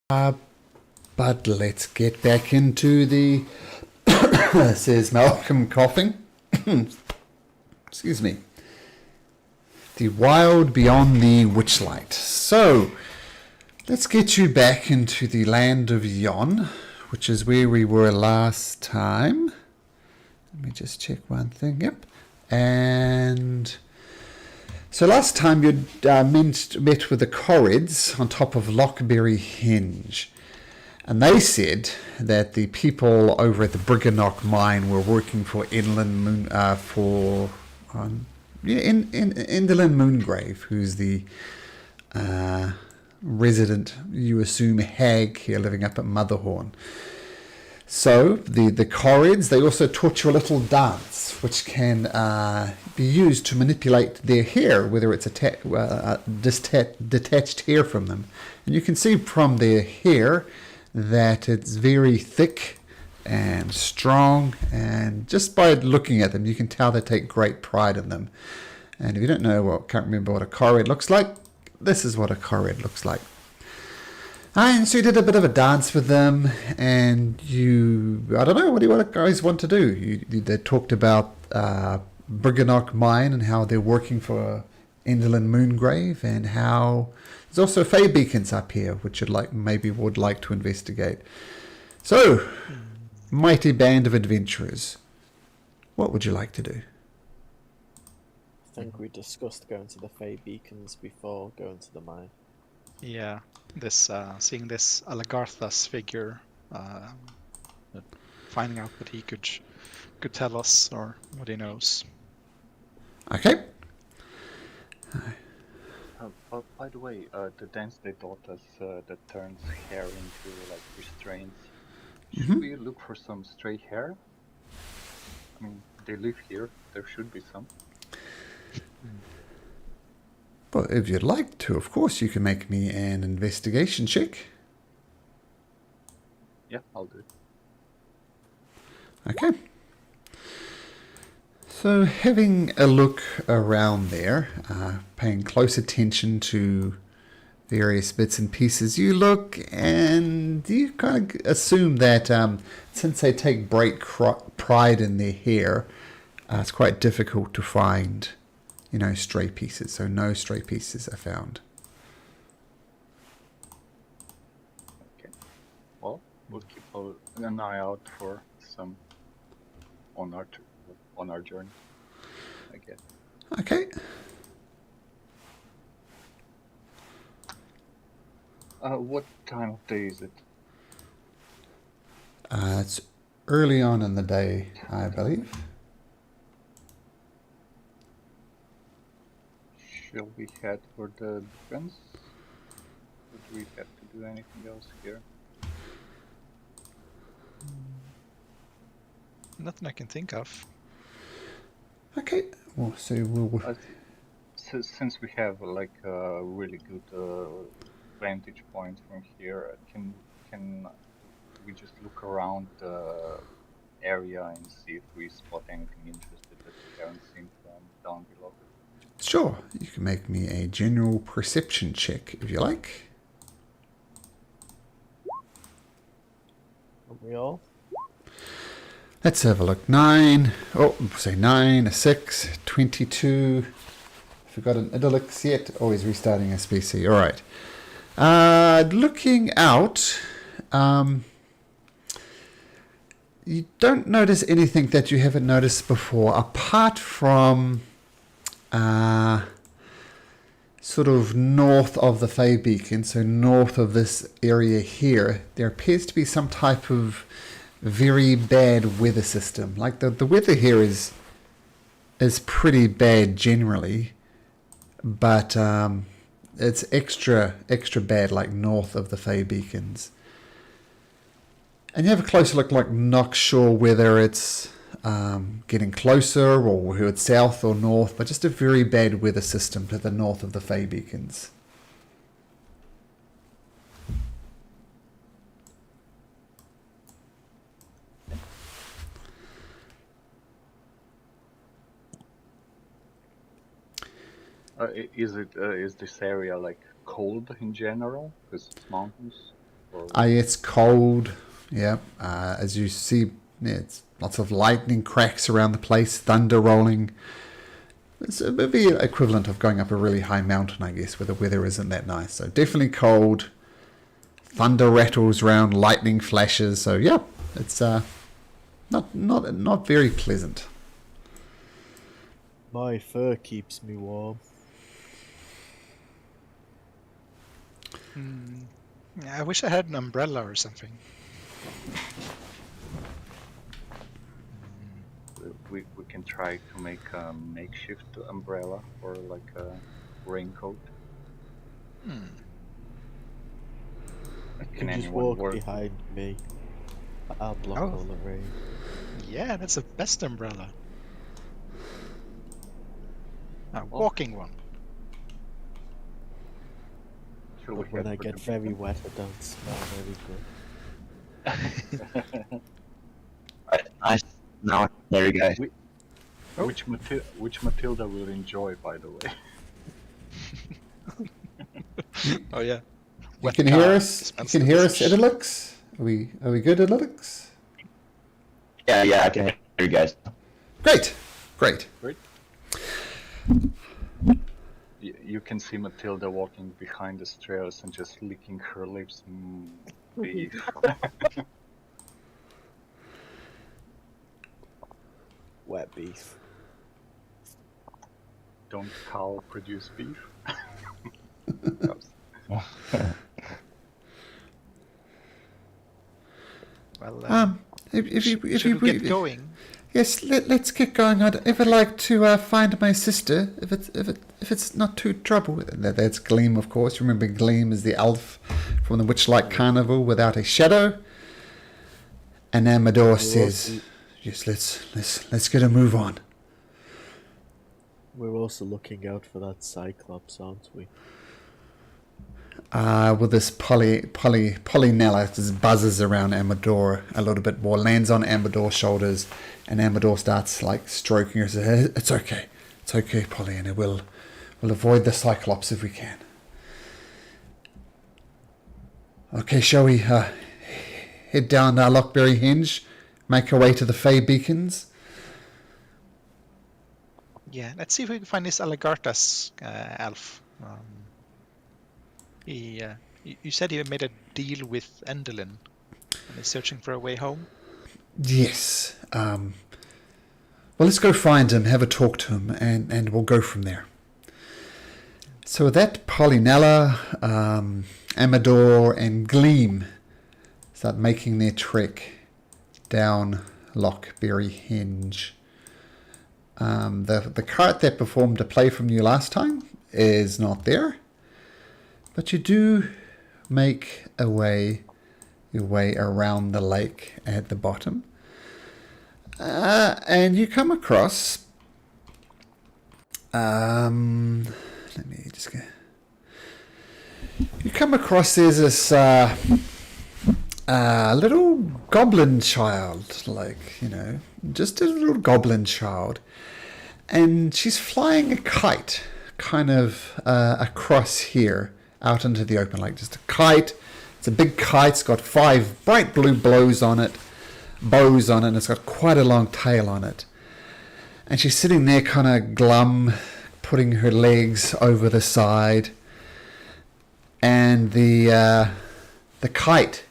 But let's get back into the, says Malcolm, coughing. Excuse me. The wild beyond the Witchlight. So, let's get you back into the land of Yon, which is where we were last time. Let me just check one thing. Yep. And so last time you'd met with the Corrids on top of Lockberry Hinge. And they said that the people over at the Briganock mine were working for Endleyn Moongrave, who's the resident, you assume, hag here living up at Motherhorn. So the Corrids, they also taught you a little dance, which can be used to manipulate their hair, whether it's detached hair from them. And you can see from their hair that it's very thick and strong, and just by looking at them you can tell they take great pride in them. And if you don't know, or can't remember what a Corrid looks like, this is what a Corrid looks like. And so you did a bit of a dance with them, and I don't know, what do you guys want to do? They talked about Briganock Mine and how they're working for Endleyn Moongrave, and how there's also Fey beacons up here, which you'd would like to investigate. So, mighty band of adventurers, what would you like to do? I think we discussed going to the Fey beacons before going to the mine. Yeah, this seeing this Alagarthas figure, finding out what he could tell us or what he knows. Okay. By the way, the dance they taught us that turns hair into like restraints. Should we look for some stray hair? I mean, they live here. There should be some. Well, if you'd like to, of course, you can make me an investigation check. Yeah, I'll do it. Okay. So having a look around there, paying close attention to various bits and pieces, you look and you kind of assume that since they take great pride in their hair, it's quite difficult to find, stray pieces. So no stray pieces are found. Okay. Well, we'll keep an eye out for some on our journey, I guess. Okay. What time of day is it? It's early on in the day, I believe. Shall we head for the defense? Or do we have to do anything else here? Nothing I can think of. Okay. Well, so we'll... Since we have like a really good vantage point from here, can we just look around the area and see if we spot anything interesting that we haven't seen from down below? Sure, you can make me a general perception check if you like. Aren't we all? Let's have a look. 9, say 9, a 6, 22. Forgot an idyllics yet. Always restarting SPC. All right. Looking out, you don't notice anything that you haven't noticed before, apart from sort of north of the Fey Beacon, so north of this area here, there appears to be some type of very bad weather system. Like the weather here is pretty bad generally, but it's extra bad like north of the Fey Beacons. And you have a closer look, like not sure whether it's getting closer or whether it's south or north, but just a very bad weather system to the north of the Fey Beacons. Is this area like cold in general? Because it's mountains. Or It's cold. Yeah. As you see, it's lots of lightning cracks around the place, thunder rolling. It's a bit the equivalent of going up a really high mountain, I guess, where the weather isn't that nice. So definitely cold. Thunder rattles around, lightning flashes. So yeah, it's not very pleasant. My fur keeps me warm. I wish I had an umbrella or something. we can try to make a makeshift umbrella or like a raincoat. You Can just anyone walk work? behind me. I'll block Oh. all the rain. Yeah, that's the best umbrella. A walking one. Shall But we when head I for get the very beacon? wet, I don't smell very good. Nice. Now, there you go. Oh. Which Matilda will enjoy, by the way. Oh yeah. You Wet can car hear us. You smells can hear us, delicious. Idylix. Are we good, Idylix? Yeah, I can hear you guys. Great. Great. You can see Matilda walking behind the stairs and just licking her lips. Beef. Wet beef. Don't cow produce beef? Well, If should we get going? Yes, let's get going. I'd ever like to find my sister, if it's not too trouble. That's Gleam, of course. Remember, Gleam is the elf from the Witchlight Carnival without a shadow. And Amador says, "Yes, let's get a move on." We're also looking out for that Cyclops, aren't we? With this Polynella just buzzes around Amador a little bit more, lands on Amador's shoulders, and Amador starts like stroking her. Says, "It's okay, Pollyanna. We'll avoid the Cyclops if we can." Okay, shall we head down Lockberry Hinge, make our way to the Fey Beacons? Yeah, let's see if we can find this Aligartas elf. You said he made a deal with Endleyn and is searching for a way home. Yes. Well, let's go find him, have a talk to him, and we'll go from there. So with that, Polynella, Amador, and Gleam start making their trek down Lockberry Hinge. The cart that performed a play from you last time is not there, but you do make your way around the lake at the bottom, and you come across. Let me just go. You come across there's this little goblin child, just a little goblin child. And she's flying a kite kind of across here out into the open lake. Just a kite. It's a big kite. It's got 5 bright blue bows on it, and it's got quite a long tail on it. And she's sitting there kind of glum, putting her legs over the side. And the kite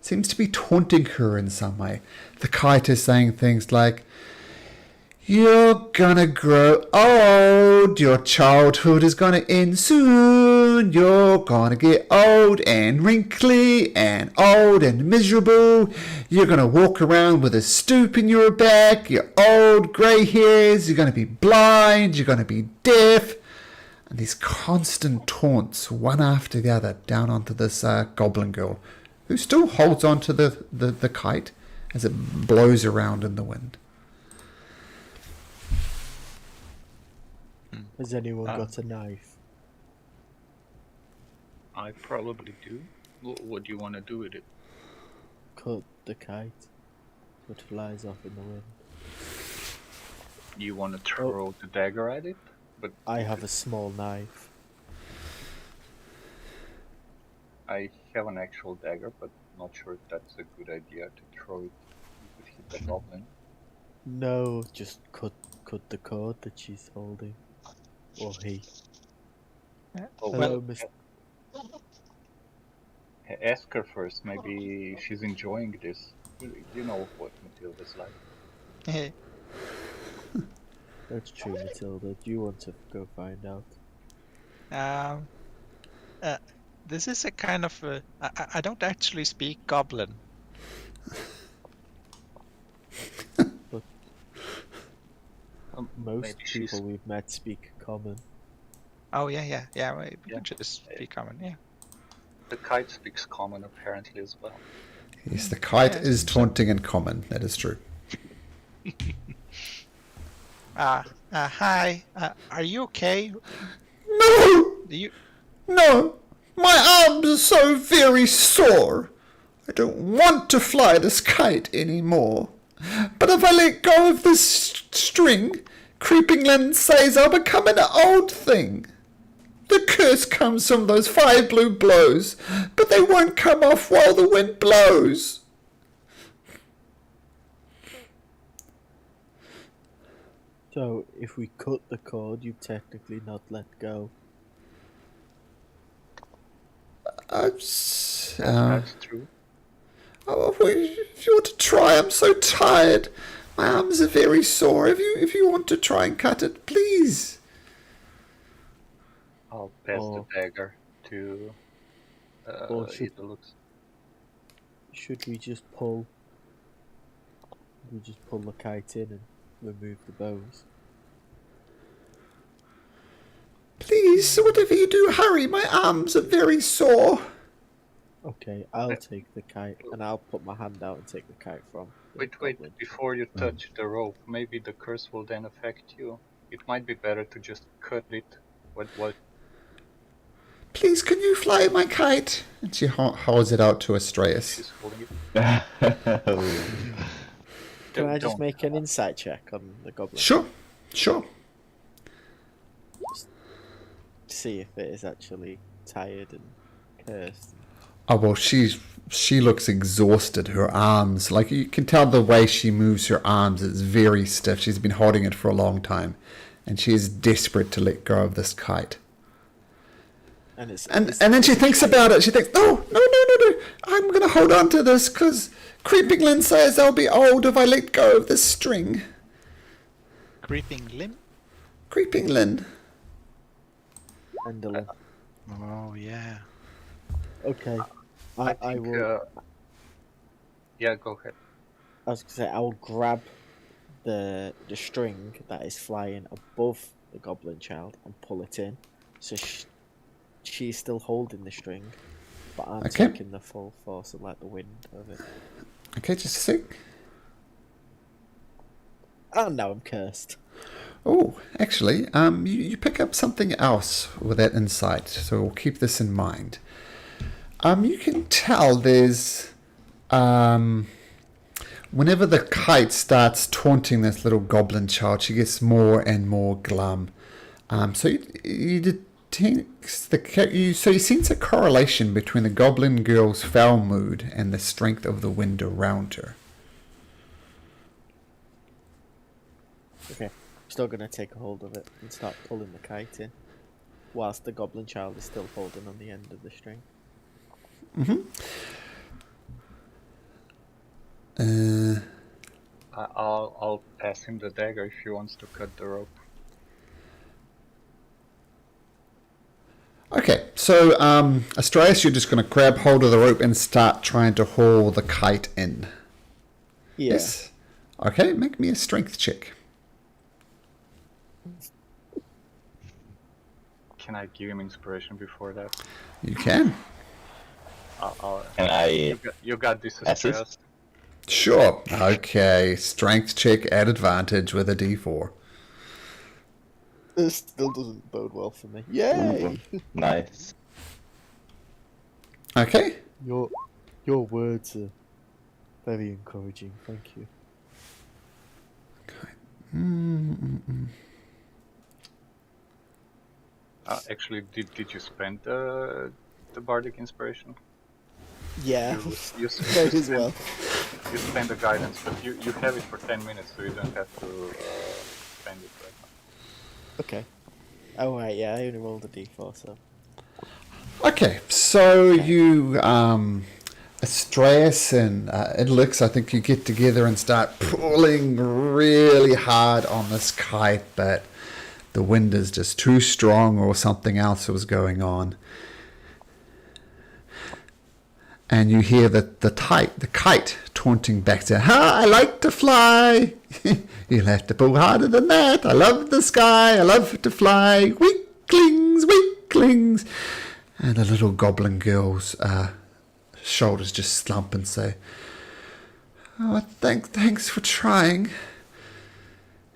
seems to be taunting her in some way. The kite is saying things like, "You're gonna grow old, your childhood is gonna end soon, you're gonna get old and wrinkly and old and miserable, you're gonna walk around with a stoop in your back, your old grey hairs, you're gonna be blind, you're gonna be deaf." And these constant taunts, one after the other, down onto this goblin girl, who still holds onto the kite as it blows around in the wind. Has anyone got a knife? I probably do. What do you want to do with it? Cut the kite so it flies off in the wind. You want to throw the dagger at it? I have a small knife. I have an actual dagger, but not sure if that's a good idea to throw it. You could hit the goblin. No, just cut the cord that she's holding. Or he. Oh, Hello, well, Miss. ask her first. Maybe she's enjoying this. You know what Matilda's like. That's true, Matilda. Do you want to go find out? um, this is a kind of I don't actually speak Goblin. Most Maybe she's people we've met speak common. Oh yeah. We Yeah. can just speak common. Yeah. the kite speaks common apparently as well. Yes, the kite Yeah, is so- taunting in common. That is true. Hi. Are you okay? No! You No! My arms are so very sore. I don't want to fly this kite anymore. But if I let go of this string, Creeping Lynn says I'll become an old thing. The curse comes from those 5 blue blows, but they won't come off while the wind blows. So, if we cut the cord, you've technically not let go. That's true. Oh, if you want to try, I'm so tired. My arms are very sore. If you want to try and cut it, please. I'll pass Oh. the dagger to Or should- Idolux. Should we just pull? We just pull the kite in and remove the bows. Please, whatever you do, hurry. My arms are very sore. Okay, I'll take the kite and I'll put my hand out and take the kite from. the Wait, goblin. before you touch the rope, maybe the curse will then affect you. It might be better to just cut it. What? Please, can you fly my kite? And she holds it out to Astraeus. She's holding it. Can I just Don't- make an insight check on the goblin? Sure. See if it is actually tired and cursed. Oh, well, she looks exhausted. Her arms, like you can tell the way she moves her arms, it's very stiff. She's been holding it for a long time. And she is desperate to let go of this kite. And it's And then she thinks about it. She thinks, no. I'm going to hold on to this because Creeping Lynn says I'll be old if I let go of this string. creeping limb? Creeping Lynn. Endleyn. Oh yeah. Okay. I think, will. Yeah, go ahead. I was gonna say I will grab the string that is flying above the goblin child and pull it in. So she's still holding the string, but I'm Okay. taking the full force and let the wind of it. Okay, just a sec. Oh, now I'm cursed. Oh, actually, you pick up something else with that insight, so we'll keep this in mind. You can tell there's, whenever the kite starts taunting this little goblin child, she gets more and more glum. So you sense a correlation between the goblin girl's foul mood and the strength of the wind around her. Okay. Still gonna take a hold of it and start pulling the kite in, whilst the goblin child is still holding on the end of the string. I'll pass him the dagger if he wants to cut the rope. Okay, so Astraeus, you're just going to grab hold of the rope and start trying to haul the kite in. Yeah. Yes. Okay, make me a strength check. Can I give him inspiration before that? You can. Can I You got this, assist? Astraeus. Sure. Okay, strength check at advantage with a d4. This still doesn't bode well for me. Yay! Nice. Okay. Your words are very encouraging. Thank you. Actually, did you spend the bardic inspiration? Yeah, You might as well. You spend the guidance, but you have it for 10 minutes, so you don't have to spend it right now. Okay. Oh right, yeah, I only rolled a d4, so. Okay, so you, Astraeus and Idlix, I think you get together and start pulling really hard on this kite, but the wind is just too strong or something else was going on. And you hear the kite taunting back to, I like to fly. You'll have to pull harder than that. I love the sky. I love to fly. Weaklings, weaklings. And the little goblin girl's shoulders just slump and say, oh, thanks for trying.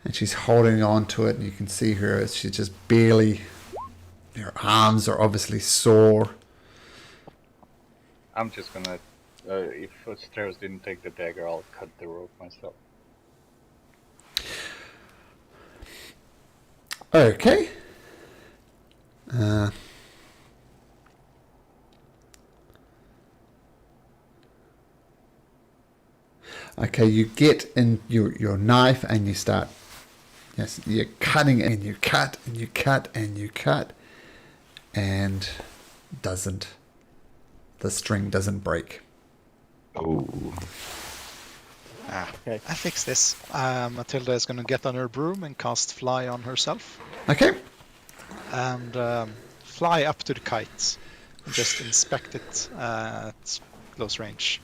And she's holding on to it, and you can see her as she's just barely, her arms are obviously sore. I'm just gonna, if Stairs didn't take the dagger, I'll cut the rope myself. Okay. Okay, you get in your knife and you start, yes, you're cutting and you cut and you cut and you cut, and the string doesn't break. Oh. Okay. I fix this. Matilda is going to get on her broom and cast fly on herself, Okay. and fly up to the kite and just inspect it at close range.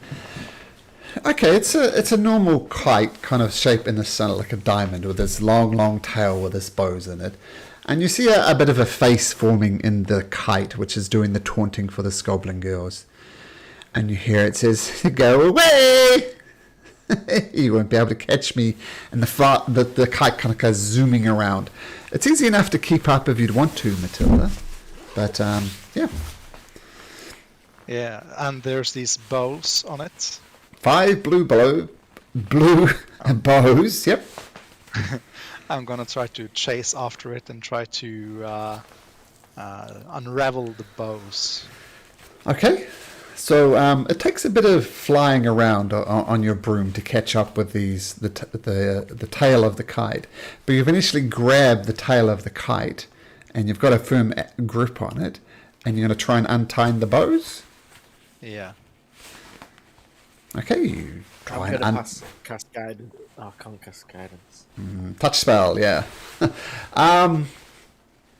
Okay, it's a normal kite kind of shape in the sun, like a diamond with this long tail with this bows in it. And you see a bit of a face forming in the kite, which is doing the taunting for the goblin girls. And you hear it says, go away! You won't be able to catch me. And the kite kind of goes zooming around. It's easy enough to keep up if you'd want to, Matilda. But, yeah. Yeah, and there's these bows on it. 5 blue bows, yep. I'm gonna try to chase after it and try to unravel the bows. Okay, so it takes a bit of flying around on your broom to catch up with the tail of the kite, but you eventually grab the tail of the kite, and you've got a firm grip on it, and you're going to try and untie the bows. Yeah. Okay, you try I'm and gonna cast guidance. Oh, I can't cast guidance. touch spell, yeah.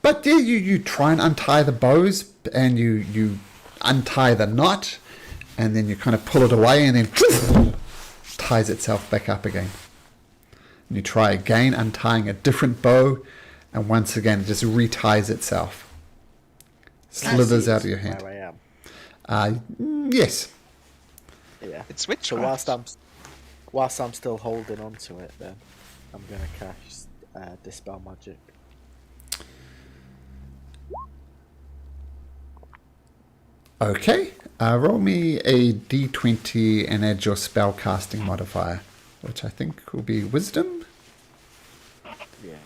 But yeah, you try and untie the bows, and you untie the knot, and then you kind of pull it away, and then ties itself back up again. And you try again, untying a different bow, and once again it just reties itself. Can I Slithers see out of your hand. where I am? Yes. Yeah. It's So witchcraft. whilst I'm still holding on to it, then I'm gonna cast dispel magic. Okay. Roll me a d20 and add your spell casting modifier, which I think will be wisdom. Yeah.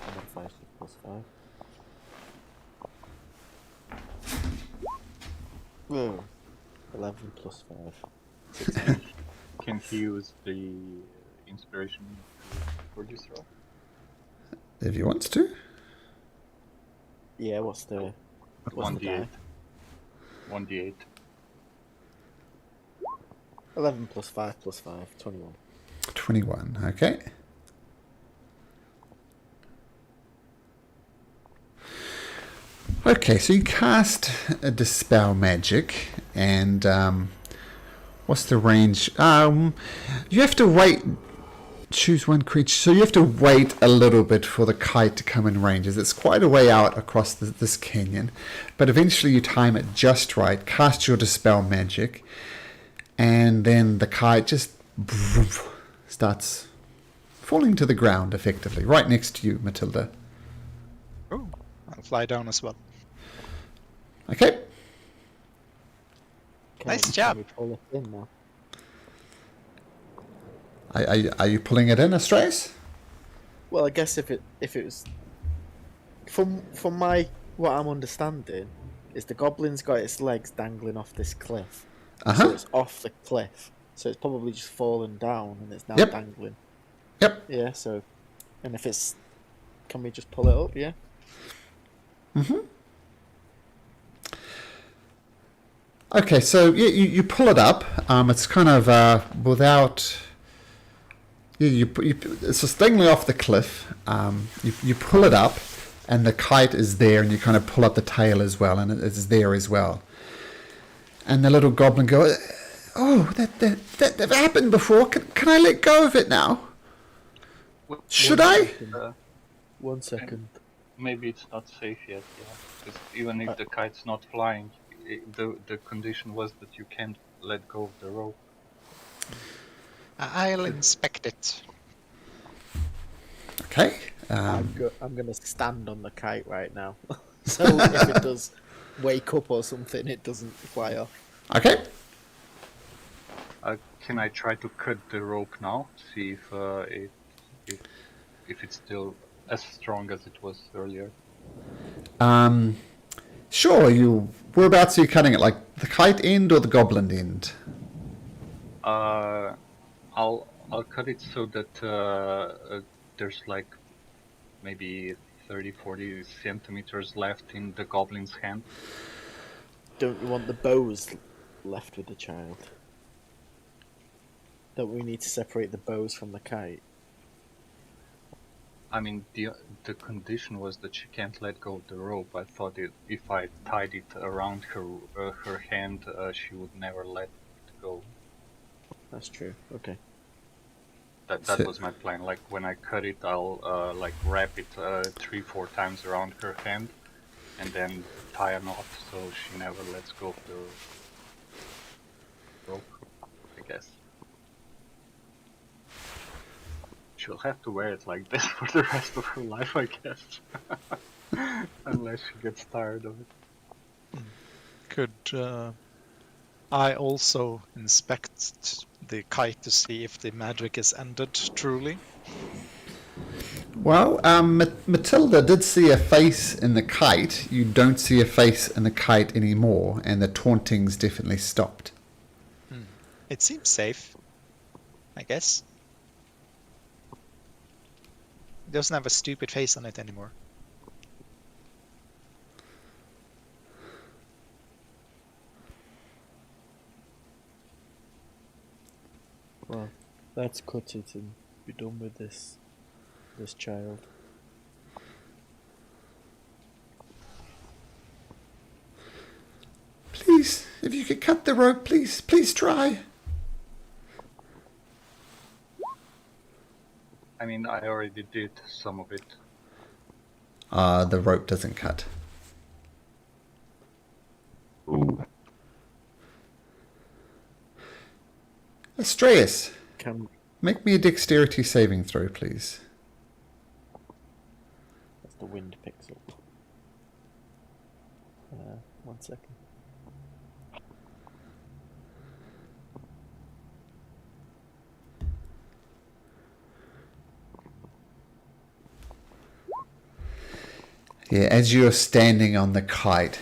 Modifier +5. Whoa. 11 +5. Can he use the inspiration for this roll? If he wants to. Yeah. What's the 1d8. die? 1d8. 11 +5 +5. 21. 21, okay. Okay, so you cast a dispel magic, and what's the range? You have to wait. Choose one creature, so you have to wait a little bit for the kite to come in range. It's quite a way out across this canyon, but eventually you time it just right. Cast your dispel magic, and then the kite just starts falling to the ground effectively, right next to you, Matilda. Oh, I'll fly down as well. Okay. Nice Can job. we pull it in now? Are you pulling it in, Astraeus? Well, I guess if it was from my what I'm understanding is the goblin's got its legs dangling off this cliff, so it's off the cliff, so it's probably just fallen down and it's now Yep. dangling. Yep. Yeah. So, and if it's, can we just pull it up? Yeah. Okay, so you pull it up. It's kind of without. It's just dangling off the cliff. You pull it up, and the kite is there, and you kind of pull up the tail as well, and it's there as well. And the little goblin goes, "Oh, that happened before. Can I let go of it now? Should I?" One second. Maybe it's not safe yet. Yeah, because even if the kite's not flying, the condition was that you can't let go of the rope. I'll inspect it. Okay. I'm gonna stand on the kite right now, so if it does wake up or something, it doesn't fly off. Okay. Can I try to cut the rope now? See if it's still as strong as it was earlier. Sure. Whereabouts are you cutting it? Like the kite end or the goblin end? I'll cut it so that there's like maybe 30-40 centimeters left in the goblin's hand. Don't you want the bows left with the child? Don't we need to separate the bows from the kite? I mean, the condition was that she can't let go of the rope. I thought if I tied it around her hand, she would never let it go. That's true. Okay. That was my plan. Like when I cut it, I'll like wrap it 3-4 times around her hand, and then tie a knot so she never lets go of the rope. I guess she'll have to wear it like this for the rest of her life, I guess, unless she gets tired of it. Could I also inspect the kite to see if the magic is ended truly? Well, Matilda did see a face in the kite. You don't see a face in the kite anymore, and the taunting's definitely stopped. It seems safe, I guess. It doesn't have a stupid face on it anymore. Well, let's cut it and be done with this child. Please, if you could cut the rope, please try. I mean, I already did some of it. The rope doesn't cut. Ooh. Astraeus, Can make me a dexterity saving throw, please. as the wind picks up. 1 second. Yeah, as you're standing on the kite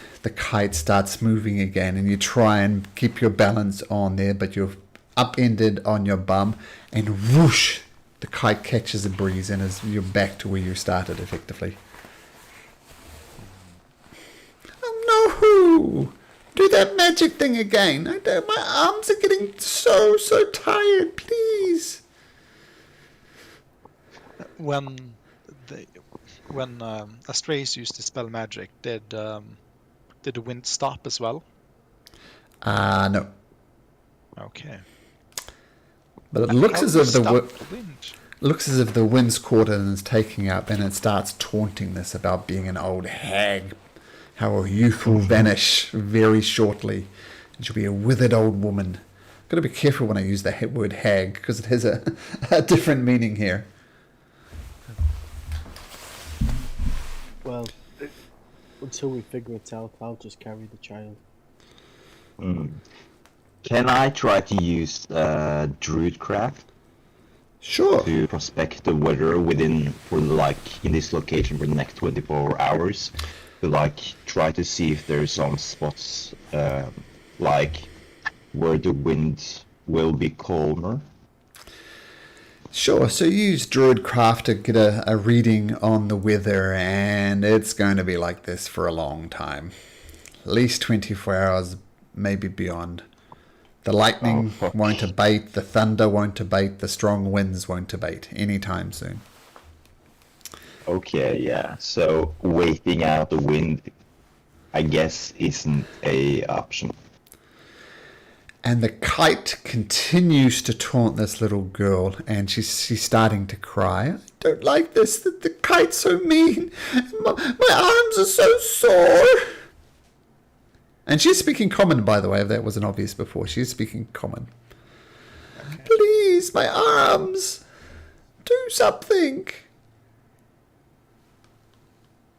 starts moving again, and you try and keep your balance on there, but you're upended on your bum, and whoosh, the kite catches a breeze, and you're back to where you started, effectively. Oh no! Do that magic thing again. I don't. My arms are getting so tired. Please. When Astraeus used to spell magic, did the wind stop as well? No. Okay. But it looks as if the wind. looks as if the wind's caught it and is taking up, and it starts taunting this about being an old hag. How her youth will vanish very shortly, and she'll be a withered old woman. Got to be careful when I use the word hag, because it has a different meaning here. Well, until we figure it out, I'll just carry the child. Can I try to use Druidcraft? Sure. to prospect the weather for like in this location for the next 24 hours to like try to see if there's some spots like where the wind will be calmer. Sure, so you use Druidcraft to get a reading on the weather, and it's going to be like this for a long time. At least 24 hours, maybe beyond. The lightning fuck. won't abate, the thunder won't abate, the strong winds won't abate anytime soon. Okay, yeah. So waiting out the wind, I guess, isn't a option. And the kite continues to taunt this little girl, and she's starting to cry. I don't like this. The kite's so mean. My arms are so sore. And she's speaking common, by the way, if that wasn't obvious before. She's speaking common. Okay. Please, my arms. Do something.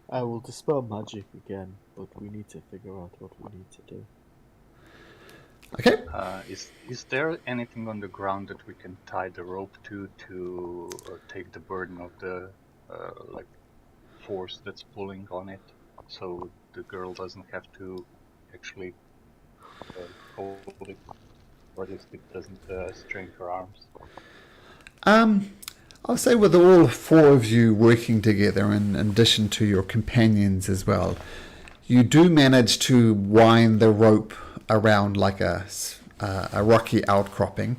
I will dispel magic again, but we need to figure out what we need to do. Okay. Is there anything on the ground that we can tie the rope to take the burden of the like force that's pulling on it, so the girl doesn't have to actually hold it, or at least it doesn't strain her arms? I'll say with all four of you working together, in addition to your companions as well, you do manage to wind the rope around like a rocky outcropping,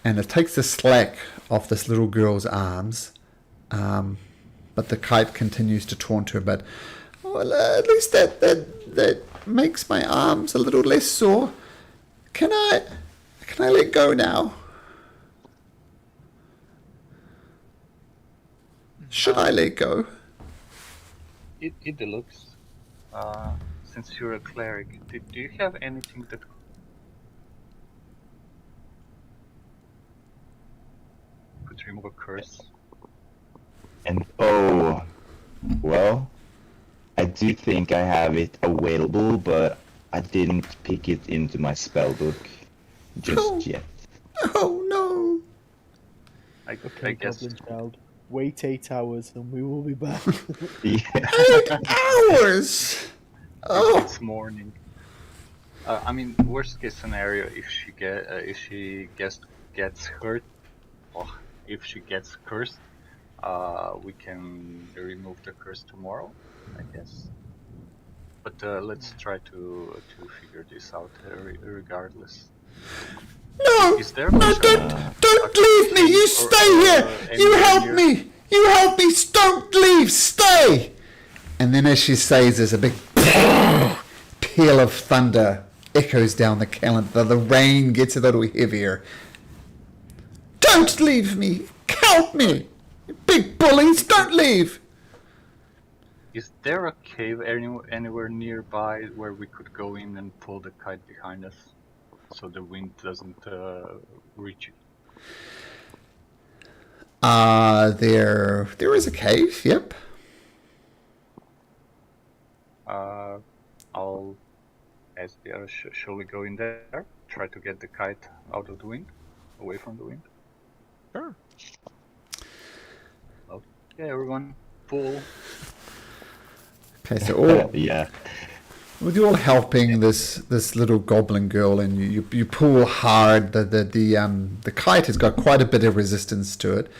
and it takes the slack off this little girl's arms, but the kite continues to taunt her. But well, at least that makes my arms a little less sore. Can I let go now? Should I let go? It looks. Since you're a cleric, do you have anything that could remove a curse? And well, I do think I have it available, but I didn't pick it into my spellbook just yet. Oh no! I Okay, guess. Goblin Child. Wait 8 hours and we will be back. Yeah. 8 hours! Oh, It's morning. I mean, worst case scenario, if she gets hurt, or if she gets cursed, we can remove the curse tomorrow, I guess. But let's try to figure this out regardless. no! Is there No, like don't leave me! You stay here! You help me! You help me! Don't leave! Stay! And then as she says, there's a big peal of thunder echoes down the calendar. The rain gets a little heavier. Don't leave me! Help me! You big bullies, don't leave! Is there a cave anywhere nearby where we could go in and pull the kite behind us, so the wind doesn't reach it? There is a cave, yep. I'll ask the others, shall we go in there? Try to get the kite out of the wind, away from the wind? Sure. Okay, everyone, pull. Okay, so all, Yeah. with you all helping this little goblin girl, and you pull hard. The kite has got quite a bit of resistance to it,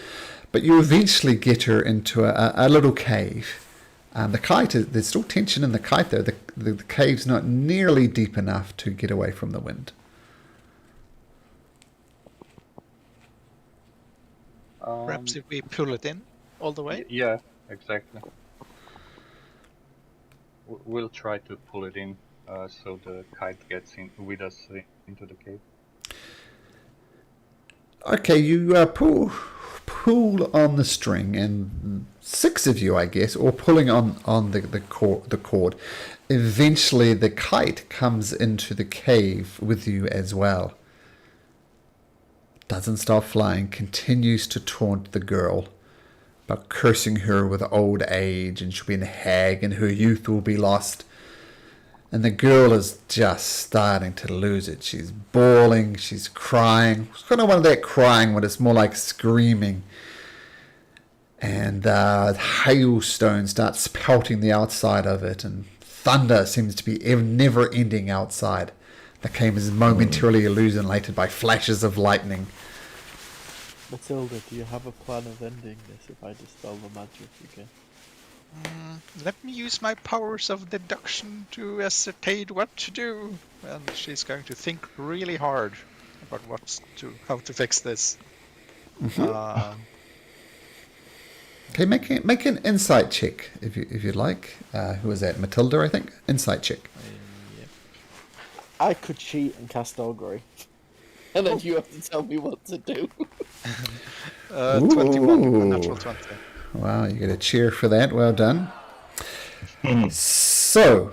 but you eventually get her into a little cave. The kite there's still tension in the kite though. The cave's not nearly deep enough to get away from the wind. Perhaps if we pull it in all the way. Yeah, exactly. We'll try to pull it in so the kite gets in with us into the cave. Okay, you pull on the string, and 6 of you, I guess, or pulling on the cord. Eventually, the kite comes into the cave with you as well. Doesn't stop flying, continues to taunt the girl, but cursing her with old age, and she'll be a hag, and her youth will be lost. And the girl is just starting to lose it. She's bawling, she's crying. It's kind of one of that crying, but it's more like screaming. And hailstone starts pelting the outside of it, and thunder seems to be never ending outside. The game is momentarily illuminated by flashes of lightning. Matilda, do you have a plan of ending this if I dispel the magic again? Let me use my powers of deduction to ascertain what to do. And she's going to think really hard about how to fix this. Okay, make an insight check if you'd like. Who is that? Matilda, I think. Insight check. Yep. I could cheat and cast augury. And then you have to tell me what to do. 21, a natural 20. Wow, you get a cheer for that. Well done. So,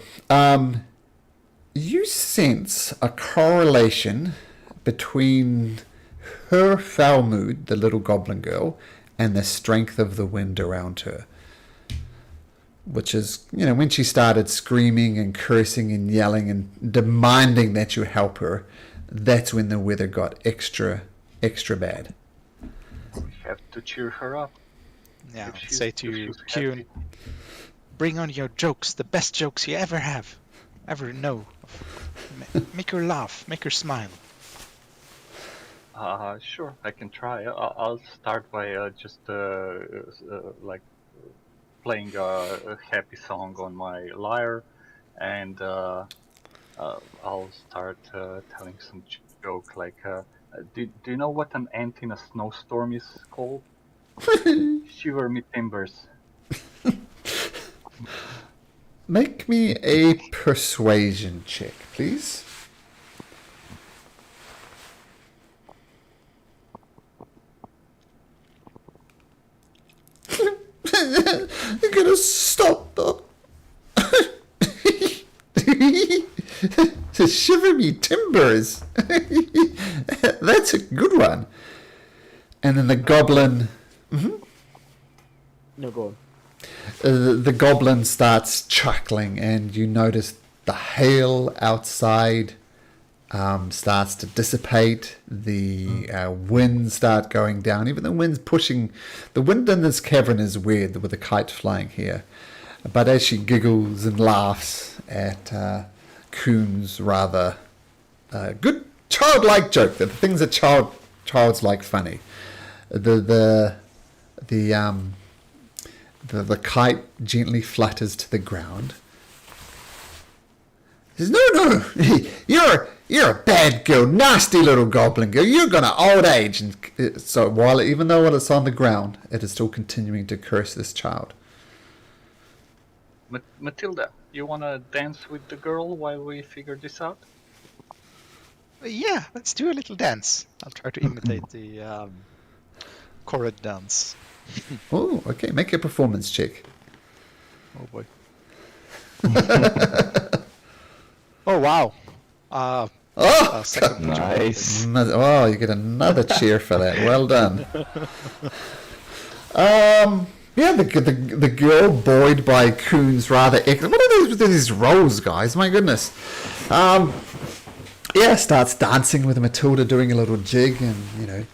you sense a correlation between her foul mood, the little goblin girl, and the strength of the wind around her. Which is, when she started screaming and cursing and yelling and demanding that you help her, that's when the weather got extra bad. We have to cheer her up. Yeah, If say if to she's Kuhn, happy. bring on your jokes, the best jokes you ever know. Make her laugh, make her smile. Sure, I can try. I'll start by just like playing a happy song on my lyre, and I'll start telling some joke like, do you know what an ant in a snowstorm is called? Shiver me timbers. Make me a persuasion check, please. You're gonna stop the shiver me timbers. That's a good one. And then the goblin. No, go on. The goblin starts chuckling, and you notice the hail outside starts to dissipate. The winds start going down. Even the wind's pushing. The wind in this cavern is weird with the kite flying here. But as she giggles and laughs at Kuhn's rather good childlike joke, that things that child's like funny. The kite gently flutters to the ground. He says, no, you're a bad girl, nasty little goblin girl. You're gonna old age. And so even though it's on the ground, it is still continuing to curse this child. Matilda, you wanna dance with the girl while we figure this out? Yeah, let's do a little dance. I'll try to imitate the chorus dance. Oh, okay. Make a performance check. Oh boy. Oh wow. Second Nice. Oh, you get another cheer for that. Well done. Yeah, the girl, buoyed by Kuhn's rather excellent. What are these rolls, guys? My goodness. Yeah, starts dancing with Matilda, doing a little jig, and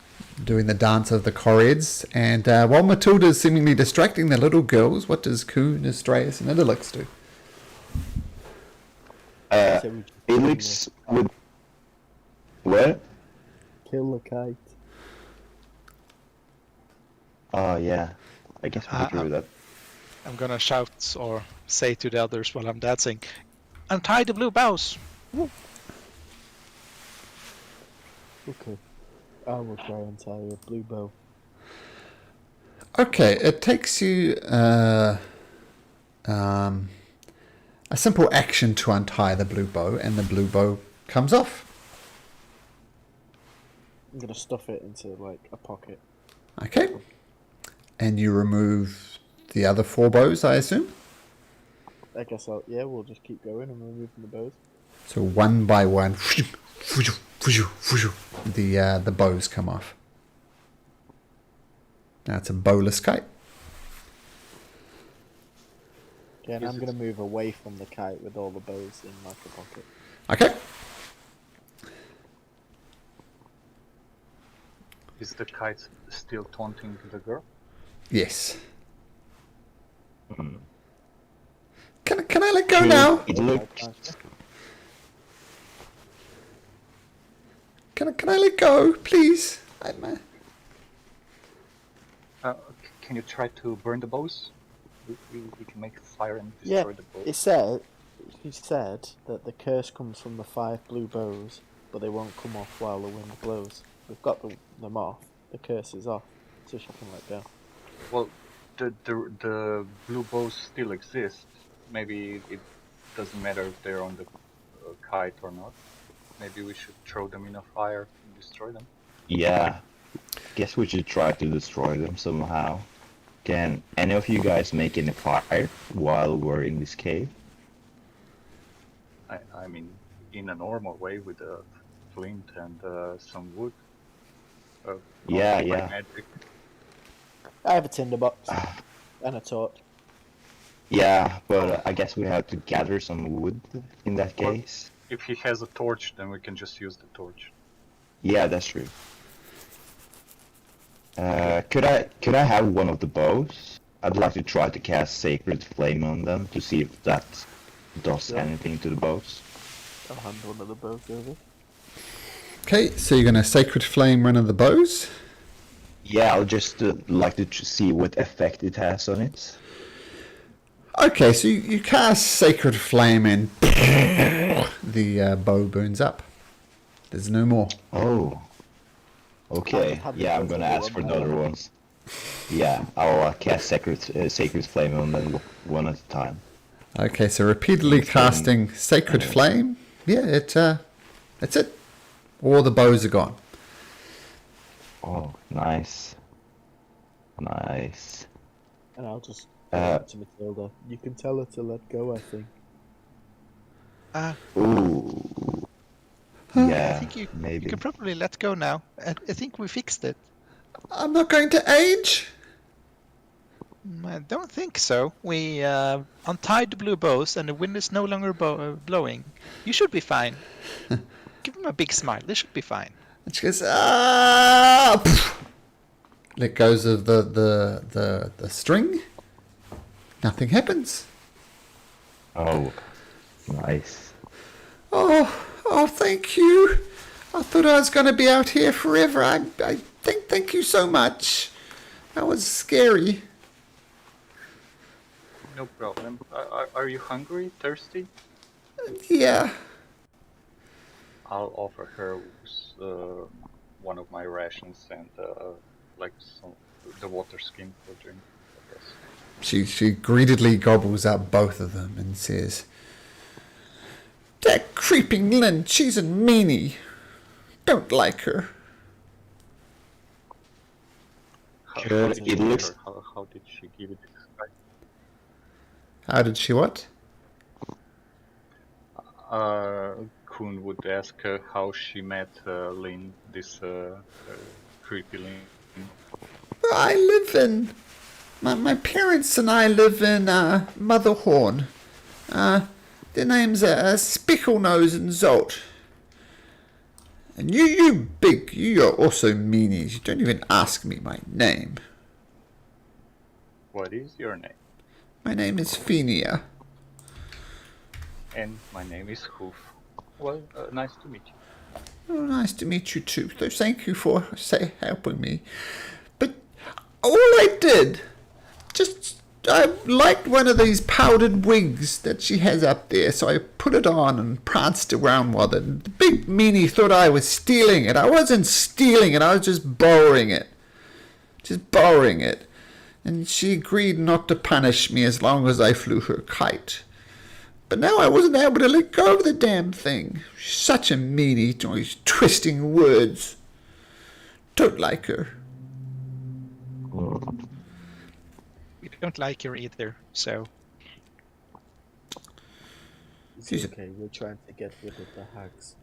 doing the dance of the Correds. And while Matilda is seemingly distracting the little girls, what does Kuhn, Astraeus, and Idilix do? Elix would. What? Kill the kite. Oh, yeah. I guess we could do that. I'm gonna shout or say to the others while I'm dancing, untie the blue bows! Woo. Okay. I will try and tie a blue bow. Okay, it takes you a simple action to untie the blue bow, and the blue bow comes off. I'm gonna stuff it into like a pocket. Okay. And you remove the other 4 bows, I assume? I guess we'll just keep going and removing the bows. So one by one, the bows come off. Now it's a bowless kite. Okay, and Is I'm it- gonna move away from the kite with all the bows in my pocket. Okay. Is the kite still taunting the girl? Yes. Hmm. Can I let go now? It looks. Can I let go, please? Can you try to burn the bows? We can make a fire and Yeah, destroy the bows. he said that the curse comes from the 5 blue bows, but they won't come off while the wind blows. We've got them off. The curse is off, so she can let go. Well, the blue bows still exist. Maybe it doesn't matter if they're on the kite or not. Maybe we should throw them in a fire and destroy them. Yeah. Guess we should try to destroy them somehow. Can any of you guys make any fire while we're in this cave? I mean, in a normal way with a flint and some wood. Not Yeah, by yeah. magic. I have a tinderbox and a torch. Yeah, but I guess we have to gather some wood in that Well- case. If he has a torch, then we can just use the torch. Yeah, that's true. Could I have one of the bows? I'd like to try to cast Sacred Flame on them to see if that does Yeah. anything to the bows. I'll hand one of the bows over. Okay, so you're going to Sacred Flame one of the bows. Yeah, I'll just like to see what effect it has on it. Okay, so you cast Sacred Flame and the bow burns up. There's no more. Oh. Okay. Have Yeah, I'm the gonna first ask for one, the other ones. Yeah, I'll cast Sacred Flame on them one at a time. Okay, so repeatedly casting Sacred Flame. Yeah, that's it. All the bows are gone. Oh, nice. Nice. And I'll just Uh, to Matilda. You can tell her to let go, I think. Ooh. I Yeah, think you maybe. can probably let go now. I think we fixed it. I'm not going to age. I don't think so. We untied the blue bows and the wind is no longer blowing. You should be fine. Give him a big smile. They should be fine. And she goes, ah! Poof. Let goes of the string. Nothing happens. Oh, nice. Oh, thank you. I thought I was going to be out here forever. I thank you so much. That was scary. No problem. Are you hungry, thirsty? Yeah. I'll offer her one of my rations and like the water skin for drink, I guess. She greedily gobbles up both of them and says, "That creeping Lynn, she's a meanie. Don't like her." Good, did it you looks- give her? How did she give it this guy? How did she what? Kuhn would ask how she met Lynn, this creepy Lynn. I live in... My parents and I live in Motherhorn. Their names are Specklenose and Zolt. And you are also meanies. You don't even ask me my name. What is your name? My name is Fenia. And my name is Hoof. Well, nice to meet you. Oh, nice to meet you too. So thank you for helping me. But all I did, I liked one of these powdered wigs that she has up there, so I put it on and pranced around with it. And the big meanie thought I was stealing it. I wasn't stealing it. I was just borrowing it. And she agreed not to punish me as long as I flew her kite. But now I wasn't able to let go of the damn thing. She's such a meanie, always twisting words. Don't like her. We don't like her either, so It's She's- okay, we're trying to get rid of the hags.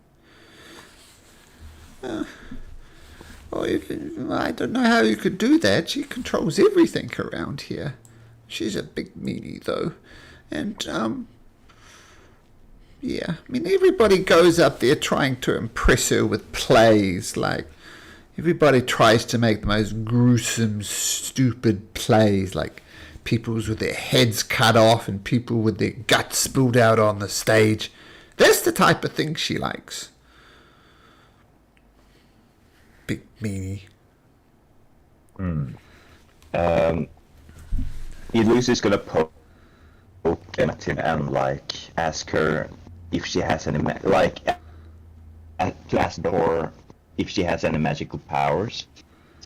I don't know how you could do that. She controls everything around here. She's a big meanie, though. And, yeah, I mean, everybody goes up there trying to impress her with plays. Like, everybody tries to make the most gruesome, stupid plays, like people's with their heads cut off and people with their guts spilled out on the stage. That's the type of thing she likes. Big meanie. Idris is gonna poke at him and like ask her if she has any to ask her if she has any magical powers,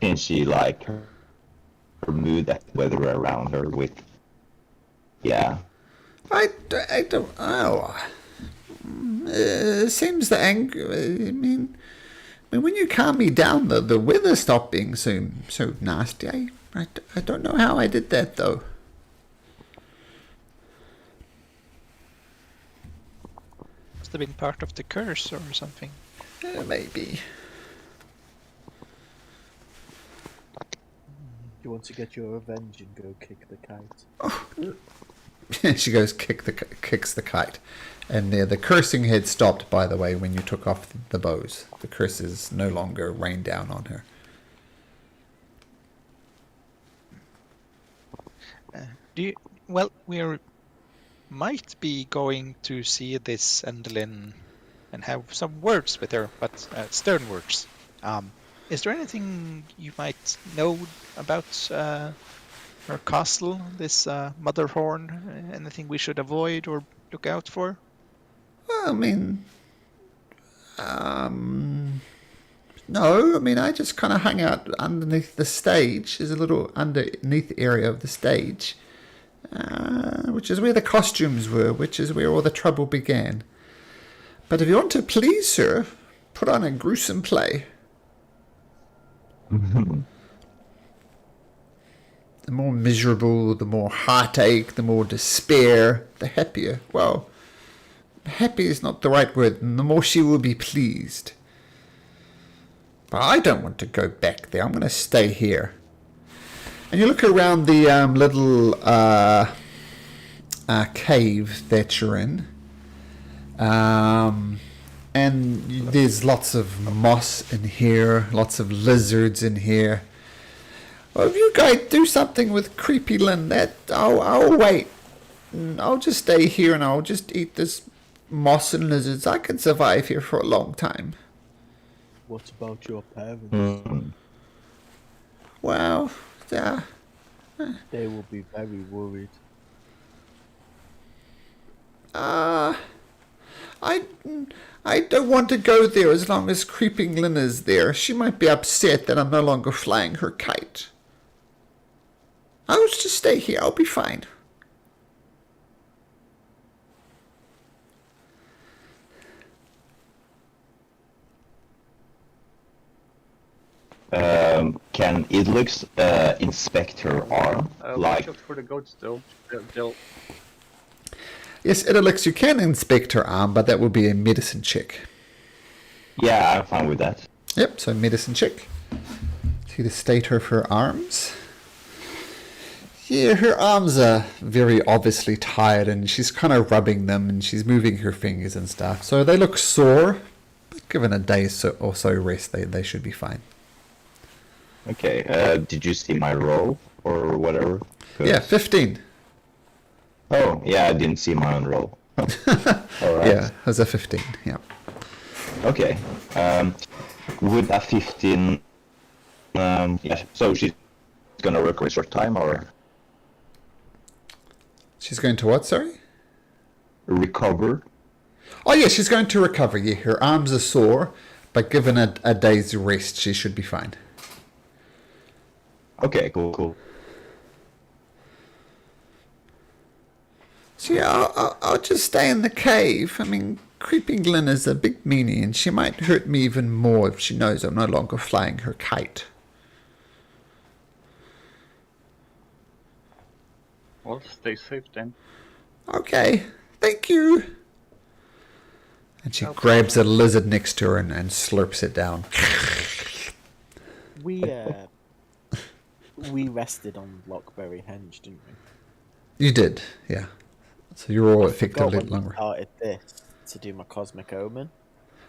since she like her mood that weather around her with. Yeah. I don't know. Seems the anger. I mean, when you calm me down, the weather stopped being so nasty. I don't know how I did that though. Must have been part of the curse or something. Maybe. You want to get your revenge and go kick the kite. She goes kicks the kite, and the cursing had stopped. By the way, when you took off the bows, the curses no longer rained down on her. Well, we might be going to see this Endleyn and have some words with her, but stern words. Is there anything you might know about her castle, this Motherhorn? Anything we should avoid or look out for? Well, I mean, no. I mean, I just kind of hung out underneath the stage. There's a little underneath area of the stage, which is where the costumes were, which is where all the trouble began. But if you want to please her, put on a gruesome play. The more miserable, the more heartache, the more despair, the happier. Well, happy is not the right word, and the more she will be pleased. But I don't want to go back there. I'm going to stay here. And you look around the little cave that you're in. And there's lots of moss in here, lots of lizards in here. Well, if you guys do something with Creepy Lynn, I'll wait. I'll just stay here and I'll just eat this moss and lizards. I can survive here for a long time. What about your parents? Well, They will be very worried. I don't want to go there as long as Creeping Lynn is there. She might be upset that I'm no longer flying her kite. I'll just stay here. I'll be fine. Can Idlix inspect her arm? Watch out for the goats still. They'll... Yes, Idlix, you can inspect her arm, but that will be a medicine check. Yeah, I'm fine with that. Yep, so medicine check. See the state of her arms. Yeah, her arms are very obviously tired, and she's kind of rubbing them, and she's moving her fingers and stuff. So they look sore, but given a day or so rest, they should be fine. Okay, did you see my roll or whatever? Yeah, 15. Oh, yeah, I didn't see my own roll. Alright. Yeah, as a 15, yeah. Okay. With a 15, yeah, so she's gonna recover short time or She's going to what, sorry? recover? Oh, yeah, she's going to recover. Yeah, her arms are sore, but given a day's rest, she should be fine. Okay, cool. So yeah, I'll just stay in the cave. I mean, Creeping Lynn is a big meanie, and she might hurt me even more if she knows I'm no longer flying her kite. Well, stay safe then. Okay, thank you. And she grabs a lizard next to her and slurps it down. We rested on Lockberry Henge, didn't we? You did, yeah. So you're all I forgot effectively when I long. started this to do my Cosmic Omen.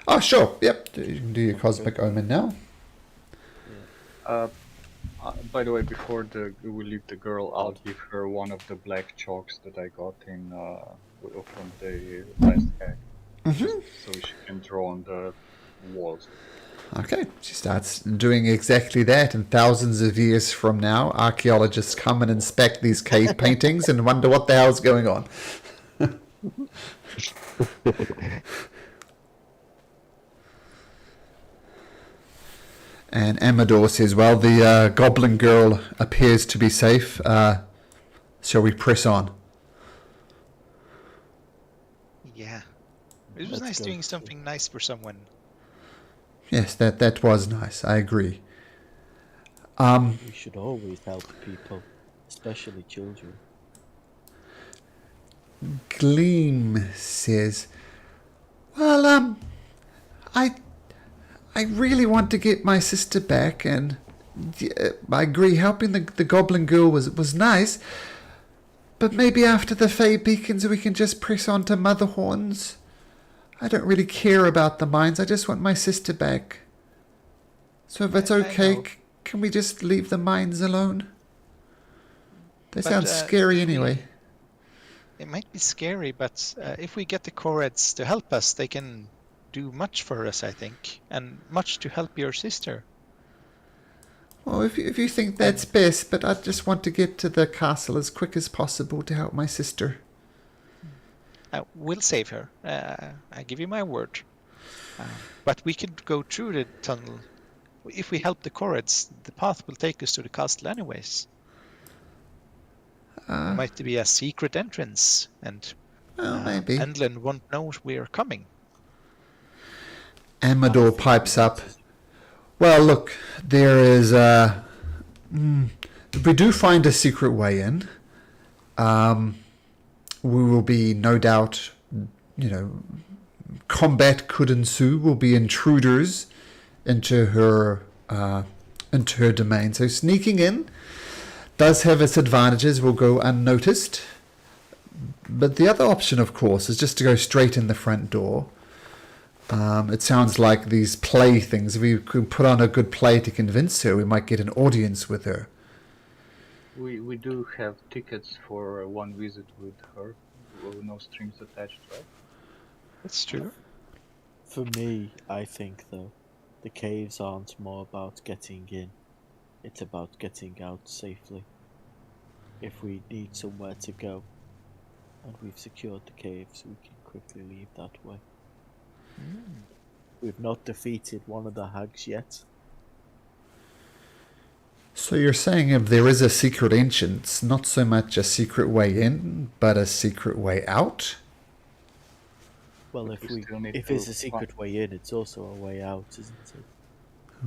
Oh, sure. Yep. You can do your Cosmic Omen now. By the way, before we leave the girl, I'll give her one of the black chalks that I got in from the last hack, just so she can draw on the walls. Okay. She starts doing exactly that, and thousands of years from now, archaeologists come and inspect these cave paintings and wonder what the hell's going on. And Amador says, well, the goblin girl appears to be safe. Shall we press on? Yeah. It was Let's nice go. doing something nice for someone. Yes, that was nice. I agree. We should always help people, especially children. Gleam says, well, I really want to get my sister back, and I agree, helping the goblin girl was nice, but maybe after the Fey Beacons we can just press on to Motherhorns. I don't really care about the mines, I just want my sister back. So if it's I okay, know. can we just leave the mines alone? They But, sound scary anyway. It might be scary, but if we get the Koreds to help us, they can do much for us, I think, and much to help your sister. Well, if you think that's best, but I just want to get to the castle as quick as possible to help my sister. We'll save her. I give you my word. But we could go through the tunnel. If we help the Koreds, the path will take us to the castle anyways. Might be a secret entrance, and Well, maybe. Endleyn won't know we are coming. Amador pipes up. Well, look, there is if we do find a secret way in, we will be, no doubt, combat could ensue. Will be intruders into her domain. So sneaking in does have its advantages. Will go unnoticed. But the other option, of course, is just to go straight in the front door. It sounds like these play things. If we could put on a good play to convince her, we might get an audience with her. We do have tickets for one visit with her. No strings attached, right? That's true. For me, I think, though, the caves aren't more about getting in. It's about getting out safely. If we need somewhere to go, and we've secured the caves, we can quickly leave that way. We've not defeated one of the hags yet. So you're saying if there is a secret entrance, not so much a secret way in, but a secret way out? Well, But we still need if to it's a secret way in, it's also a way out, isn't it?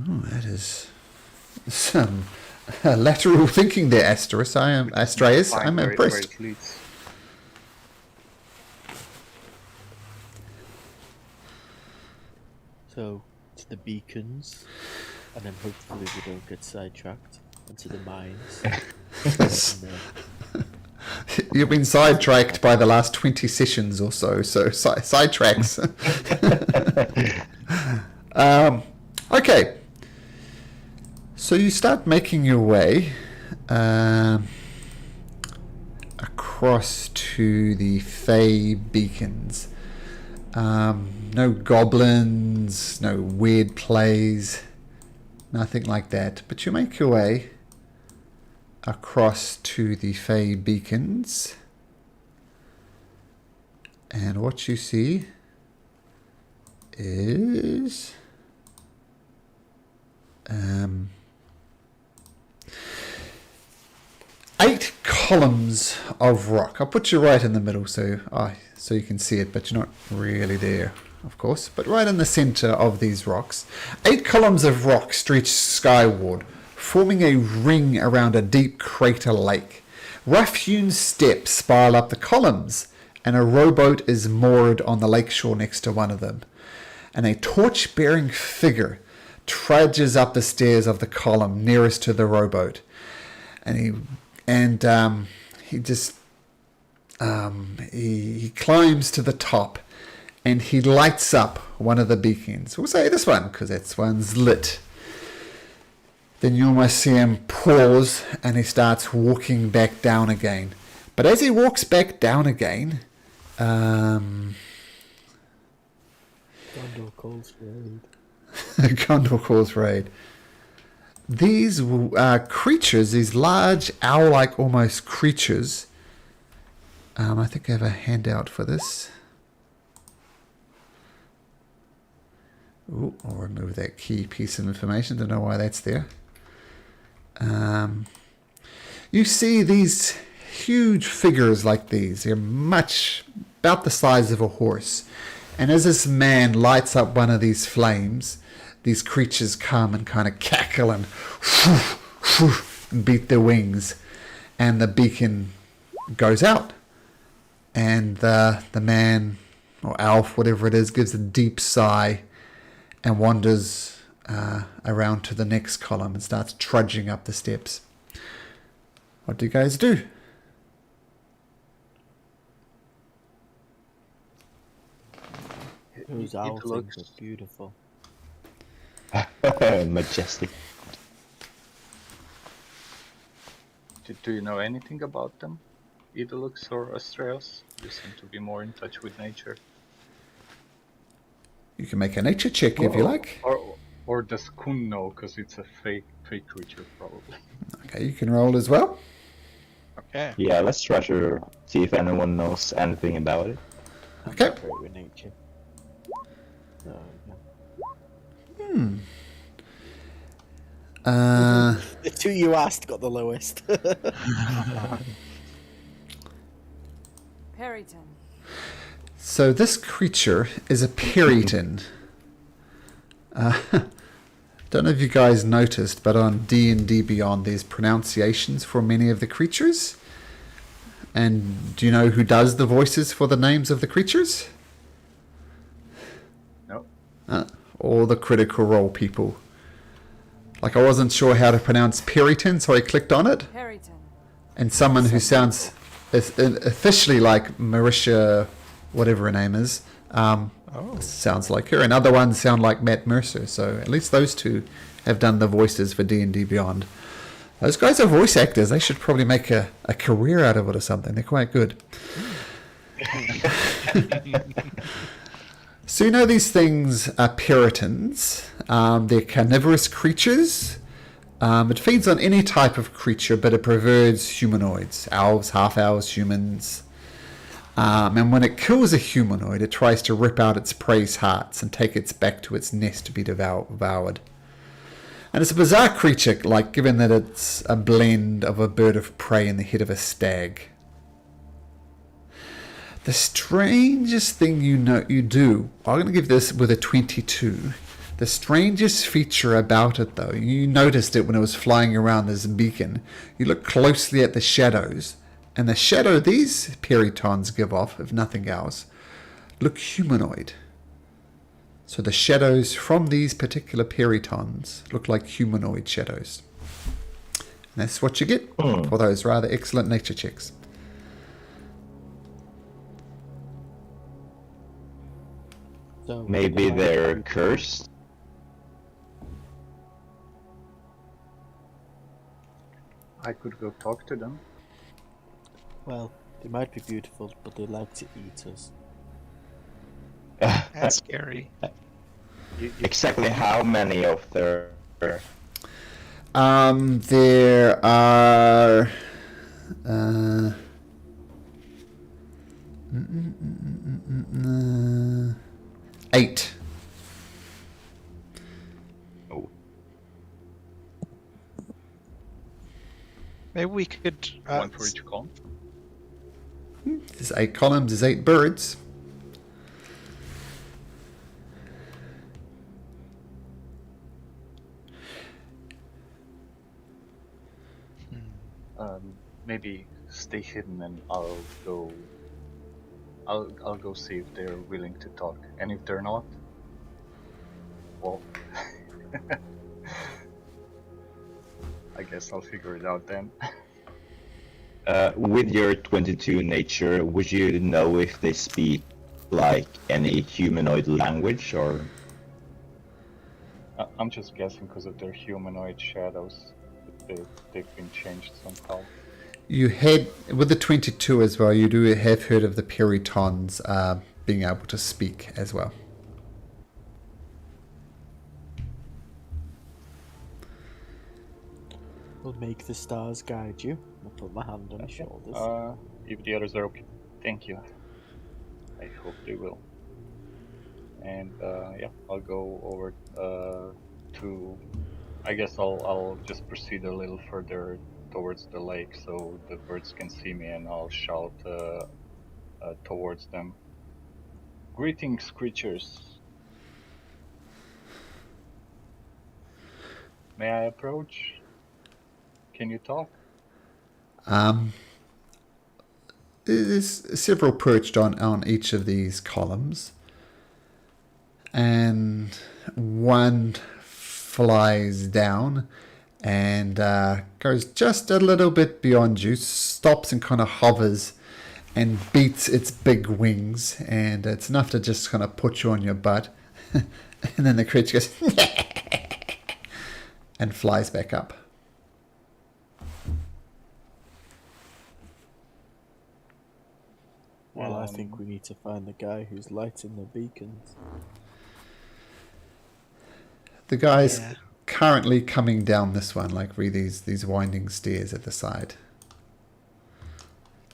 Oh, that is some lateral thinking there, Astraeus. I'm Where impressed. it leads. So, to the beacons, and then hopefully we don't get sidetracked, and to the mines. And, You've been sidetracked by the last 20 sessions or so sidetracks. Okay. So you start making your way across to the Fey Beacons. No goblins, no weird plays, nothing like that. But you make your way across to the Fey Beacons, and what you see is 8 columns of rock. I'll put you right in the middle so you can see it, but you're not really there, of course. But right in the center of these rocks, 8 columns of rock stretch skyward, forming a ring around a deep crater lake. Rough-hewn steps spiral up the columns, and a rowboat is moored on the lakeshore next to one of them. And a torch-bearing figure trudges up the stairs of the column nearest to the rowboat. And he just he climbs to the top and he lights up one of the beacons. We'll say this one because that one's lit. Then you almost see him pause and he starts walking back down again. But as he walks back down again, Gondor calls raid. Gondor calls raid. These creatures, these large owl-like almost creatures, I think I have a handout for this. Ooh, I'll remove that key piece of information. Don't know why that's there. You see these huge figures like these. They're much about the size of a horse. And as this man lights up one of these flames, these creatures come and kind of cackle and beat their wings. And the beacon goes out. And the man, or elf, whatever it is, gives a deep sigh and wanders around to the next column and starts trudging up the steps. What do you guys do? Those owl things are beautiful. Majestic. Do you know anything about them? Idolux or Astreos? You seem to be more in touch with nature. You can make a nature check if you like. Or does Kun know, because it's a fake creature, probably. Okay, you can roll as well. Okay. Yeah, let's try to see if anyone knows anything about it. Okay. Great with nature. The two you asked got the lowest. Periton. So this creature is a Periton. Don't know if you guys noticed, but on D&D Beyond there's pronunciations for many of the creatures. And do you know who does the voices for the names of the creatures? No. All the Critical Role people. Like I wasn't sure how to pronounce Periton, so I clicked on it. Periton. And someone who sounds officially like Marisha, whatever her name is, sounds like her. And other ones sound like Matt Mercer. So at least those two have done the voices for D&D Beyond. Those guys are voice actors. They should probably make a career out of it or something. They're quite good. So you know these things are Peritons. They're carnivorous creatures. It feeds on any type of creature, but it prefers humanoids. Elves, half-elves, humans. And when it kills a humanoid, it tries to rip out its prey's hearts and take it back to its nest to be devoured. And it's a bizarre creature, like given that it's a blend of a bird of prey and the head of a stag. The strangest thing you do, I'm going to give this with a 22. The strangest feature about it, though, you noticed it when it was flying around this beacon. You look closely at the shadows, and the shadow these Peritons give off, if nothing else, look humanoid. So the shadows from these particular Peritons look like humanoid shadows. And that's what you get for those rather excellent nature checks. So Maybe they're cursed. I could go talk to them. Well, they might be beautiful, but they like to eat us. That's scary. Exactly how many of their... There are... 8. Oh. Maybe we could. One for each column. There's 8 columns, there's 8 birds. Maybe stay hidden, and I'll go see if they're willing to talk. And if they're not, well, I guess I'll figure it out then. With your 22 nature, would you know if they speak like any humanoid language or? I'm just guessing because of their humanoid shadows. They've been changed somehow. You had, with the 22 as well, you do have heard of the Peritons being able to speak as well. We'll make the stars guide you. I'll put my hand on his shoulders. If the others are okay, thank you. I hope they will. And yeah, I'll go over to. I guess I'll just proceed a little further towards the lake so the birds can see me, and I'll shout towards them. Greetings, creatures. May I approach? Can you talk? There's several perched on each of these columns, and one flies down and goes just a little bit beyond you, stops and kind of hovers and beats its big wings, and it's enough to just kind of put you on your butt. And then the creature goes and flies back up. Well, I think we need to find the guy who's lighting the beacons. The guy's Yeah. currently coming down this one, like these winding stairs at the side.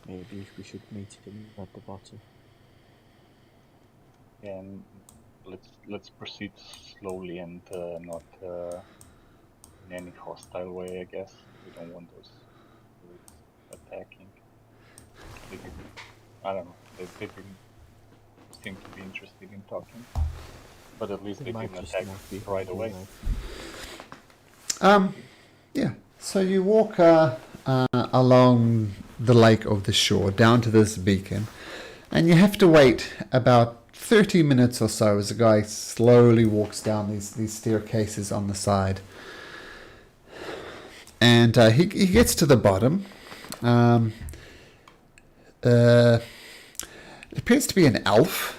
Maybe we should meet him at the bottom. And let's proceed slowly and not in any hostile way. I guess we don't want those birds attacking. I don't know. They didn't seem to be interested in talking, but at least they might didn't just attack not be right away. Yeah. So you walk along the lake of the shore down to this beacon, and you have to wait about 30 minutes or so as the guy slowly walks down these staircases on the side. And he gets to the bottom. It appears to be an elf,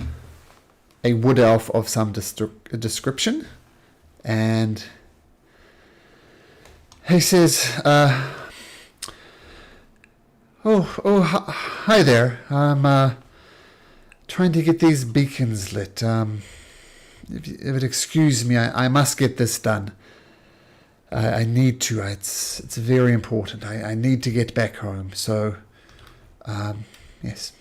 a wood elf of some description, and he says, hi there. I'm trying to get these beacons lit. If you'd excuse me, I must get this done. I need to. It's very important. I need to get back home. So, yes.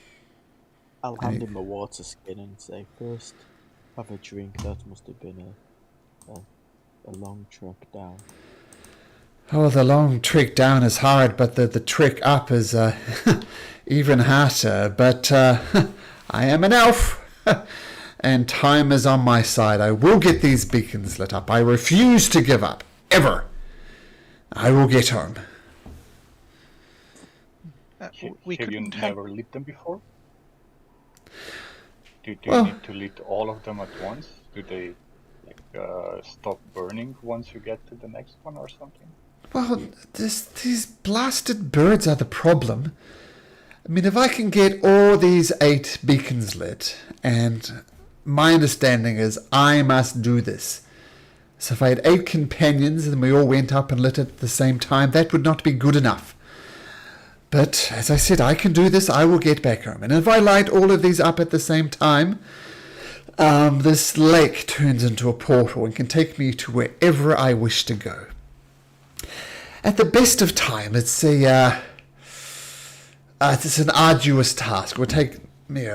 I'll hand him a water skin and say, first, have a drink. That must have been a long trek down. Oh, the long trek down is hard, but the trek up is even harder. But I am an elf, and time is on my side. I will get these beacons lit up. I refuse to give up, ever. I will get home. We Have you couldn't have. never lit them before? Do Well- you need to lit all of them at once? Do they stop burning once you get to the next one or something? Well, these blasted birds are the problem. I mean, if I can get all these 8 beacons lit, and my understanding is I must do this. So if I had 8 companions and we all went up and lit it at the same time, that would not be good enough. But, as I said, I can do this. I will get back home. And if I light all of these up at the same time, this lake turns into a portal and can take me to wherever I wish to go. At the best of time, it's an arduous task. It would take me,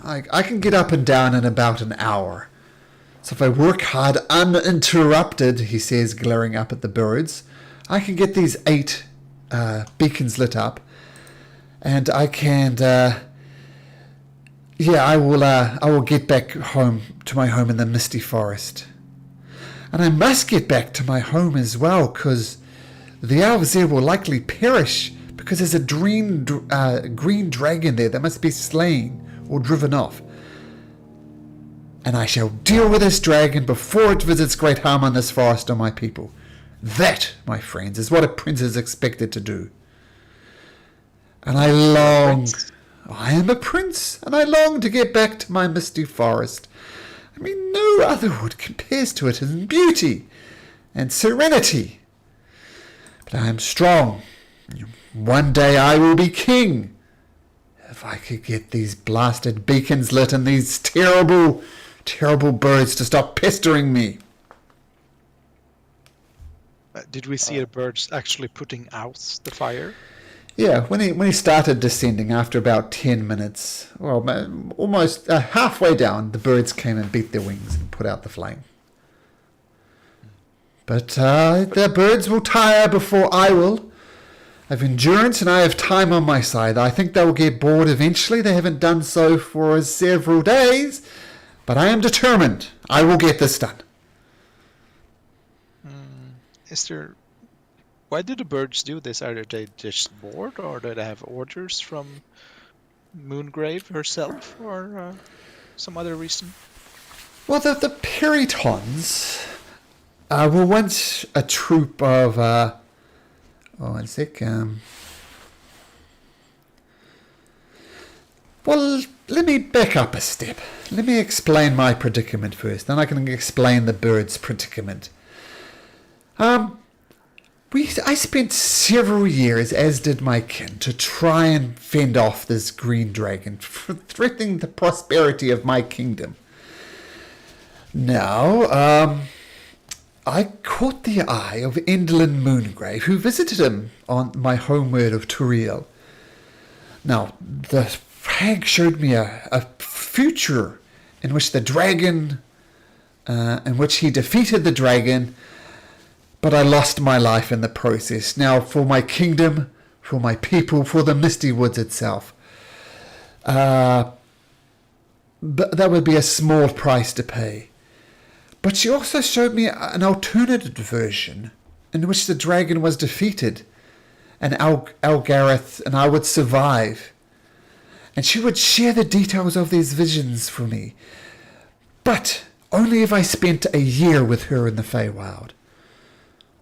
I can get up and down in about an hour. So if I work hard uninterrupted, he says, glaring up at the birds, I can get these 8 beacons lit up, and I can, I will get back home to my home in the misty forest. And I must get back to my home as well, because the elves there will likely perish, because there's a green dragon there that must be slain or driven off. And I shall deal with this dragon before it visits great harm on this forest or my people. That, my friends, is what a prince is expected to do. And I long... I am a prince, and I long to get back to my misty forest. I mean, no other wood compares to it in beauty and serenity. But I am strong. One day I will be king. If I could get these blasted beacons lit and these terrible, terrible birds to stop pestering me. Did we see the birds actually putting out the fire? Yeah, when he started descending after about 10 minutes, well, almost halfway down, the birds came and beat their wings and put out the flame. But the birds will tire before I will. I have endurance and I have time on my side. I think they'll get bored eventually. They haven't done so for several days, but I am determined. I will get this done. Why do the birds do this? Are they just bored, or do they have orders from Moongrave herself, or some other reason? Well, the Peritons were once a troop of... one sec. Well, let me back up a step. Let me explain my predicament first, then I can explain the bird's predicament. I spent several years, as did my kin, to try and fend off this green dragon, threatening the prosperity of my kingdom. Now, I caught the eye of Endleyn Moongrave, who visited him on my homeworld of Turiel. Now, the hag showed me a future in which the dragon, in which he defeated the dragon, but I lost my life in the process. Now, for my kingdom, for my people, for the Misty Woods itself, but that would be a small price to pay. But she also showed me an alternative version in which the dragon was defeated and Algareth and I would survive. And she would share the details of these visions for me, but only if I spent a year with her in the Feywild.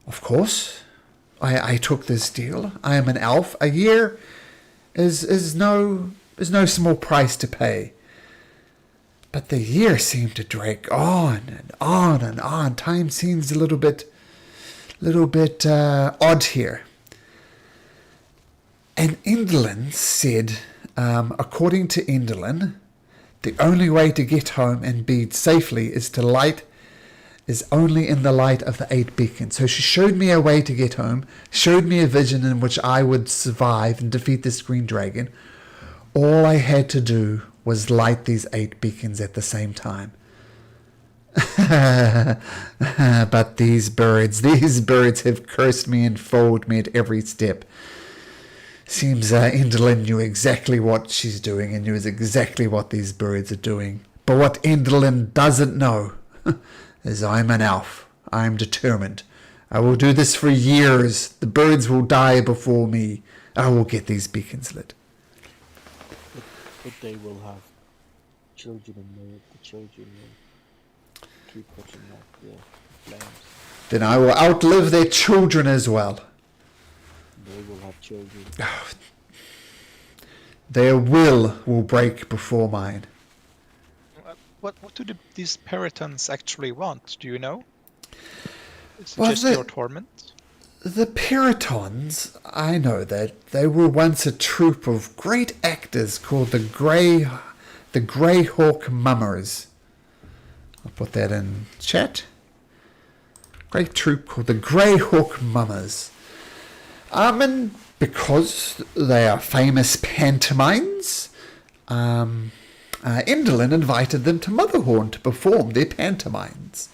Of course, I took this deal. I am an elf. A year is no small price to pay. But the year seemed to drag on and on and on. Time seems a little bit odd here. And Endleyn said, according to Endleyn, the only way to get home and be safely is only in the light of the 8 beacons. So she showed me a way to get home, showed me a vision in which I would survive and defeat this green dragon. All I had to do was light these 8 beacons at the same time. But these birds have cursed me and fooled me at every step. Seems Endleyn knew exactly what she's doing and knew exactly what these birds are doing. But what Endleyn doesn't know is I'm an elf. I'm determined. I will do this for years. The birds will die before me. I will get these beacons lit. But they will have children, and the children will keep putting out the flames. Then I will outlive their children as well. They will have children. Their will break before mine. What do these Peritons actually want? Do you know? Is it Well, just your torment? The Peritons, I know that they were once a troop of great actors called the Greyhawk Mummers. I'll put that in chat. Great troop called the Greyhawk Mummers. And because they are famous pantomimes, Endleyn invited them to Motherhorn to perform their pantomimes.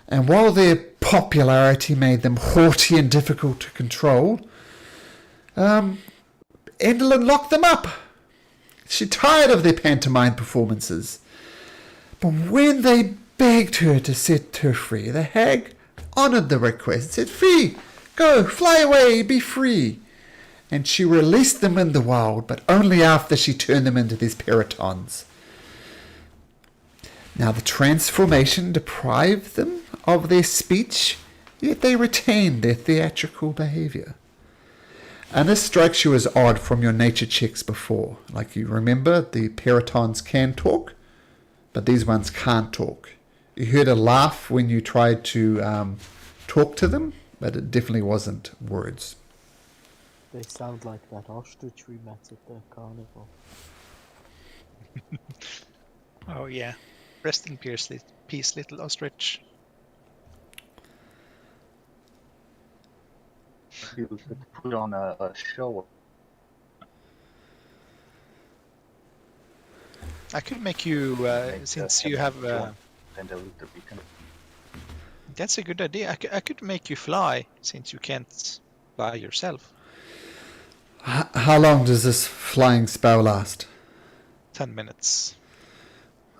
And while their popularity made them haughty and difficult to control, Endleyn locked them up. She tired of their pantomime performances. But when they begged her to set her free, the hag honoured the request, said, "Free, go, fly away, be free." And she released them in the wild, but only after she turned them into these Peritons. Now the transformation deprived them of their speech, yet they retained their theatrical behaviour. And this strikes you as odd from your nature checks before. Like you remember, the peritons can talk, but these ones can't talk. You heard a laugh when you tried to talk to them, but it definitely wasn't words. They sound like that ostrich we met at the carnival. Oh yeah. Rest in peace, little ostrich. Maybe we could put on a show. I could make you, since you have, And a little beacon. that's a good idea. I could make you fly, since you can't fly yourself. How long does this flying spell last? 10 minutes.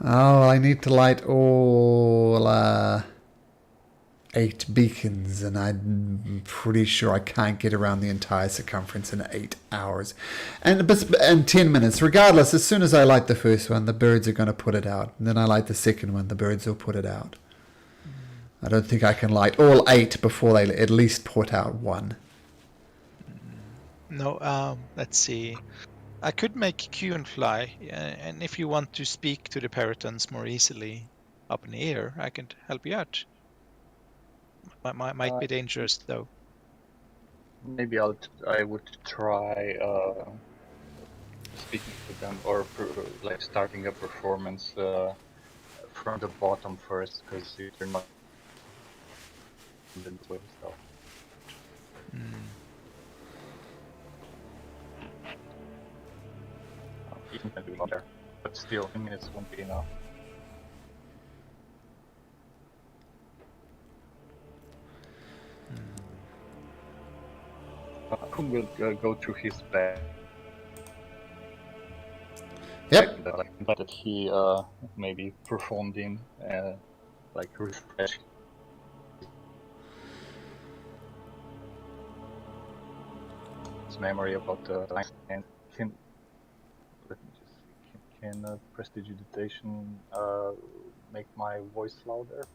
Oh, I need to light all 8 beacons, and I'm pretty sure I can't get around the entire circumference in 8 hours. And 10 minutes. Regardless, as soon as I light the first one, the birds are going to put it out. And then I light the second one, the birds will put it out. I don't think I can light all 8 before they at least put out one. No, let's see. I could make Qn fly, and if you want to speak to the peritons more easily up in the air, I can help you out. Might be dangerous though. Maybe I would try speaking to them, or like starting a performance from the bottom first, because you're not in the way stuff. Even can do there, but still 10 minutes won't be enough. Kun will go through his bag. Yep. That he maybe performed in, like refresh his memory about the time. And can let me just see. Can prestidigitation make my voice louder?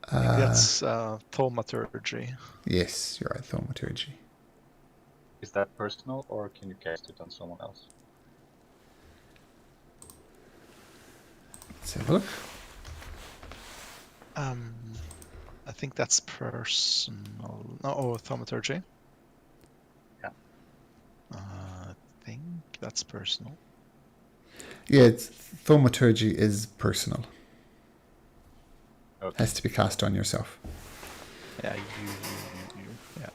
I think that's thaumaturgy. Yes, you're right, thaumaturgy. Is that personal, or can you cast it on someone else? Let's have a look. I think that's personal. No, thaumaturgy. Yeah. I think that's personal. Yeah, thaumaturgy is personal. Okay. Has to be cast on yourself. Yeah, you. Yeah.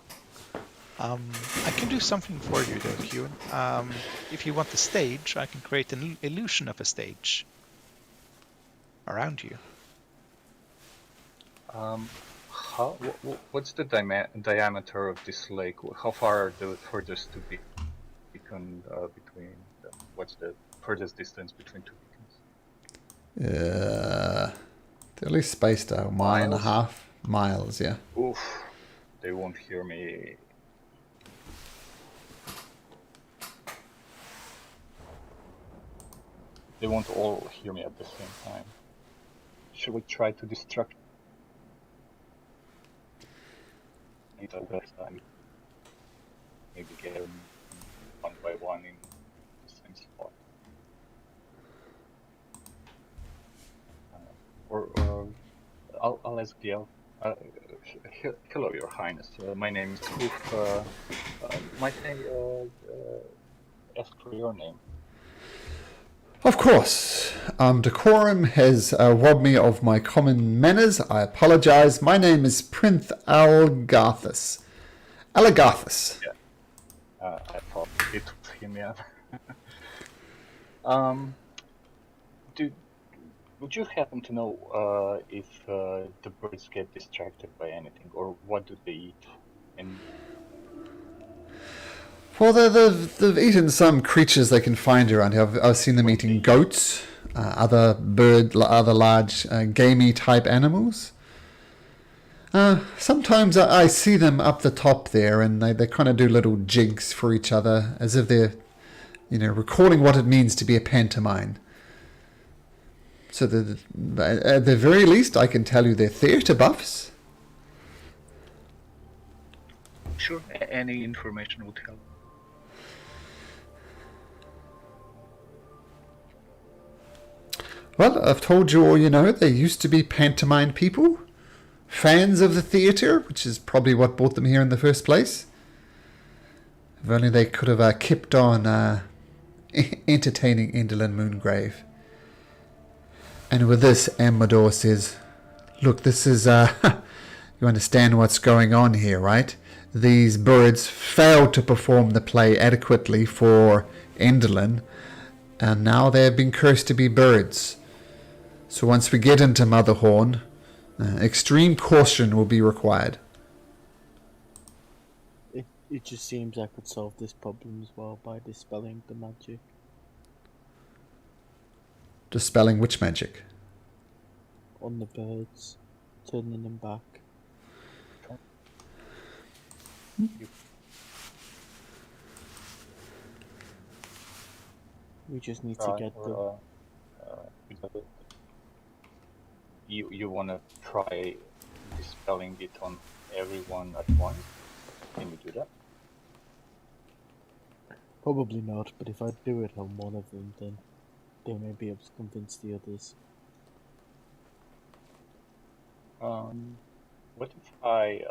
I can do something for you though, Kieran. If you want the stage, I can create an illusion of a stage around you. What's the diameter of this lake? How far are the furthest two beacons between them? What's the furthest distance between two beacons? They're at least spaced out a mile and a half. Miles, yeah. Oof, they won't hear me. They won't all hear me at the same time. Should we try to distract? Maybe get them one by one in the same spot. Or I'll ask the elf. Hello, Your Highness. My name is Hoof. Might I ask for your name? Of course. Decorum has robbed me of my common manners. I apologize. My name is Prince Algarthus. Alagarthus. Yeah. I thought it was him, yeah. Would you happen to know if the birds get distracted by anything, or what do they eat? And Well, they've eaten some creatures they can find around here. I've seen them eating goats, other large gamey type animals. Sometimes I see them up the top there, and they kind of do little jigs for each other, as if they're, recalling what it means to be a pantomime. So at the very least, I can tell you they're theatre buffs. Sure, any information would help. Well, I've told you all you know. They used to be pantomime people, fans of the theatre, which is probably what brought them here in the first place. If only they could have kept on entertaining Endleyn Moongrave. And with this, Amador says, look, this is, you understand what's going on here, right? These birds failed to perform the play adequately for Endleyn, and now they have been cursed to be birds. So once we get into Motherhorn, extreme caution will be required. It just seems I could solve this problem as well by dispelling the magic. Dispelling which magic? On the birds, turning them back. We just need to get them. You wanna try dispelling it on everyone at once? Can you do that? Probably not, but if I do it on one of them, then they may be able to convince the others. What if I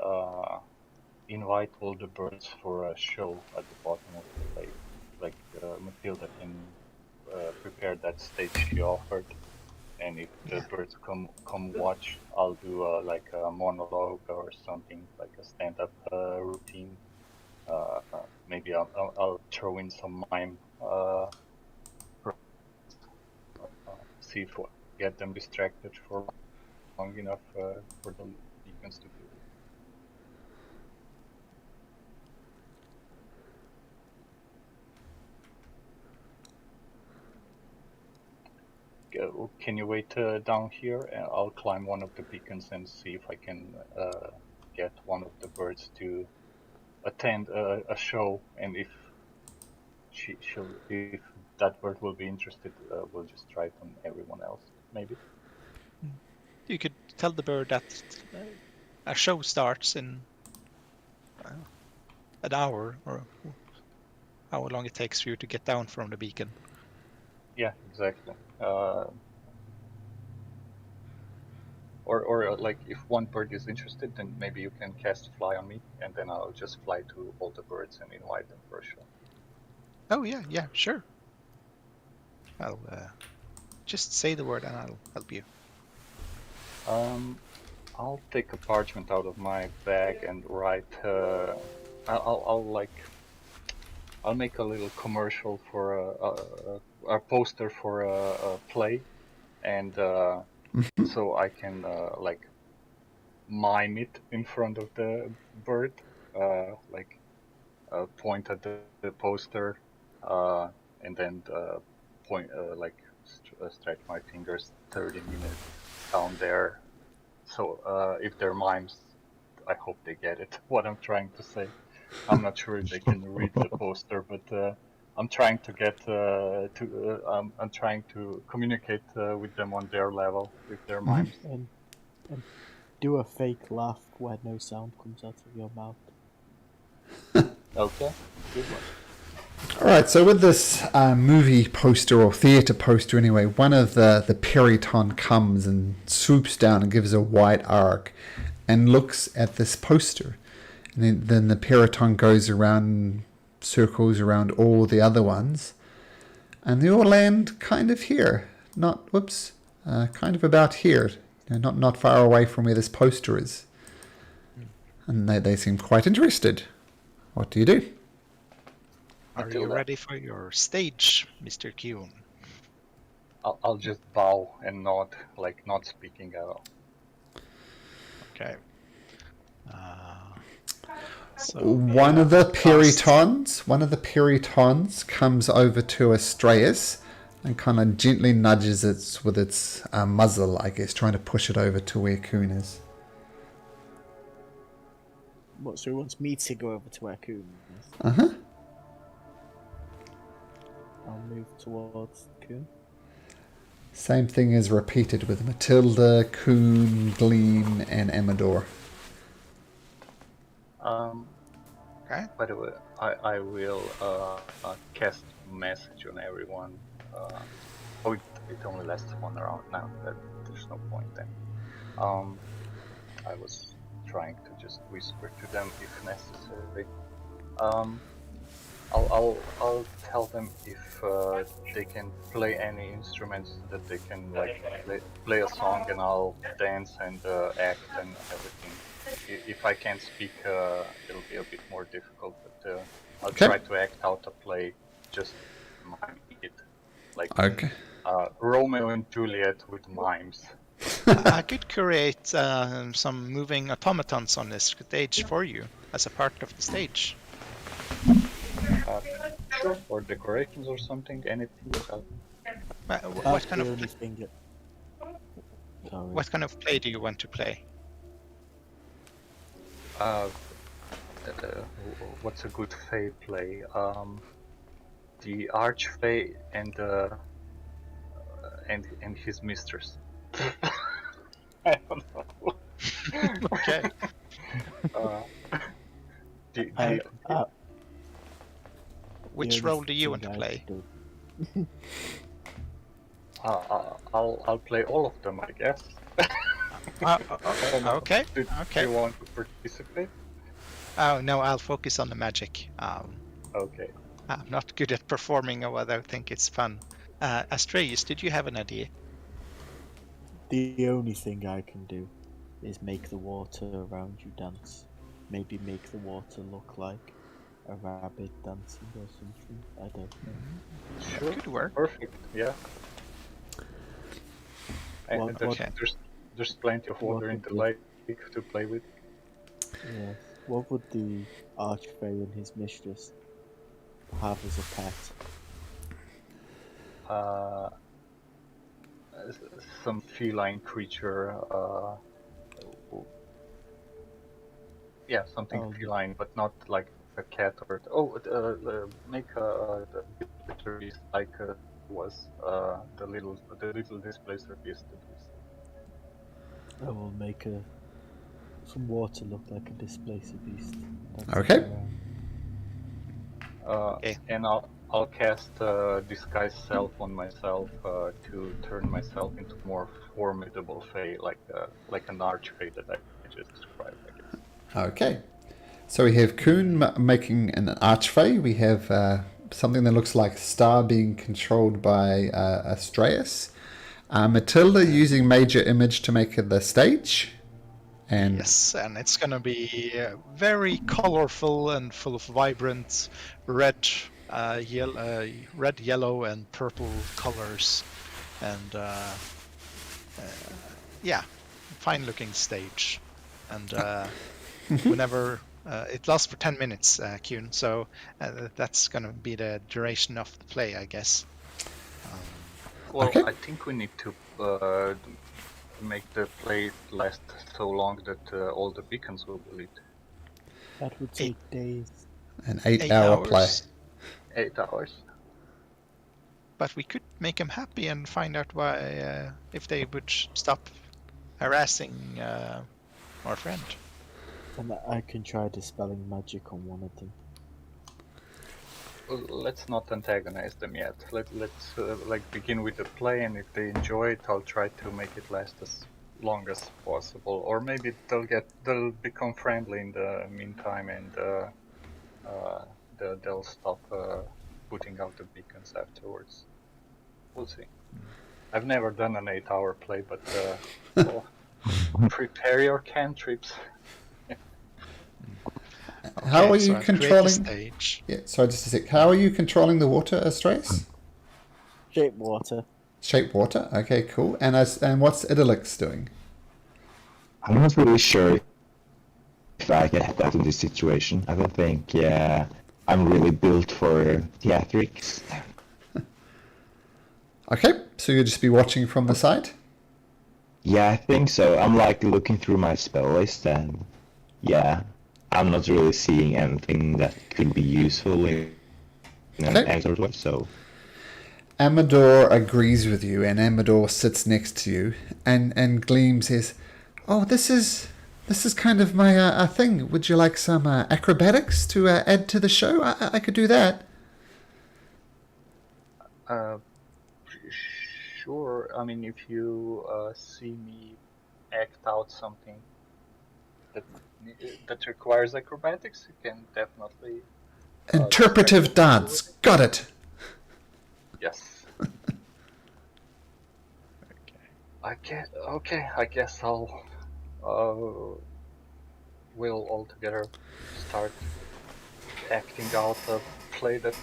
invite all the birds for a show at the bottom of the lake? Like Matilda can prepare that stage she offered, and if the birds come watch, I'll do like a monologue or something, like a stand-up routine. Maybe I'll throw in some mime. See if I get them distracted for long enough for the beacons to go. Can you wait down here? And I'll climb one of the beacons and see if I can get one of the birds to attend a show, and if if that bird will be interested, we'll just try it on everyone else, maybe. You could tell the bird that a show starts in an hour, or how long it takes for you to get down from the beacon. Yeah, exactly. Or like if one bird is interested, then maybe you can cast fly on me, and then I'll just fly to all the birds and invite them for a show. Oh yeah, sure. I'll just say the word and I'll help you. I'll take a parchment out of my bag and write. I'll make a little commercial for a poster for a play, and so I can like mime it in front of the bird, like point at the poster, and then point like stretch my fingers 30 minutes down there. So if they're mimes, I hope they get it. What I'm trying to say. I'm not sure if they can read the poster, but I'm trying to get I'm trying to communicate with them on their level with their mimes. And do a fake laugh where no sound comes out of your mouth. Okay, good one. Alright, so with this movie poster, or theatre poster anyway, one of the Periton comes and swoops down and gives a wide arc and looks at this poster. And then the Periton goes around, circles around all the other ones, and they all land kind of here. Kind of about here. Not far away from where this poster is. And they seem quite interested. What do you do? Are you ready for your stage, Mr. Kuhn? I'll just bow and nod, like not speaking at all. Okay. So One of the Peritons comes over to Astraeus and kind of gently nudges it with its muzzle, I guess, trying to push it over to where Kuhn is. What, so he wants me to go over to where Kuhn is? Uh-huh. I'll move towards Kuhn. Same thing is repeated with Matilda, Kuhn, Gleam, and Amador. By the way, I will cast message on everyone. Oh, it only lasts 1 round now. There's no point then. I was trying to just whisper to them if necessary. I'll tell them if they can play any instruments that they can like play a song, and I'll dance and act and everything. If I can't speak, it'll be a bit more difficult, but I'll Okay. try to act out a play, just mime it, like Okay. Romeo and Juliet with mimes. I could create some moving automatons on this stage for you as a part of the stage. Sure, or decorations or something, anything. What That's kind the of only thing that... Sorry. what kind of play do you want to play? What's a good Fae play? The Archfey and his mistress. I don't know. Okay. I- Which the role only do you want thing to I play? could do- I'll play all of them, I guess. Okay. Do Okay. you want to participate? Oh no, I'll focus on the magic. Okay. I'm not good at performing, although I think it's fun. Astreus, did you have an idea? The only thing I can do is make the water around you dance. Maybe make the water look like a rabbit dancing or something. I don't know. Sure. Could work. Perfect. Yeah. And What- there's plenty of water what in the would lake to play with. Yes. What would the Archfey and his mistress have as a pet? Some feline creature. Yeah, something Oh. feline, but not like a cat or make a the beast like was the little displacer beast that was. I will make some water look like a displacer beast. dancing Okay. around. Okay. And I'll cast disguise self on myself to turn myself into more formidable Fae, like an archfey that I just described, I guess. Okay. So we have Kuhn making an archfey. We have something that looks like Star being controlled by Astreus. Matilda using major image to make the stage. And Yes, and it's gonna be very colorful and full of vibrant red, yellow, and purple colors, and yeah, fine-looking stage. And whenever it lasts for 10 minutes, Kuhn, so that's gonna be the duration of the play, I guess. Well, Okay. I think we need to make the play last so long that all the beacons will be lit. That would take days. an 8 8-hour play. hours. 8 hours. But we could make them happy and find out why, if they would stop harassing our friend. And I can try dispelling magic on one of them. Well, let's not antagonize them yet. Let's begin with the play, and if they enjoy it, I'll try to make it last as long as possible. Or maybe they'll become friendly in the meantime, and they'll stop putting out the beacons afterwards. We'll see. I've never done an 8-hour play, but well, prepare your cantrips. How Okay, are so you I've created controlling? the stage. Yeah, sorry, just a sec. How are you controlling the water, Astreus? Shape water. Shape water. Okay, cool. And what's Idylix doing? I'm not really sure if I can help out in this situation. I don't think I'm really built for theatrics. Okay, so you'll just be watching from the side. Yeah, I think so. I'm like looking through my spell list, and yeah, I'm not really seeing anything that could be useful in Okay. any sort of way. So Amador agrees with you, and Amador sits next to you, and Gleam says, "Oh, this is This is kind of my thing. Would you like some acrobatics to add to the show? I could do that. Sure. I mean, if you see me act out something that requires acrobatics, you can definitely. Interpretive dance. Got it. Yes. I guess I'll. We'll all together start acting out a play that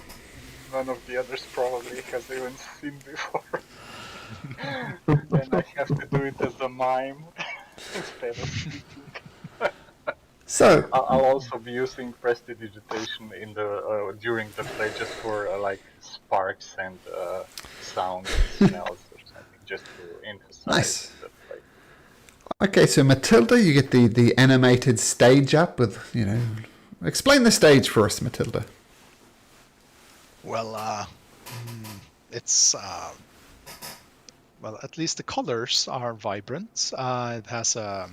none of the others probably has even seen before. Then I have to do it as a mime instead of speaking. So, I'll also be using prestidigitation in the during the play just for like sparks and sounds and smells or something, just to emphasize Nice. the play. okay, so Matilda, you get the animated stage up with, explain the stage for us, Matilda. Well, it's well, at least the colors are vibrant. It has a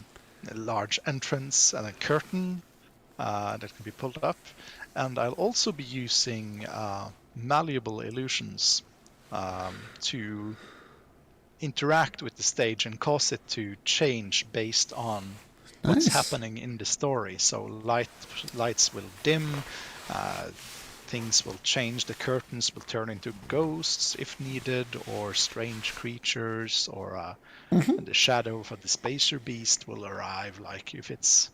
large entrance and a curtain that can be pulled up, and I'll also be using malleable illusions to interact with the stage and cause it to change based on what's Nice. happening in the story. So lights will dim, things will change, the curtains will turn into ghosts if needed, or strange creatures, or the shadow of the spacer beast will arrive, like if it's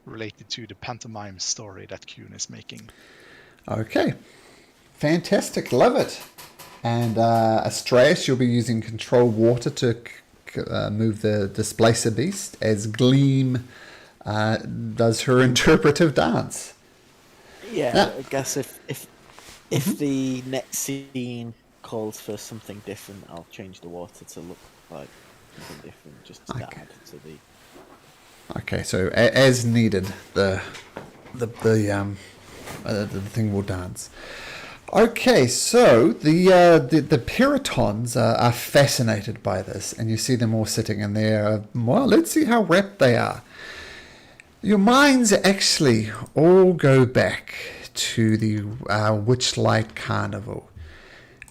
related to the pantomime story that Kuhn is making. Okay. Fantastic. Love it. And Astraeus, you'll be using control water to move the displacer beast as Gleam does her interpretive dance. Yeah, Yeah. I guess if the next scene calls for something different, I'll change the water to look like something different, just to Okay. add to the. Okay, so as needed, the thing will dance. Okay, so the Puritans are fascinated by this, and you see them all sitting in there. Well, let's see how rapt they are. Your minds actually all go back to the Witchlight Carnival,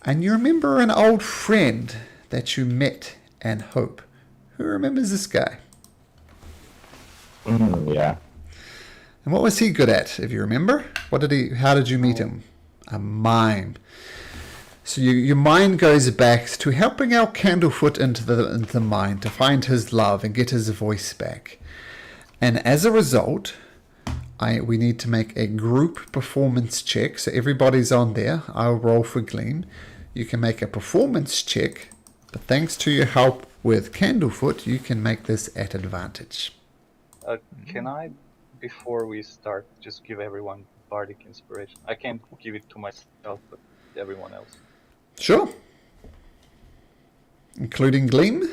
and you remember an old friend that you met and Hope. Who remembers this guy? Yeah. And what was he good at, if you remember? How did you meet him? A mime. So your mind goes back to helping our Candlefoot into the mind to find his love and get his voice back. And as a result, we need to make a group performance check. So everybody's on there. I'll roll for Gleam. You can make a performance check, but thanks to your help with Candlefoot, you can make this at advantage. Can I, before we start, just give everyone bardic inspiration? I can't give it to myself, but everyone else. Sure. Including Gleam?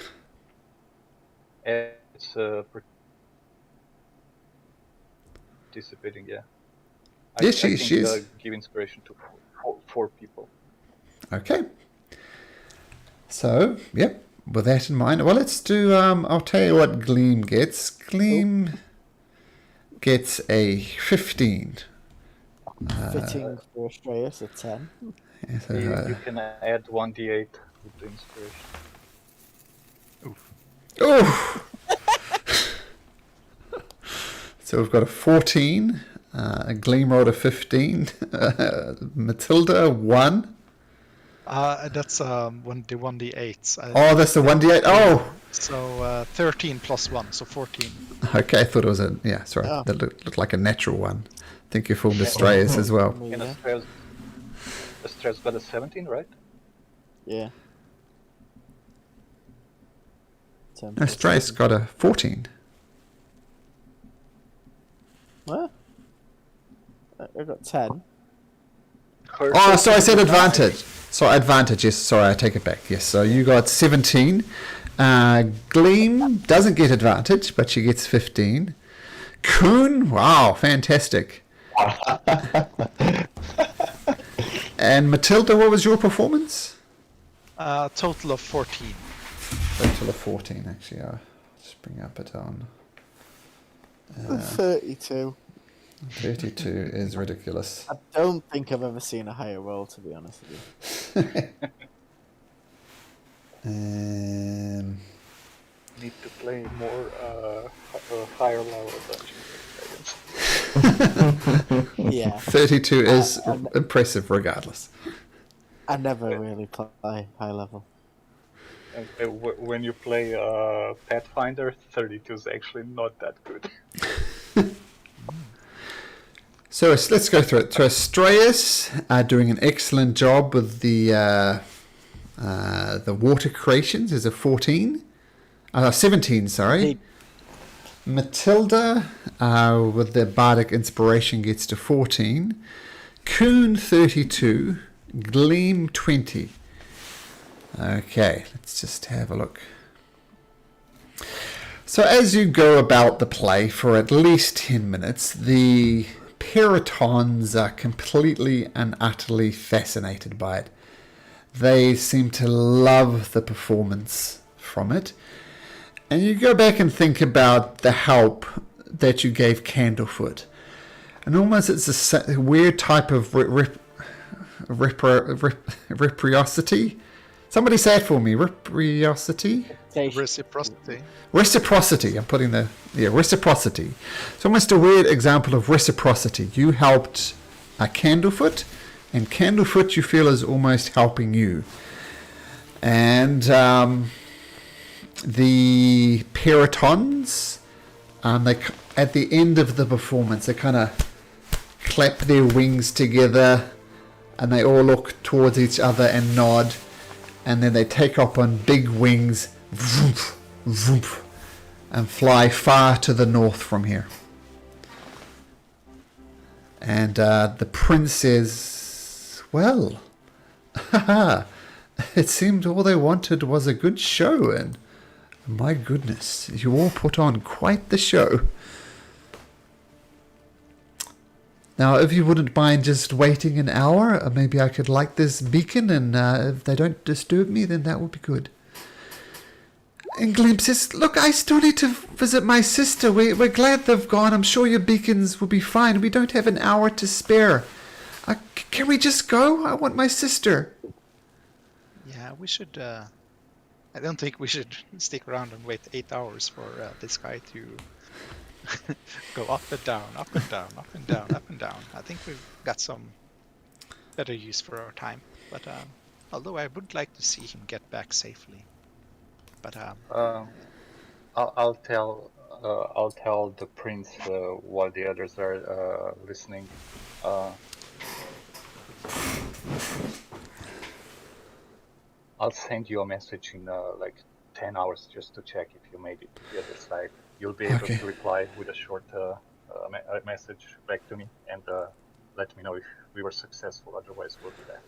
It's participating, yeah. Yes, I she is. Give inspiration to four people. Okay. So, yep, with that in mind, well, let's do, I'll tell you what Gleam gets. Gleam gets a 15. Fitting for Astraeus, a 10. Yeah, so, You can add 1d8 with the inspiration. oh! So we've got a 14, a Gleam rolled a 15, Matilda 1. That's the 1d8. Oh, that's the 1d8. Oh! So 13 plus 1, so 14. Okay, I thought it was sorry. Oh. That looked like a natural one. I think you fooled Astraeus as well. And Yeah. Astraeus got a 17, right? Yeah. 10 Astraeus got a 14. What? I got 10. Oh, so I said advantage. So advantage, yes. Sorry, I take it back. Yes, so you got 17. Gleam doesn't get advantage, but she gets 15. Kuhn, wow, fantastic. And Matilda, what was your performance? Total of 14. Total of 14, actually. I'll just bring up it on. 32. 32 is ridiculous. I don't think I've ever seen a higher roll, to be honest with you. Need to play more higher level Dungeons. Yeah. 32 is and- impressive regardless. I never really play high level. And when you play Pathfinder, 32 is actually not that good. So let's go through it. So Astraeus doing an excellent job with the water creations is a 14. 17, sorry. Indeed. Matilda with the bardic inspiration gets to 14. Coon 32. Gleam 20. Okay, let's just have a look. So as you go about the play for at least 10 minutes, the Peritons are completely and utterly fascinated by it. They seem to love the performance from it. And you go back and think about the help that you gave Candlefoot. And almost it's a weird type of reciprocity. Somebody say it for me. Reciprocity? Reciprocity. Reciprocity. I'm putting reciprocity. It's almost a weird example of reciprocity. You helped a Candlefoot, and Candlefoot you feel is almost helping you. And the Peritons, they at the end of the performance, they kind of clap their wings together, and they all look towards each other and nod, and then they take up on big wings, vroom, vroom, and fly far to the north from here. And the prince says, well, it seemed all they wanted was a good show, and my goodness, you all put on quite the show. Now, if you wouldn't mind just waiting an hour, maybe I could light this beacon, and if they don't disturb me, then that would be good. And Gleam says, look, I still need to visit my sister. We're glad they've gone. I'm sure your beacons will be fine. We don't have an hour to spare. Can we just go? I want my sister. Yeah, we should. I don't think we should stick around and wait 8 hours for this guy to go up and down, up and down, up and down, up and down. I think we've got some better use for our time. But although I would like to see him get back safely. But I'll tell the prince while the others are listening. I'll send you a message in like 10 hours just to check if you made it to the other side. You'll be able to reply with a short message back to me and let me know if we were successful. Otherwise, we'll be there.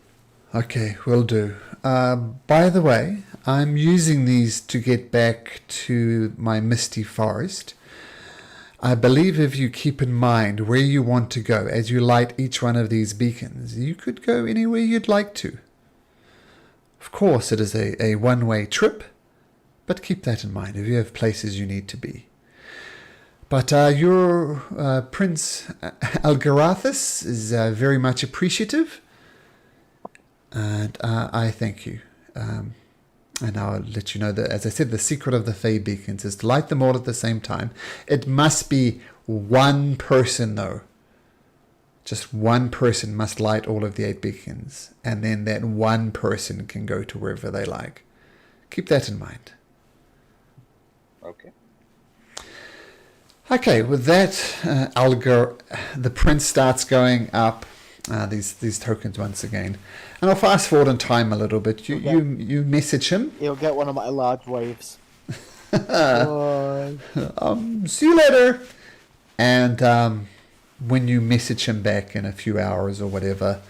Okay, will do. By the way, I'm using these to get back to my misty forest. I believe if you keep in mind where you want to go as you light each one of these beacons, you could go anywhere you'd like to. Of course, it is a one-way trip, but keep that in mind if you have places you need to be. But your Prince Algarathus is very much appreciative, and I thank you. And I'll let you know that, as I said, the secret of the Fey beacons is to light them all at the same time. It must be one person, though. Just one person must light all of the 8 beacons, and then that one person can go to wherever they like. Keep that in mind. Okay. Okay, with that, the prince starts going up these tokens once again. And I'll fast forward in time a little bit. You message him. He'll get one of my large waves. Bye. See you later. And when you message him back in a few hours or whatever,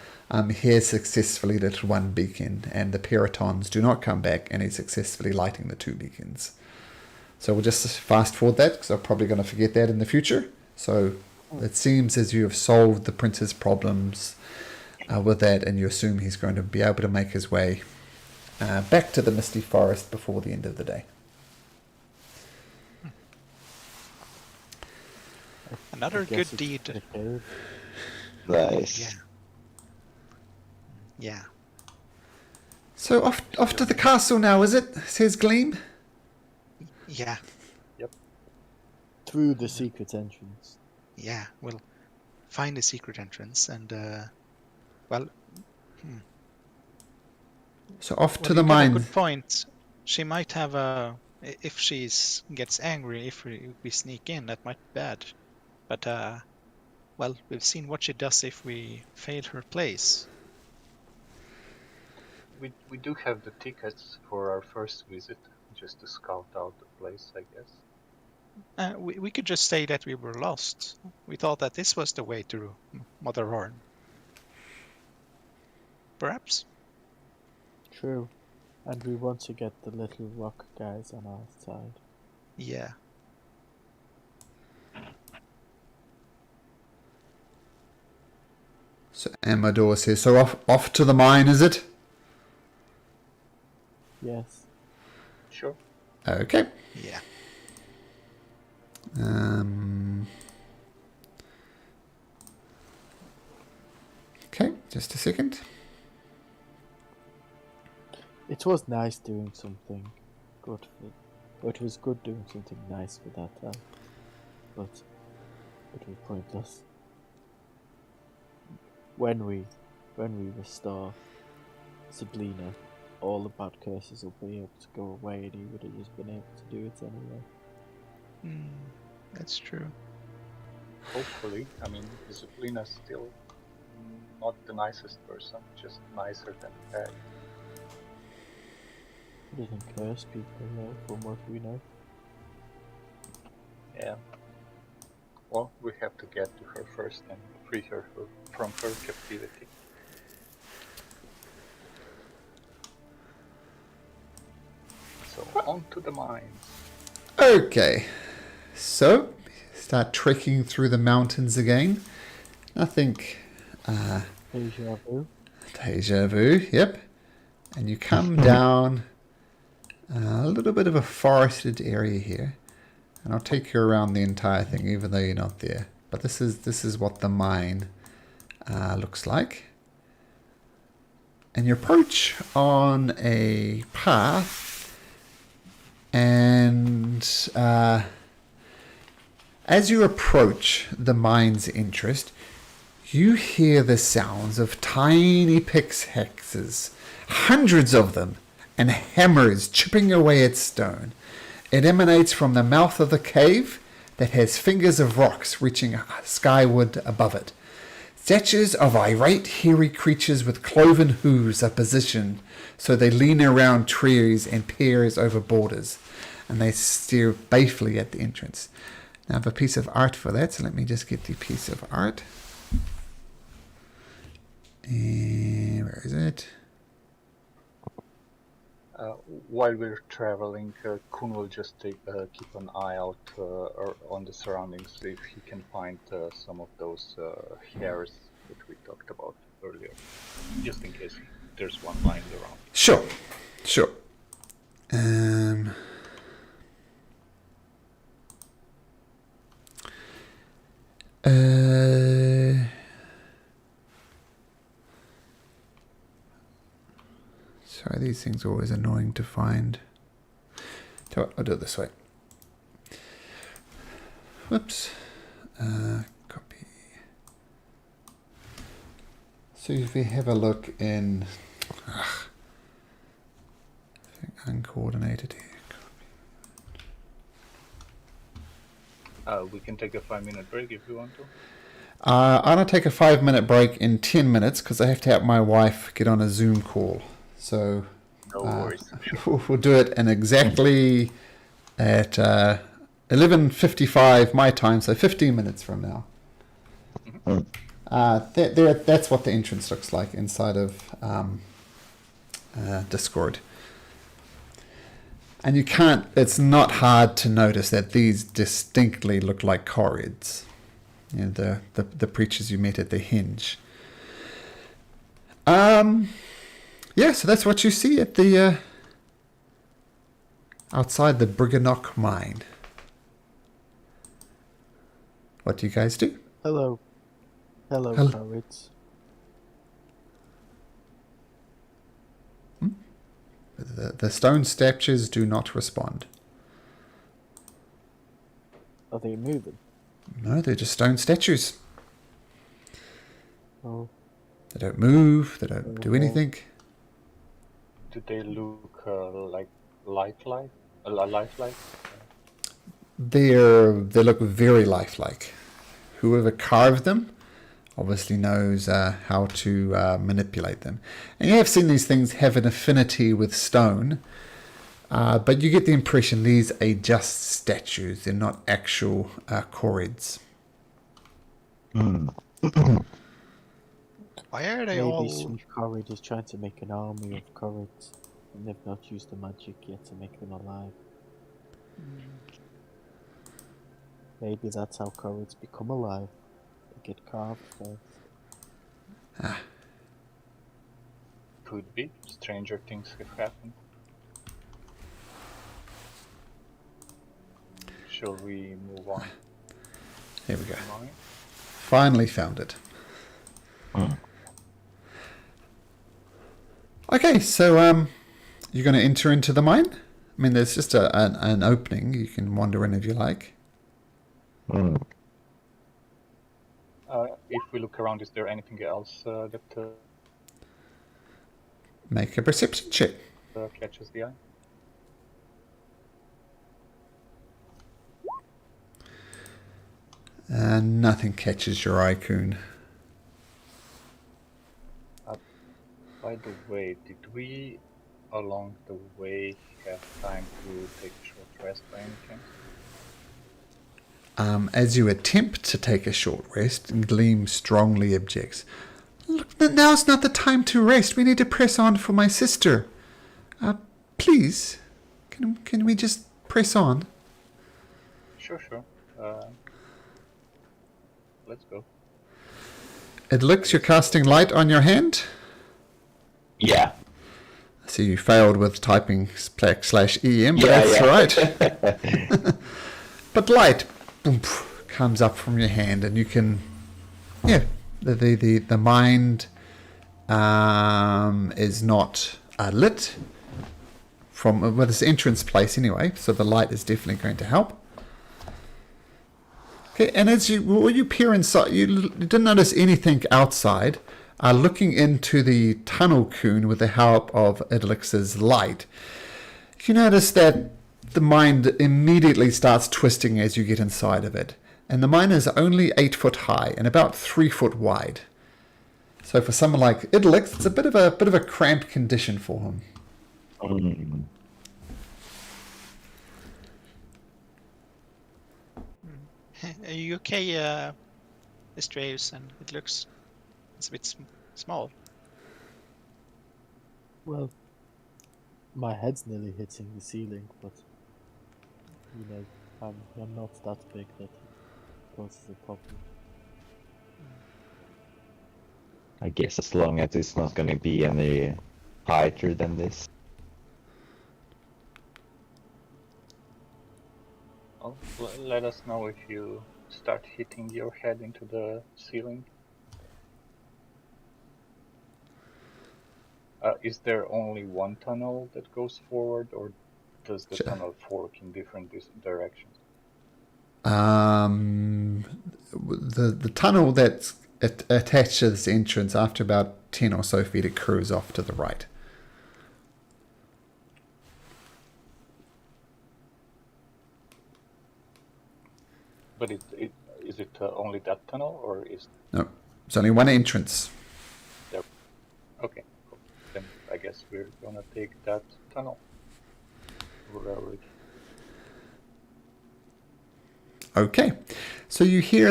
he has successfully lit one beacon, and the Peritons do not come back, and he's successfully lighting the 2 beacons. So we'll just fast forward that, because I'm probably going to forget that in the future. So it seems as you have solved the prince's problems with that, and you assume he's going to be able to make his way back to the Misty Forest before the end of the day. Another guess good it's deed. the cave. Nice. Yeah. Yeah. So off to the castle now, is it? Says Gleam. Yeah. Through the secret entrance. Yeah. We'll find a secret entrance and, well, So off well, to the you got a mine. good point. She might have if she gets angry if we sneak in, that might be bad. But, well, we've seen what she does if we fail her place. We do have the tickets for our first visit, just to scout out the place, I guess. We could just say that we were lost. We thought that this was the way to Mother Horn. Perhaps? True. And we want to get the little rock guys on our side. Yeah. So Amador says, so off to the mine, is it? Yes. Sure. Okay. Yeah. Okay, just a second. It was nice doing something good for... Well, it was good doing something nice for that time. But it was pointless. When we restore Sablina, all the bad curses will be able to go away and he would have just been able to do it anyway. That's true. Hopefully. I mean, Disciplina's still not the nicest person, just nicer than bad. He doesn't curse people though, from what we know. Yeah. Well, we have to get to her first and free her from her captivity. So, on to the mines. Okay. So, start trekking through the mountains again. Nothing Deja vu. deja vu, yep. And you come down a little bit of a forested area here. And I'll take you around the entire thing, even though you're not there. But this is what the mine looks like. And you approach on a path, and as you approach the mine's entrance, you hear the sounds of tiny pickaxes, hundreds of them, and hammers chipping away at stone. It emanates from the mouth of the cave that has fingers of rocks reaching skyward above it. Statues of irate, hairy creatures with cloven hooves are positioned so they lean around trees and peers over borders, and they stare balefully at the entrance. Now I have a piece of art for that, so let me just get the piece of art. And where is it? While we're traveling, Kun will just keep an eye out on the surroundings if he can find some of those hairs that we talked about earlier, just in case there's one lying around. Sure. Sorry, these things are always annoying to find. So I'll do it this way. Whoops. Copy. So if we have a look in uncoordinated here. We can take a 5-minute break if you want to. I'm going to take a 5-minute break in 10 minutes because I have to help my wife get on a Zoom call. So No worries. Sure. we'll do it in exactly at 11:55 my time, so 15 minutes from now. That's what the entrance looks like inside of Discord. And it's not hard to notice that these distinctly look like Corrids. You know, the preachers you met at the Hinge. Yeah, so that's what you see at the outside the Briganock mine. What do you guys do? Hello. Hello, Hel- turrets. The stone statues do not respond. Are they moving? No, they're just stone statues. Oh, They don't move. They don't do anything. Do they look like lifelike? Lifelike? They look very lifelike. Whoever carved them obviously knows how to manipulate them. And you have seen these things have an affinity with stone, but you get the impression these are just statues. They're not actual Corids. Why are they maybe all? some Corrid is trying to make an army of Corrids, and they've not used the magic yet to make them alive. Maybe that's how Corrids become alive. They get carved first. Could be. Stranger things have happened. Shall we move on? Here we go. Mine? Finally found it. Okay, so you're going to enter into the mine? I mean, there's just an opening. You can wander in if you like. If we look around, is there anything else that Make a perception check. catches the eye? Nothing catches your eye, Coon. By the way, did we along the way have time to take a short rest by any chance? As you attempt to take a short rest, Gleam strongly objects. Look, now's not the time to rest. We need to press on for my sister. Please, can we just press on? Sure. Let's go. It looks you're casting light on your hand. Yeah. So you failed with typing /EM, but Yeah, that's yeah. right. But light comes up from your hand, and you can, the mind is not lit from this entrance place anyway. So the light is definitely going to help. Okay, and as you peer inside, you didn't notice anything outside. Looking into the tunnel, Coon, with the help of Idlix's light, you notice that the mind immediately starts twisting as you get inside of it. And the mine is only 8 foot high and about 3 foot wide. So for someone like Idlix, it's a bit of a cramped condition for him. Are you okay, Estraeus? And it looks it's a bit small. Well, my head's nearly hitting the ceiling, but I'm not that big that it causes a problem. I guess as long as it's not going to be any higher than this. Well, let us know if you start hitting your head into the ceiling. Is there only one tunnel that goes forward, or does the tunnel fork in different directions? The tunnel that's attached to this entrance, after about 10 or so feet, it curves off to the right. But is it only that tunnel, or is No, it's only one entrance. there? Okay, cool. Then I guess we're gonna take that tunnel. Okay, so you hear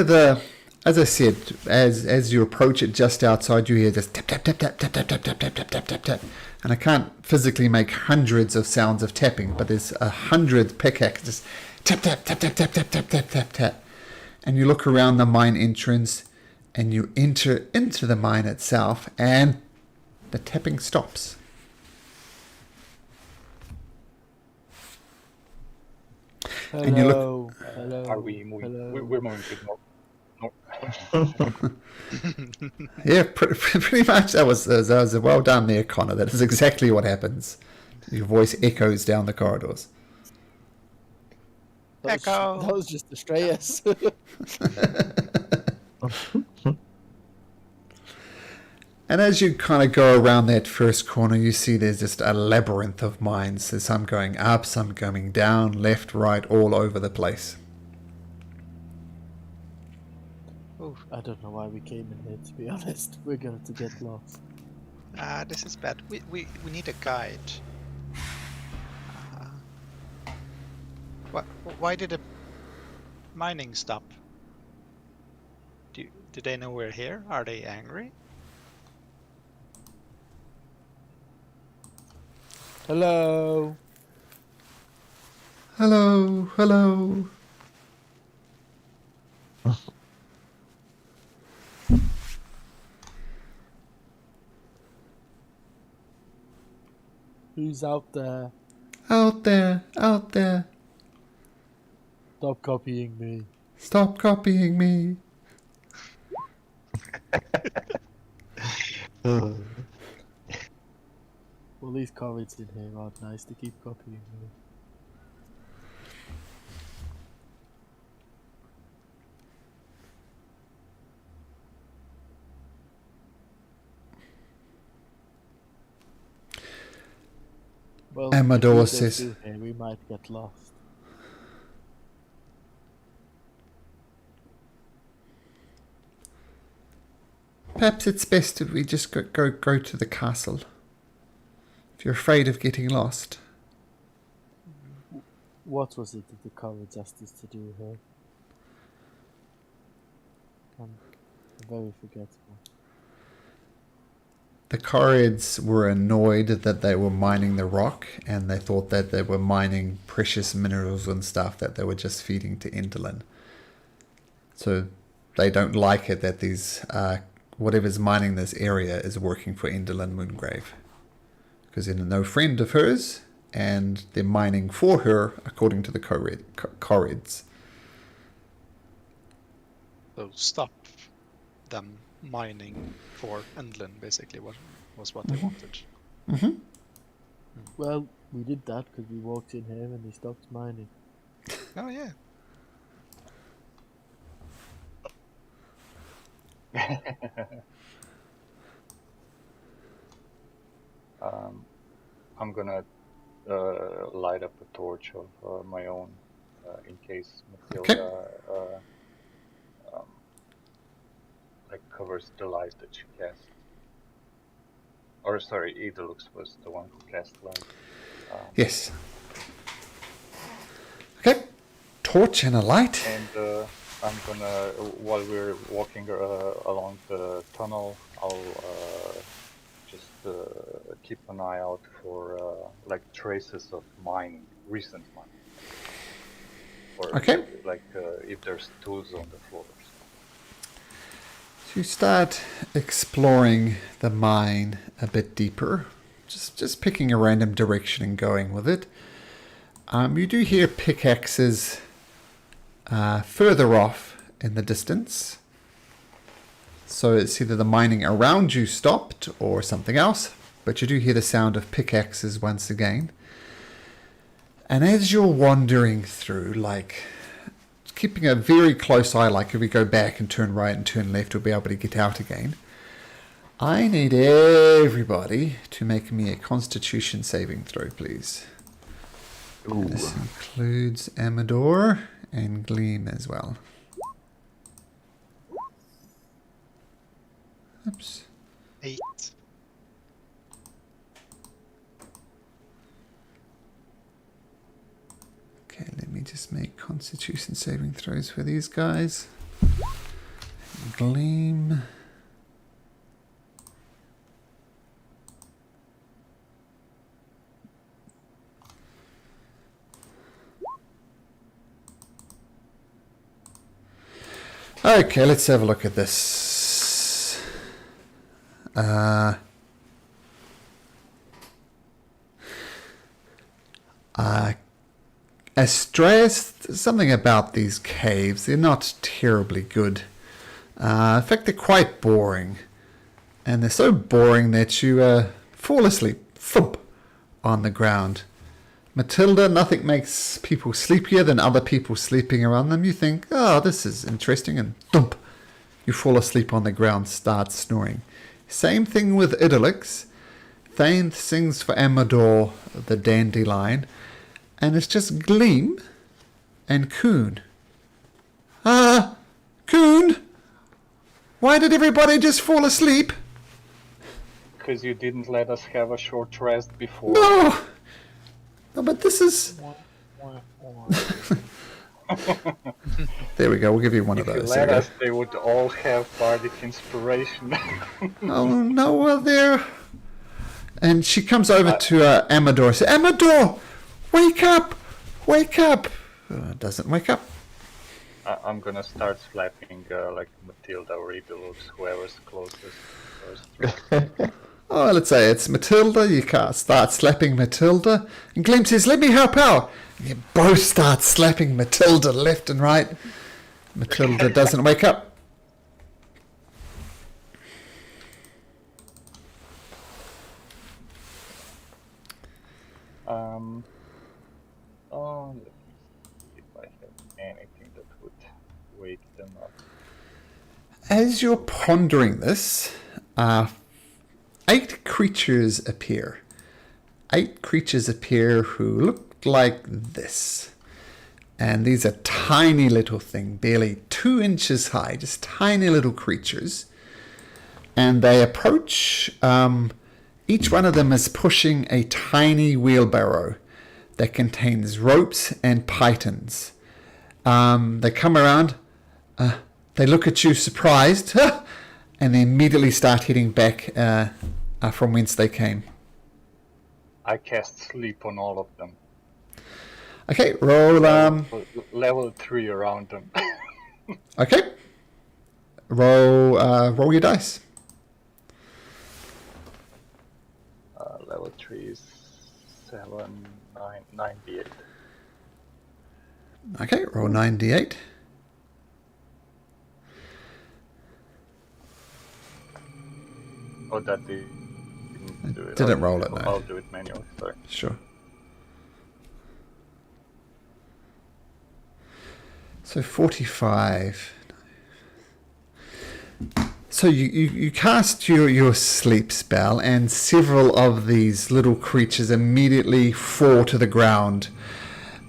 as I said, as you approach it just outside, you hear this tap tap tap tap tap tap tap tap tap tap tap tap tap, and I can't physically make hundreds of sounds of tapping, but there's 100 pickaxes, tap tap tap tap tap tap tap tap tap tap, and you look around the mine entrance, and you enter into the mine itself, and the tapping stops. Hello, And you look- hello. Are we moving? Hello. We're moving to the north. Yeah, pretty much. That was well done there, Connor. That is exactly what happens. Your voice echoes down the corridors. Echo. That was just Astraeus. And as you kind of go around that first corner, you see there's just a labyrinth of mines. There's some going up, some going down, left, right, all over the place. Ooh, I don't know why we came in here, to be honest. We're going to get lost. this is bad. We need a guide. Why did the mining stop? Do they know we're here? Are they angry? Hello. Hello, hello. Who's out there? Out there, out there. Stop copying me. Stop copying me. Well, these comments in here aren't nice to keep copying me. Well, Amador if we go says- through here, we might get lost. Perhaps it's best if we just go to the castle. If you're afraid of getting lost. What was it that the cowards asked us to do here? I'm very forgetful. The Corrids were annoyed that they were mining the rock, and they thought that they were mining precious minerals and stuff that they were just feeding to Endleyn. So they don't like it that these whatever's mining this area is working for Endleyn Moongrave, because they're no friend of hers, and they're mining for her, according to the Corrids. So stop them mining for Endleyn, basically, was what they wanted. Mm-hmm. Well, we did that because we walked in here and they stopped mining. Oh yeah. I'm gonna light up a torch of my own in case Matilda like covers the light that she cast. Or sorry, Idalux was the one who cast light. Yes. Okay. Torch and a light. And I'm gonna, while we're walking along the tunnel, I'll just keep an eye out for like traces of mining, recent mining. Or Okay. like if there's tools on the floors. So you start exploring the mine a bit deeper, just picking a random direction and going with it. You do hear pickaxes further off in the distance. So it's either the mining around you stopped or something else, but you do hear the sound of pickaxes once again. And as you're wandering through, like keeping a very close eye, like if we go back and turn right and turn left, we'll be able to get out again. I need everybody to make me a Constitution saving throw, please. Ooh. This includes Amador and Gleam as well. Oops. 8. Okay, let me just make Constitution saving throws for these guys. Gleam. Okay, let's have a look at this. Astraeus, something about these caves, they're not terribly good In fact, they're quite boring. And they're so boring that you fall asleep, thump, on the ground. Matilda, nothing makes people sleepier than other people sleeping around them. You think, oh, this is interesting, and thump, you fall asleep on the ground, start snoring. Same thing with Idylix. Thane sings for Amador, the dandelion, and it's just Gleam and Coon. Coon, why did everybody just fall asleep? Because you didn't let us have a short rest before. No, but this is... There we go, we'll give you one of If you those. let us, they would all have bardic inspiration. Oh no, well there. And she comes over to Amador and says, Amador, wake up! Wake up! Doesn't wake up. I'm gonna start slapping like Matilda or Idylix, whoever's closest first. Oh, let's say it's Matilda. You can't start slapping Matilda. And Gleam says, let me help out. And you both start slapping Matilda left and right. Matilda doesn't wake up. Oh, let me see if I have anything that would wake them up. As you're pondering this, 8 creatures appear. 8 creatures appear who look like this. And these are tiny little things, barely 2 inches high, just tiny little creatures. And they approach, each one of them is pushing a tiny wheelbarrow that contains ropes and pythons. They come around, they look at you surprised, and they immediately start heading back from whence they came. I cast sleep on all of them. Okay, roll. Level 3 around them. Okay, roll your dice. Level 3 is 7, 9, 98. Okay, roll 9d8. Oh, that didn't do it. Didn't roll it, no. I'll do it manually, sorry. Sure. So 45. So you cast your sleep spell, and several of these little creatures immediately fall to the ground.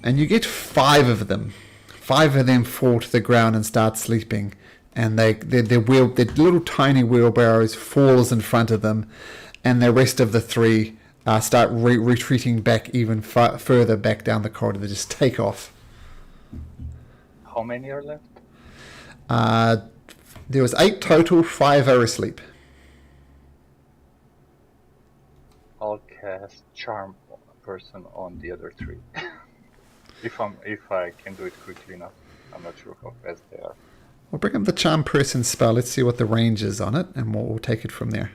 And you get 5 of them. 5 of them fall to the ground and start sleeping. And their little tiny wheelbarrows falls in front of them. And the rest of the 3 start retreating back even further back down the corridor. They just take off. How many are left? There was 8 total, 5 are asleep. I'll cast Charm Person on the other 3. if I can do it quickly enough. I'm not sure how fast they are. We'll bring up the Charm Person spell. Let's see what the range is on it, and we'll take it from there.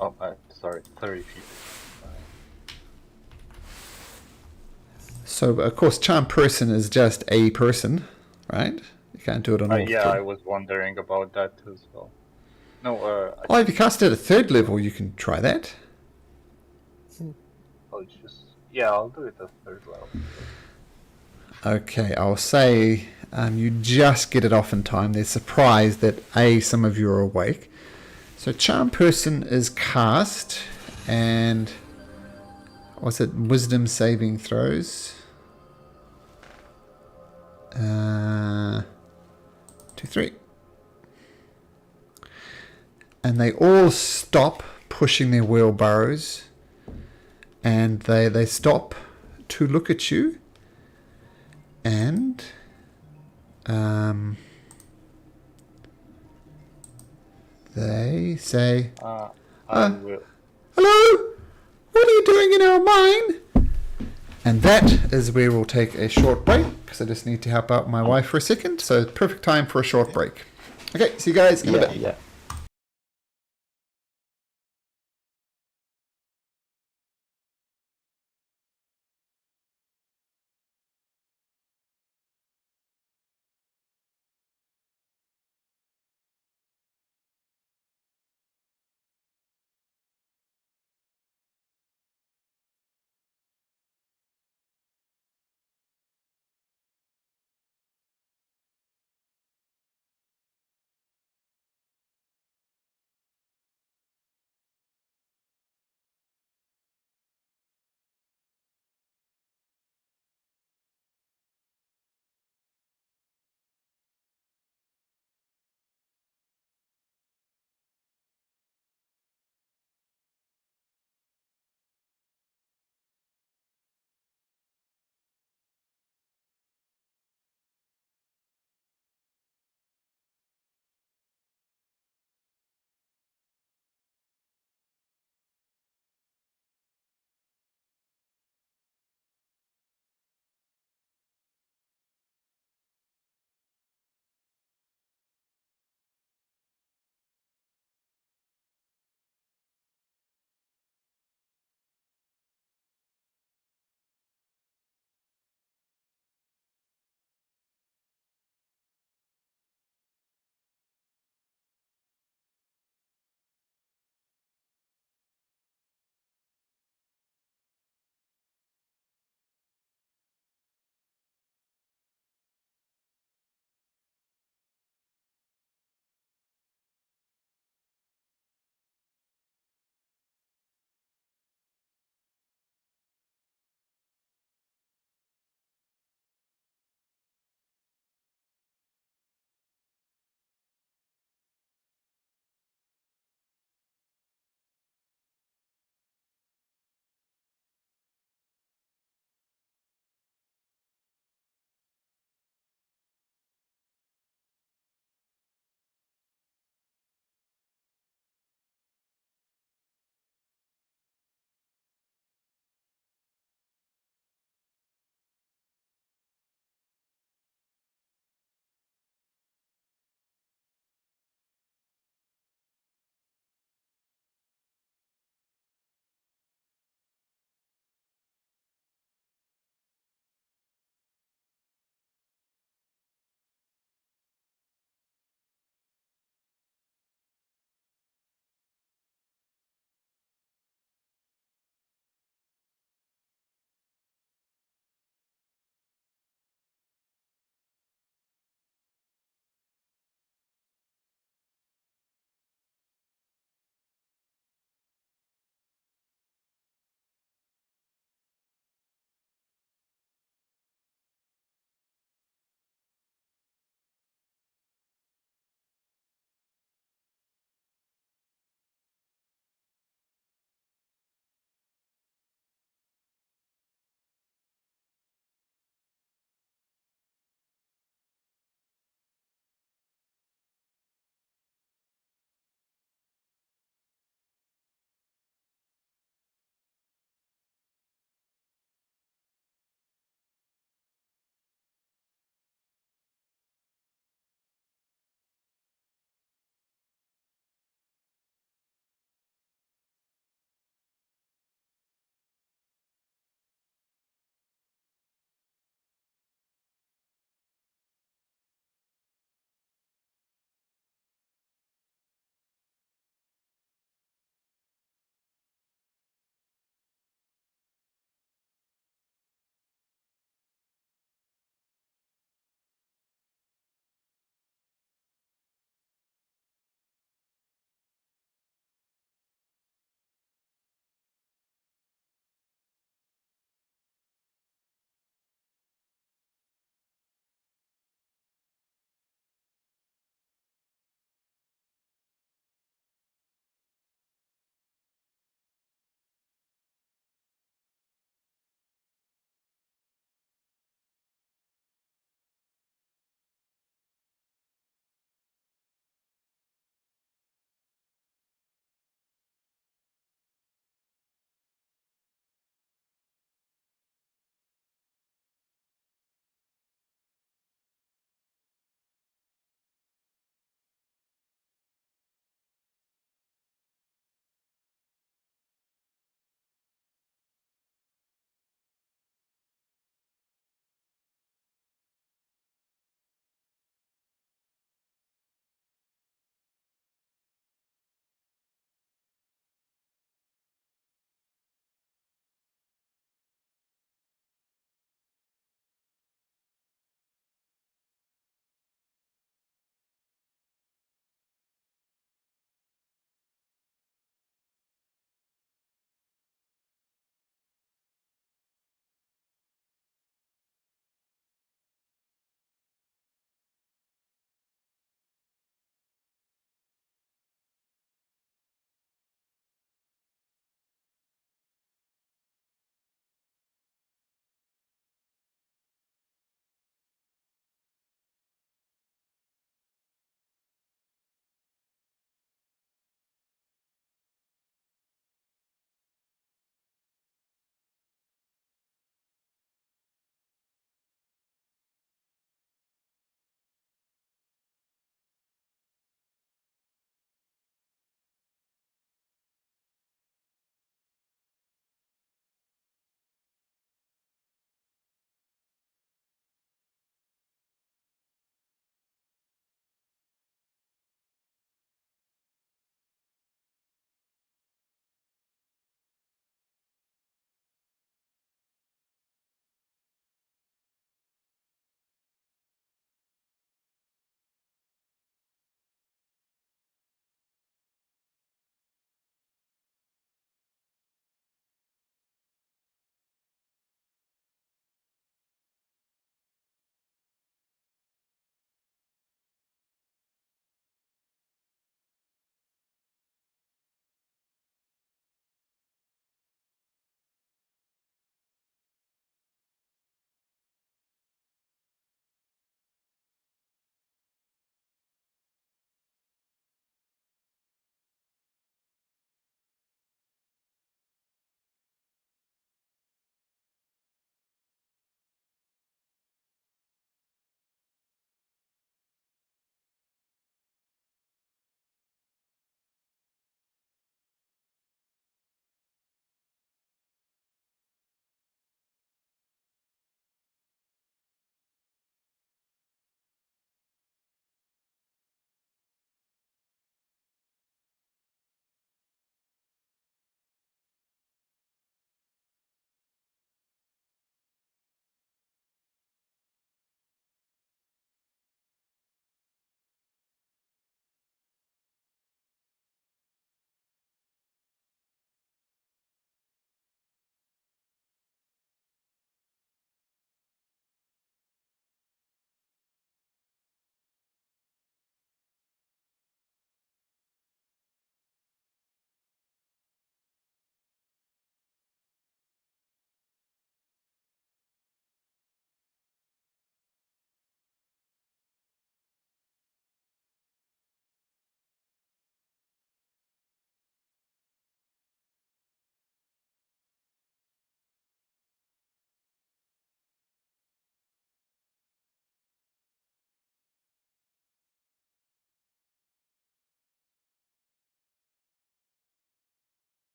Oh, sorry, 30 feet. So, of course, Charm Person is just a person, right? You can't do it on all Yeah, 3. I was wondering about that as well. No, Oh, if you cast it at 3rd level, you can try that. I'll do it at 3rd level. Okay, I'll say you just get it off in time. They're surprised that some of you are awake. So Charm Person is cast, and what's it? Wisdom saving throws. 2, 3. And they all stop pushing their wheelbarrows, and they stop to look at you, and they say, I will. hello, what are you doing in our mine? And that is where we'll take a short break, because I just need to help out my wife for a second. So perfect time for a short break. Okay, see you guys in a bit. Yeah.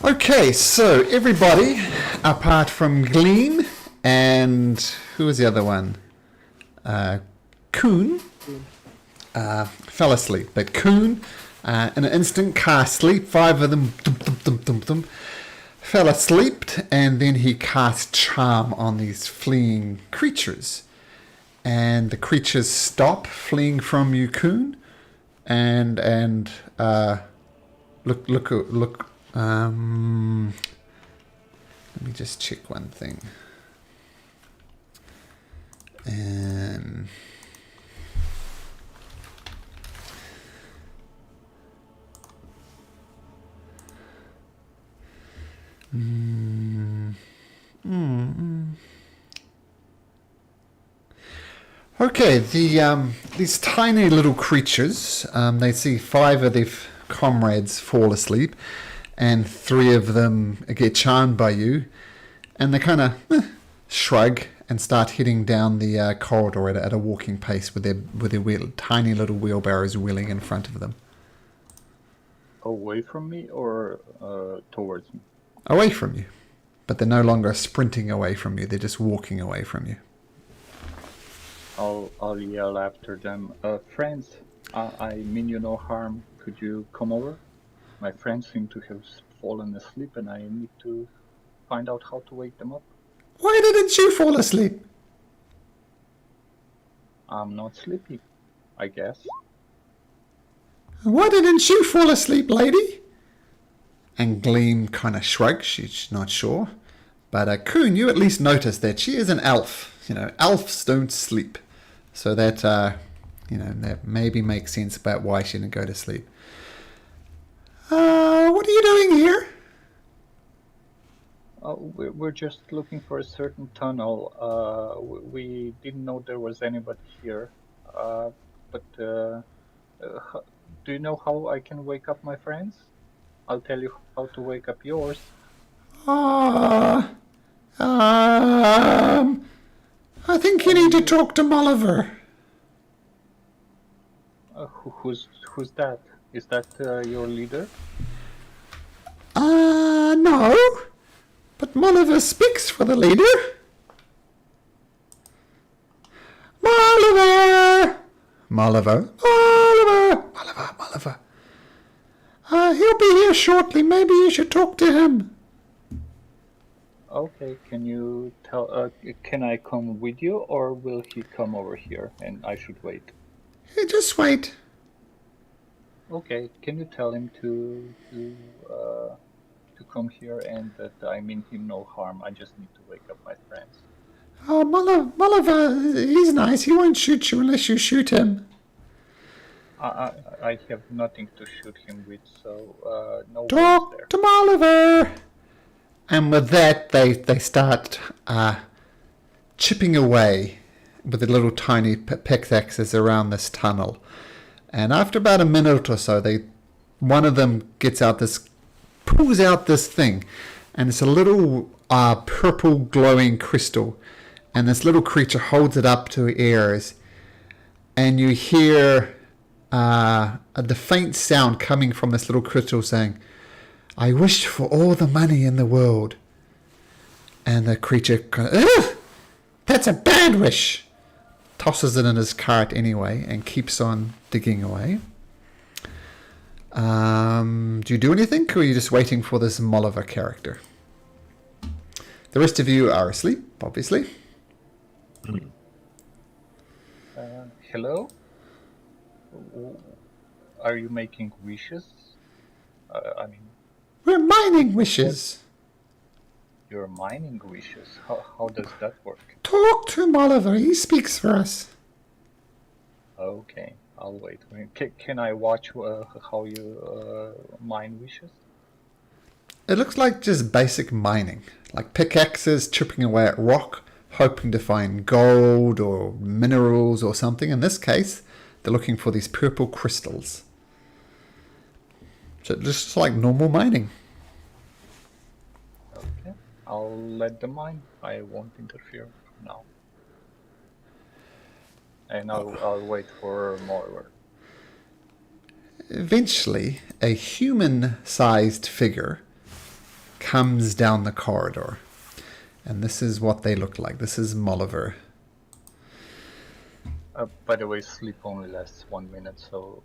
Okay, so everybody, apart from Gleam and who was the other one? Coon, fell asleep. But Coon, in an instant, cast sleep. 5 of them fell asleep, and then he cast charm on these fleeing creatures. And the creatures stop fleeing from you, Coon, and look. Let me just check one thing. And okay, these tiny little creatures, they see 5 of their comrades fall asleep, and 3 of them get charmed by you, and they kind of shrug and start heading down the corridor at a walking pace with their tiny little wheelbarrows wheeling in front of them. Away from me or towards me? Away from you. But they're no longer sprinting away from you, they're just walking away from you. I'll yell after them. Friends, I mean you no harm. Could you come over? My friends seem to have fallen asleep and I need to find out how to wake them up. Why didn't you fall asleep? I'm not sleepy, I guess. Why didn't you fall asleep, lady? And Gleam kind of shrugs, she's not sure. But Coon, you at least notice that she is an elf. You know, elves don't sleep. So that, that maybe makes sense about why she didn't go to sleep. What are you doing here? We're just looking for a certain tunnel. We didn't know there was anybody here. But do you know how I can wake up my friends? I'll tell you how to wake up yours. I think you need to talk to Molliver. Who's that? Is that your leader? No. But Molliver speaks for the leader. Molliver! Molliver. He'll be here shortly. Maybe you should talk to him. Okay, can you tell? Can I come with you, or will he come over here and I should wait? Hey, just wait. Okay, can you tell him to come here and that I mean him no harm? I just need to wake up my friends. Oh, Molliver, he's nice. He won't shoot you unless you shoot him. I have nothing to shoot him with, so no worries there. Talk to Molliver. And with that, they start chipping away with the little tiny pickaxes around this tunnel. And after about a minute or so, one of them pulls out this thing, and it's a little purple glowing crystal. And this little creature holds it up to her ears, and you hear the faint sound coming from this little crystal saying, "I wish for all the money in the world." And the creature "That's a bad wish," tosses it in his cart anyway and keeps on digging away. Do you do anything, or are you just waiting for this Molliver character? The rest of you are asleep, obviously. Hello? Are you making wishes? We're mining wishes. You're mining wishes. How does that work? Talk to Molliver. He speaks for us. Okay, I'll wait. Can I watch how you mine wishes? It looks like just basic mining, like pickaxes chipping away at rock, hoping to find gold or minerals or something. In this case, they're looking for these purple crystals. So just like normal mining. Okay, I'll let them mine. I won't interfere now. And I'll wait for more. Eventually, a human-sized figure comes down the corridor. And this is what they look like. This is Molliver. By the way, sleep only lasts 1 minute, so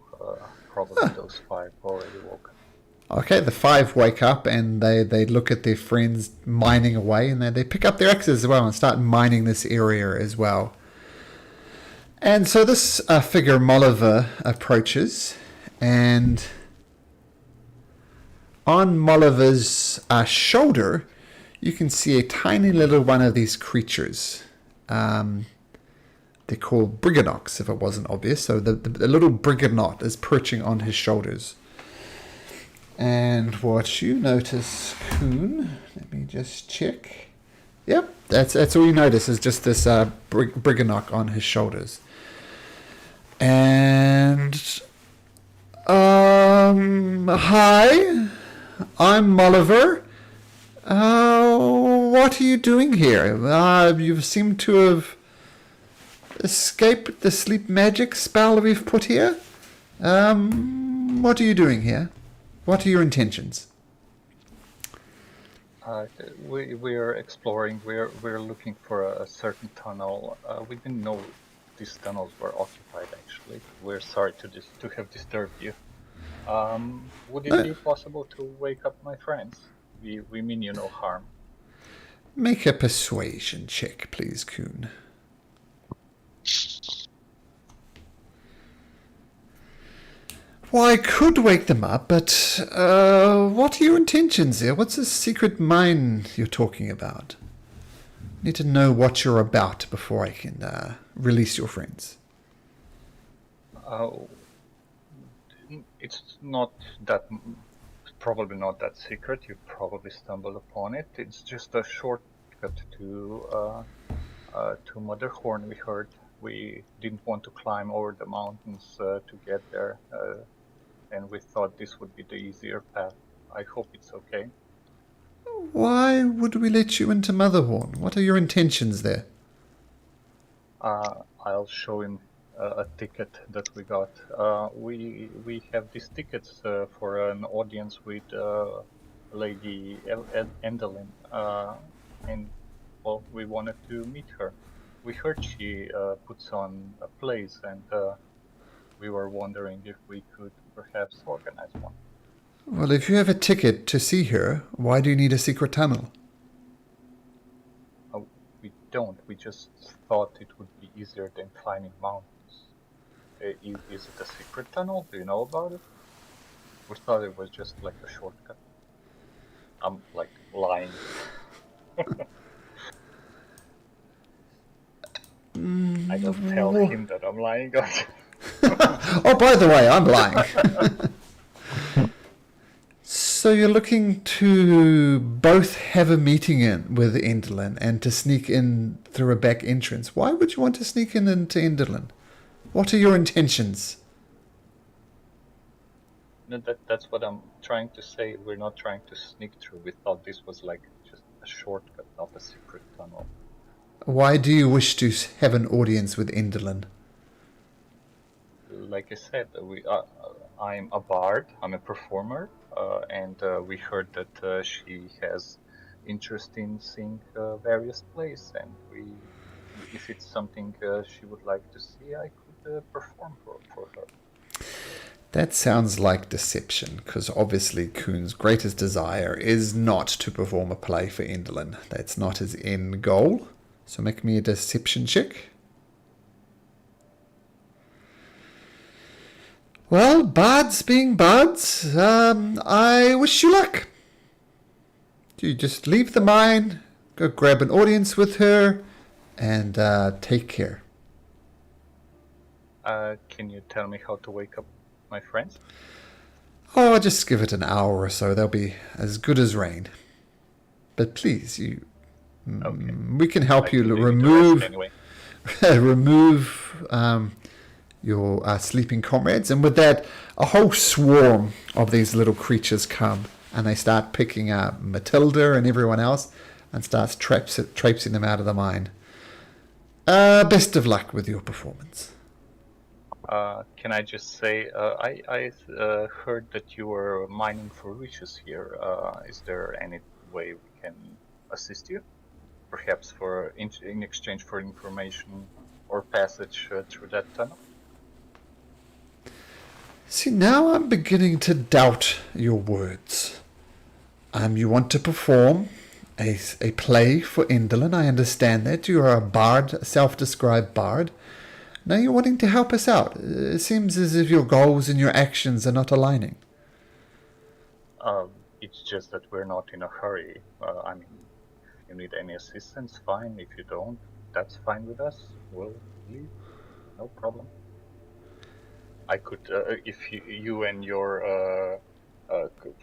probably those 5 already woke up. Okay, the 5 wake up and they look at their friends mining away, and they pick up their axes as well and start mining this area as well. And so this figure, Molliver, approaches, and on Molliver's shoulder, you can see a tiny little one of these creatures. They're called Briganocks, if it wasn't obvious. So the little Briganot is perching on his shoulders. And what you notice, Coon, let me just check. Yep, that's all you notice is just this Briganock on his shoulders. And hi, I'm Molliver. What are you doing here? You seem to have escaped the sleep magic spell we've put here. What are you doing here? What are your intentions? We are exploring. We're looking for a certain tunnel. We didn't know these tunnels were occupied. Actually, we're sorry to have disturbed you. Would it be possible to wake up my friends? We mean you no harm. Make a persuasion check, please, Coon. Well, I could wake them up, but what are your intentions here? What's this secret mine you're talking about? I need to know what you're about before I can release your friends. It's not that, probably not that secret. You probably stumbled upon it. It's just a shortcut to Motherhorn. We heard we didn't want to climb over the mountains to get there. And we thought this would be the easier path. I hope it's okay. Why would we let you into Motherhorn? What are your intentions there? I'll show him a ticket that we got. We have these tickets for an audience with Lady Endleyn, and well, we wanted to meet her. We heard she puts on plays, and we were wondering if we could perhaps organize one. Well, if you have a ticket to see her, why do you need a secret tunnel? We don't. We just thought it would be easier than climbing mountains. Is it a secret tunnel? Do you know about it? We thought it was just like a shortcut. I'm like lying. I don't tell him that I'm lying. Oh, by the way, I'm lying. So you're looking to both have a meeting with Endleyn and to sneak in through a back entrance. Why would you want to sneak in into Endleyn? What are your intentions? No, that's what I'm trying to say. We're not trying to sneak through. We thought this was like just a shortcut, not a secret tunnel. Why do you wish to have an audience with Endleyn? Like I said, I'm a bard, I'm a performer, and we heard that she has interest in seeing various plays, and if it's something she would like to see, I could perform for her. That sounds like deception, because obviously Coon's greatest desire is not to perform a play for Endleyn. That's not his end goal. So make me a deception check. Well, bards being bards, I wish you luck. You just leave the mine, go grab an audience with her, and take care. Can you tell me how to wake up my friends? Oh, just give it an hour or so. They'll be as good as rain. But please, Okay. We can help I you can leave it to remove rest anyway. remove your sleeping comrades, and with that, a whole swarm of these little creatures come, and they start picking up Matilda and everyone else, and starts traipsing them out of the mine. Best of luck with your performance. Can I just say, I heard that you were mining for riches here. Is there any way we can assist you? Perhaps for in exchange for information or passage through that tunnel? See, now I'm beginning to doubt your words. You want to perform a play for Endleyn. I understand that. You are a bard, a self-described bard. Now you're wanting to help us out. It seems as if your goals and your actions are not aligning. It's just that we're not in a hurry. I mean, if you need any assistance, fine. If you don't, that's fine with us. We'll leave. No problem. I could, if you and your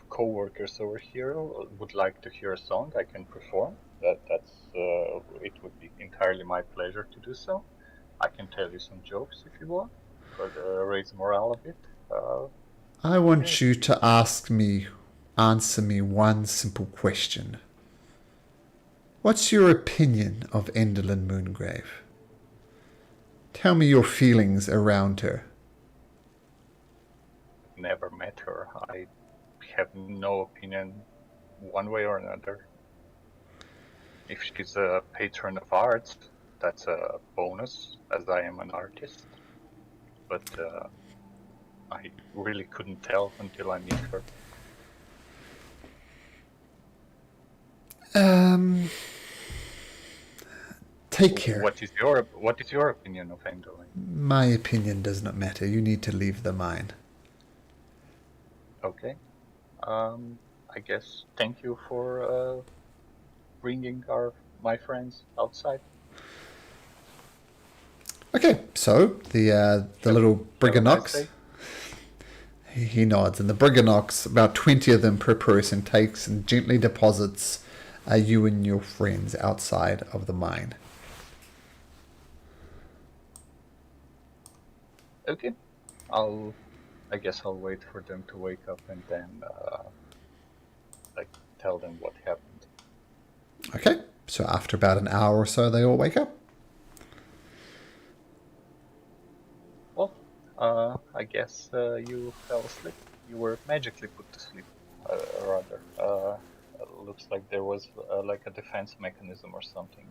co-workers over here would like to hear a song, I can perform. It would be entirely my pleasure to do so. I can tell you some jokes if you want, but raise morale a bit. I want you to answer me one simple question. What's your opinion of Endleyn Moongrave? Tell me your feelings around her. Never met her. I have no opinion one way or another. If she's a patron of arts, that's a bonus, as I am an artist. But I really couldn't tell until I meet her. Take care. What is your opinion of Endleyn? My opinion does not matter. You need to leave the mine. Okay. I guess thank you for bringing my friends outside. Okay, so the little Briganox, he nods, and the Briganox, about 20 of them per person, takes and gently deposits you and your friends outside of the mine. Okay. I guess I'll wait for them to wake up and then tell them what happened. Okay, so after about an hour or so, they all wake up. Well, I guess you fell asleep. You were magically put to sleep, rather. Looks like there was like a defense mechanism or something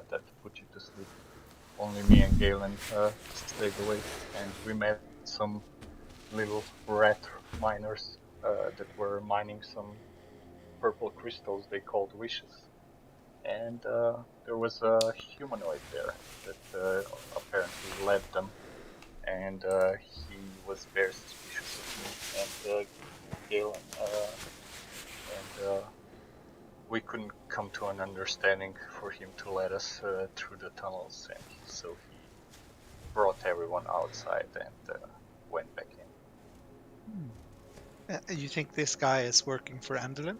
that put you to sleep. Only me and Galen stayed awake, and we met some little rat miners that were mining some purple crystals they called wishes. And there was a humanoid there that apparently led them, and he was very suspicious of me and Galen, and we couldn't come to an understanding for him to let us through the tunnels, and so he brought everyone outside and went back in. You think this guy is working for Endleyn?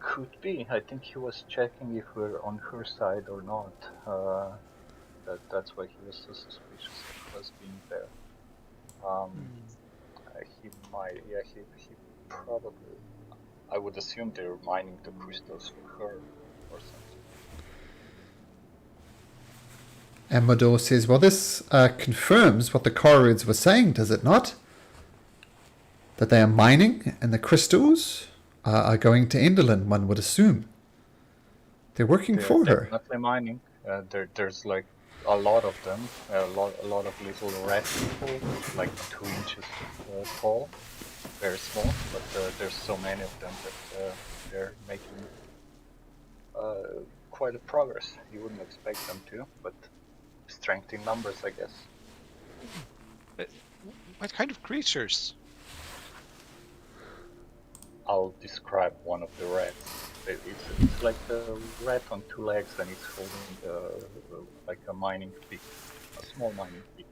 Could be. I think he was checking if we're on her side or not. That's why he was so suspicious of us being there. He might, yeah, he probably, I would assume they're mining the crystals for her or something. And Modor says, well, this confirms what the Corrids were saying, does it not? That they are mining and the crystals are going to Endleyn, one would assume. They're working for her. Definitely mining. There's like a lot of them, a lot of little rat people, like 2 inches tall, very small, but there's so many of them that they're making quite a progress. You wouldn't expect them to, but strength in numbers, I guess. What kind of creatures? I'll describe one of the rats. It's like a rat on 2 legs, and it's holding like a mining pick, a small mining pick.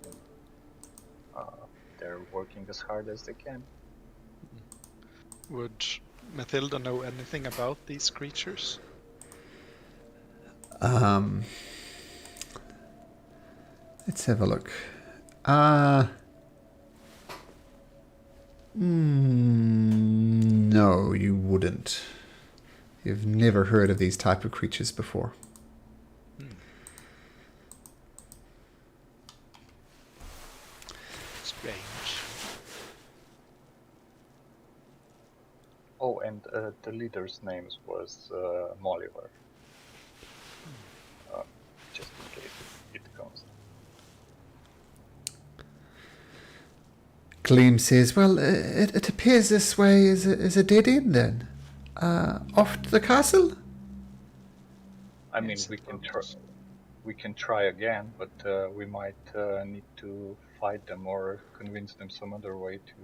They're working as hard as they can. Would Matilda know anything about these creatures? Let's have a look. No, you wouldn't. You've never heard of these type of creatures before. Strange. Oh, and the leader's name was Molliver. Just in case it comes. Gleam says, well, it appears this way is a dead end then. Off to the castle? I mean, Yes, we can try again, but we might need to fight them or convince them some other way to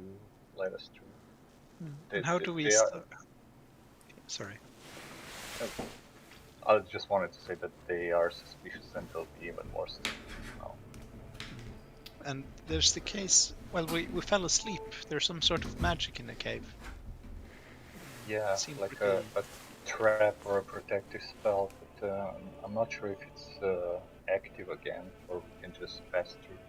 let us through. And how do we? they are- Sorry. I just wanted to say that they are suspicious and they'll be even more suspicious now. And there's the case. Well, we fell asleep. There's some sort of magic in the cave. Yeah, Seemed like to a trap or a protective spell, but I'm not sure if it's active again or we can just pass through.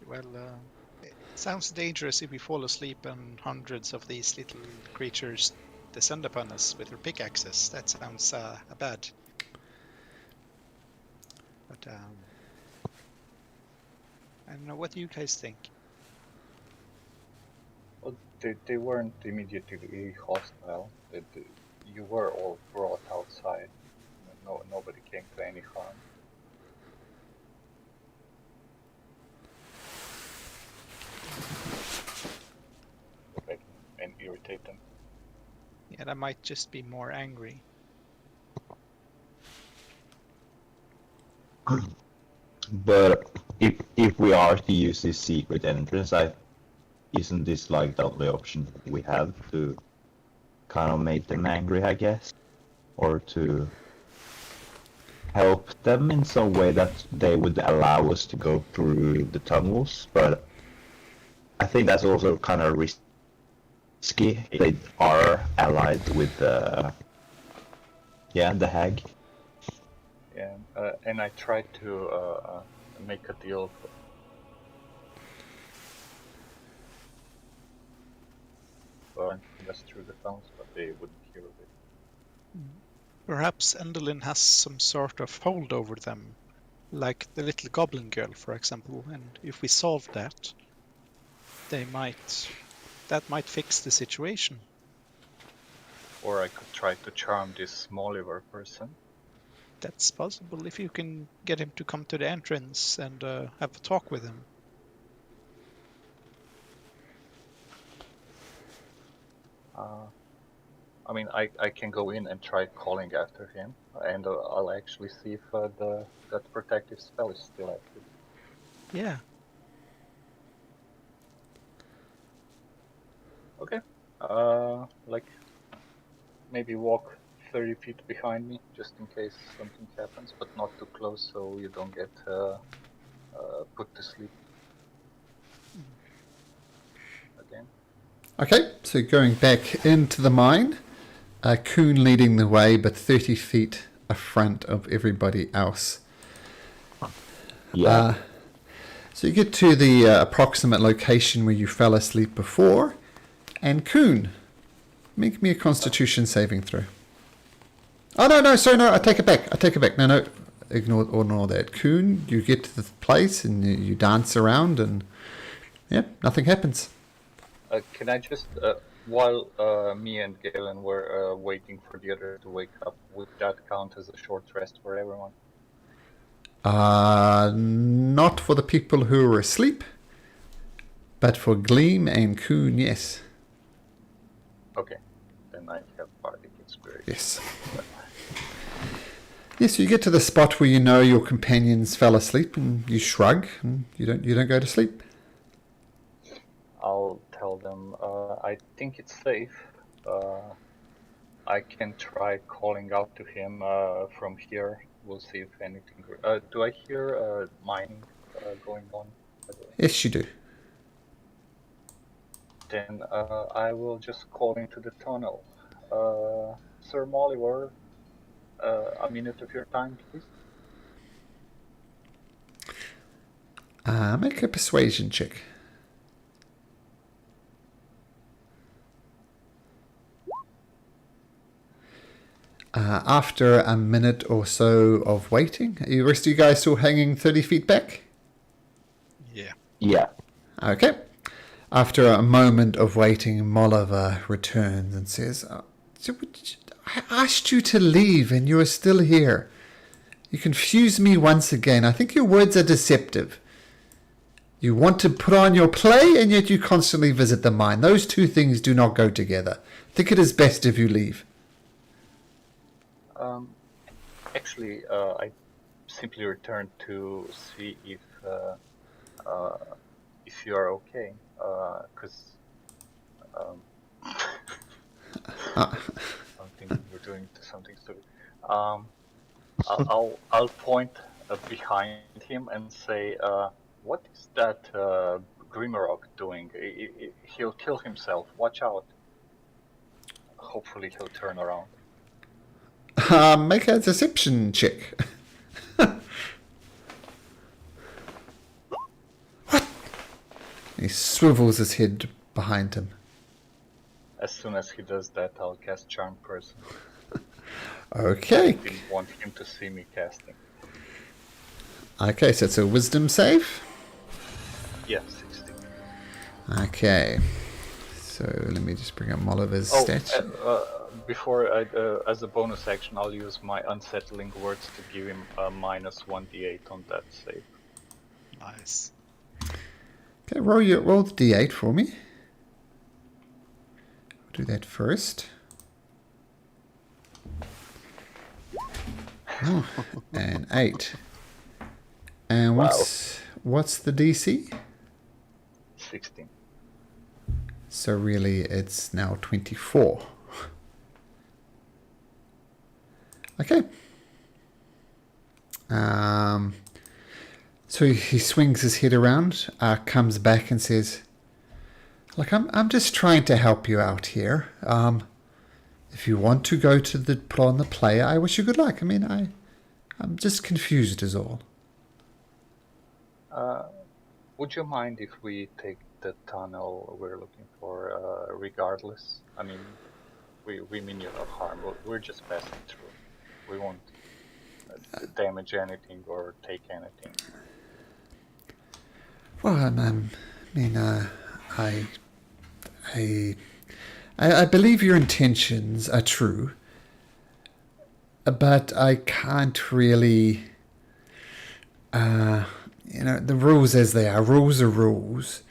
Well, it sounds dangerous if we fall asleep and hundreds of these little creatures descend upon us with their pickaxes. That sounds bad. But I don't know. What do you guys think? Well, they weren't immediately hostile. You were all brought outside. Nobody came to any harm. Okay, and irritate them. Yeah, that might just be more angry. But if we are to use this secret entrance, isn't this like the only option we have to kind of make them angry, I guess, or to help them in some way that they would allow us to go through the tunnels? But I think that's also kind of risky. They are allied with the hag. Yeah, and I tried to make a deal. Just through the tunnels, but they wouldn't hear of it. Perhaps Endleyn has some sort of hold over them, like the little goblin girl, for example. And if we solve that, that might fix the situation. Or I could try to charm this Molliver person. That's possible if you can get him to come to the entrance and have a talk with him. I mean, I can go in and try calling after him, and I'll actually see if that protective spell is still active. Yeah. Okay. Like maybe walk 30 feet behind me, just in case something happens, but not too close, so you don't get put to sleep again. Okay, so going back into the mine, Kuhn leading the way, but 30 feet front of everybody else. Yeah. So you get to the approximate location where you fell asleep before, and Kuhn, make me a Constitution saving throw. Oh no, sorry, no, I take it back. No, ignore that. Kuhn, you get to the place and you dance around, and yeah, nothing happens. Can I just, while me and Galen were waiting for the others to wake up, would that count as a short rest for everyone? Not for the people who are asleep, but for Gleam and Kuhn, yes. Okay, then I have bardic experience. Yes. Yes, you get to the spot where you know your companions fell asleep, and you shrug, and you don't go to sleep. I'll tell them, I think it's safe. I can try calling out to him from here. We'll see if anything... do I hear mining going on? Yes, you do. Then I will just call into the tunnel. Sir Molliver, a minute of your time, please. Make a persuasion check. After a minute or so of waiting, are the rest of you guys still hanging 30 feet back? Yeah. Yeah. Okay. After a moment of waiting, Molliver returns and says, I asked you to leave and you are still here. You confuse me once again. I think your words are deceptive. You want to put on your play and yet you constantly visit the mine. Those two things do not go together. I think it is best if you leave. Actually, I simply returned to see if you are okay, because I think you're doing something stupid. I'll point behind him and say, "What is that Grimrock doing? He'll kill himself. Watch out." Hopefully, he'll turn around. Make a deception check. What? He swivels his head behind him. As soon as he does that, I'll cast Charm Person. Okay. I didn't want him to see me casting. Okay, so it's a wisdom save. Yeah, 16. Okay. So let me just bring up Molliver's stats. Before as a bonus action, I'll use my unsettling words to give him a minus 1d8 on that save. Nice. Okay, roll the d8 for me. I'll do that first. Oh, and 8. And what's the DC? 16. So really, it's now 24. Okay. So he swings his head around, comes back and says, "Look, I'm just trying to help you out here. If you want to go to put on the play, I wish you good luck. I mean, I'm just confused is all." Would you mind if we take the tunnel we're looking for, regardless? I mean, we mean you no harm, but we're just passing through. We won't damage anything or take anything. Well, I believe your intentions are true, but I can't really, the rules as they are. Rules are rules,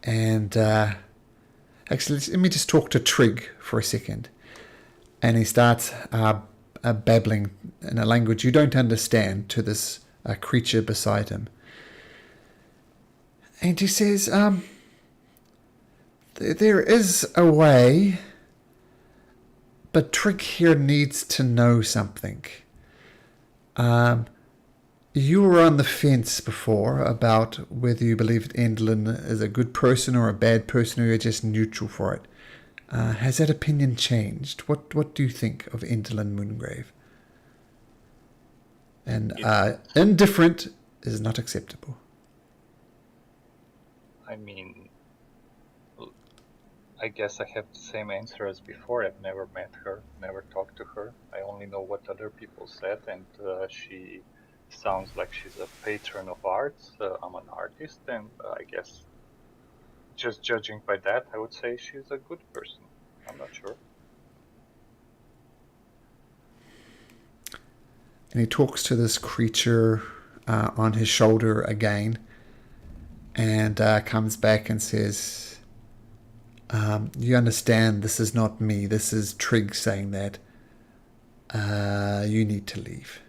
and actually, let me just talk to Trig for a second. And he starts babbling in a language you don't understand to this creature beside him. And he says, there is a way, but Trig here needs to know something. You were on the fence before about whether you believed Endleyn is a good person or a bad person, or you're just neutral for it. Has that opinion changed? What do you think of Endleyn Moongrave? And indifferent is not acceptable. I mean, I guess I have the same answer as before. I've never met her, never talked to her. I only know what other people said, and she sounds like she's a patron of arts. I'm an artist, and I guess just judging by that, I would say she's a good person. I'm not sure. And he talks to this creature on his shoulder again, and comes back and says, you understand this is not me, this is Trig saying that. You need to leave.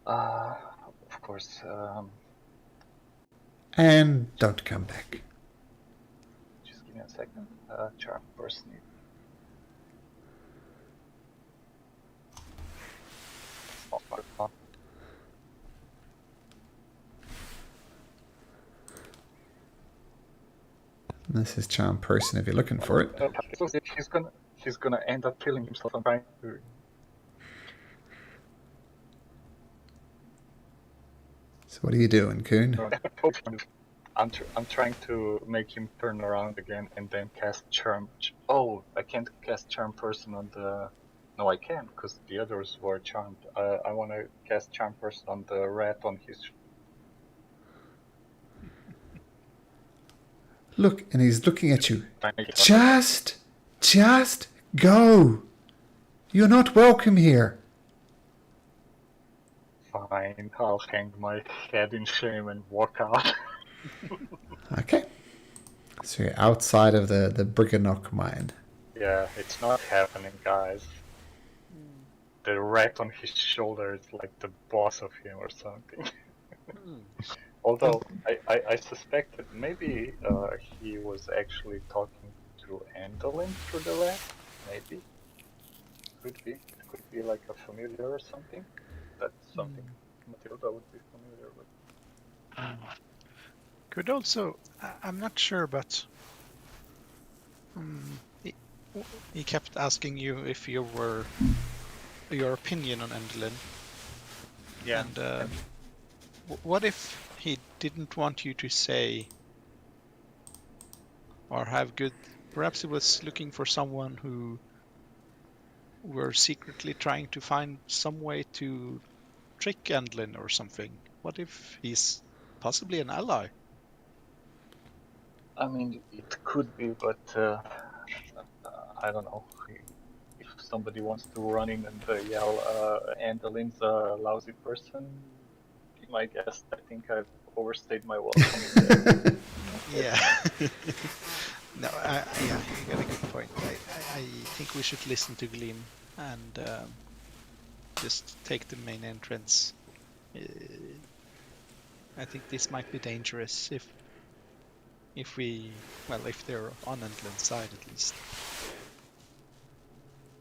Of course. And don't come back. Just give me a second. Charm person. This is charm person if you're looking for it. He's gonna end up killing himself. I'm trying to. So what are you doing, Coon? I'm trying to make him turn around again and then cast charm. Oh, I can't cast charm person on the No, I can't, because the others were charmed. I want to cast Charm Person on the rat on his... Look, and he's looking at you. tiny- Just go. You're not welcome here. Fine, I'll hang my head in shame and walk out. Okay. So you're outside of the Briganock mine. Yeah, it's not happening, guys. The rat on his shoulder is like the boss of him or something. Although I suspect that maybe he was actually talking to Endleyn through the rat. Maybe. Could be. It could be like a familiar or something. That's something Matilda would be familiar with. Could also, I'm not sure, but he kept asking you if you were your opinion on Endlyn. Yeah. And what if he didn't want you to say or have good? Perhaps he was looking for someone who were secretly trying to find some way to trick Endlyn or something. What if he's possibly an ally? I mean, it could be, but I don't know. If somebody wants to run in and yell, Endlyn's a lousy person, be my guest. I think I've overstayed my welcome. Yeah. No, yeah, you got a good point. I think we should listen to Gleam and just take the main entrance. I think this might be dangerous if they're on Endlyn's side at least.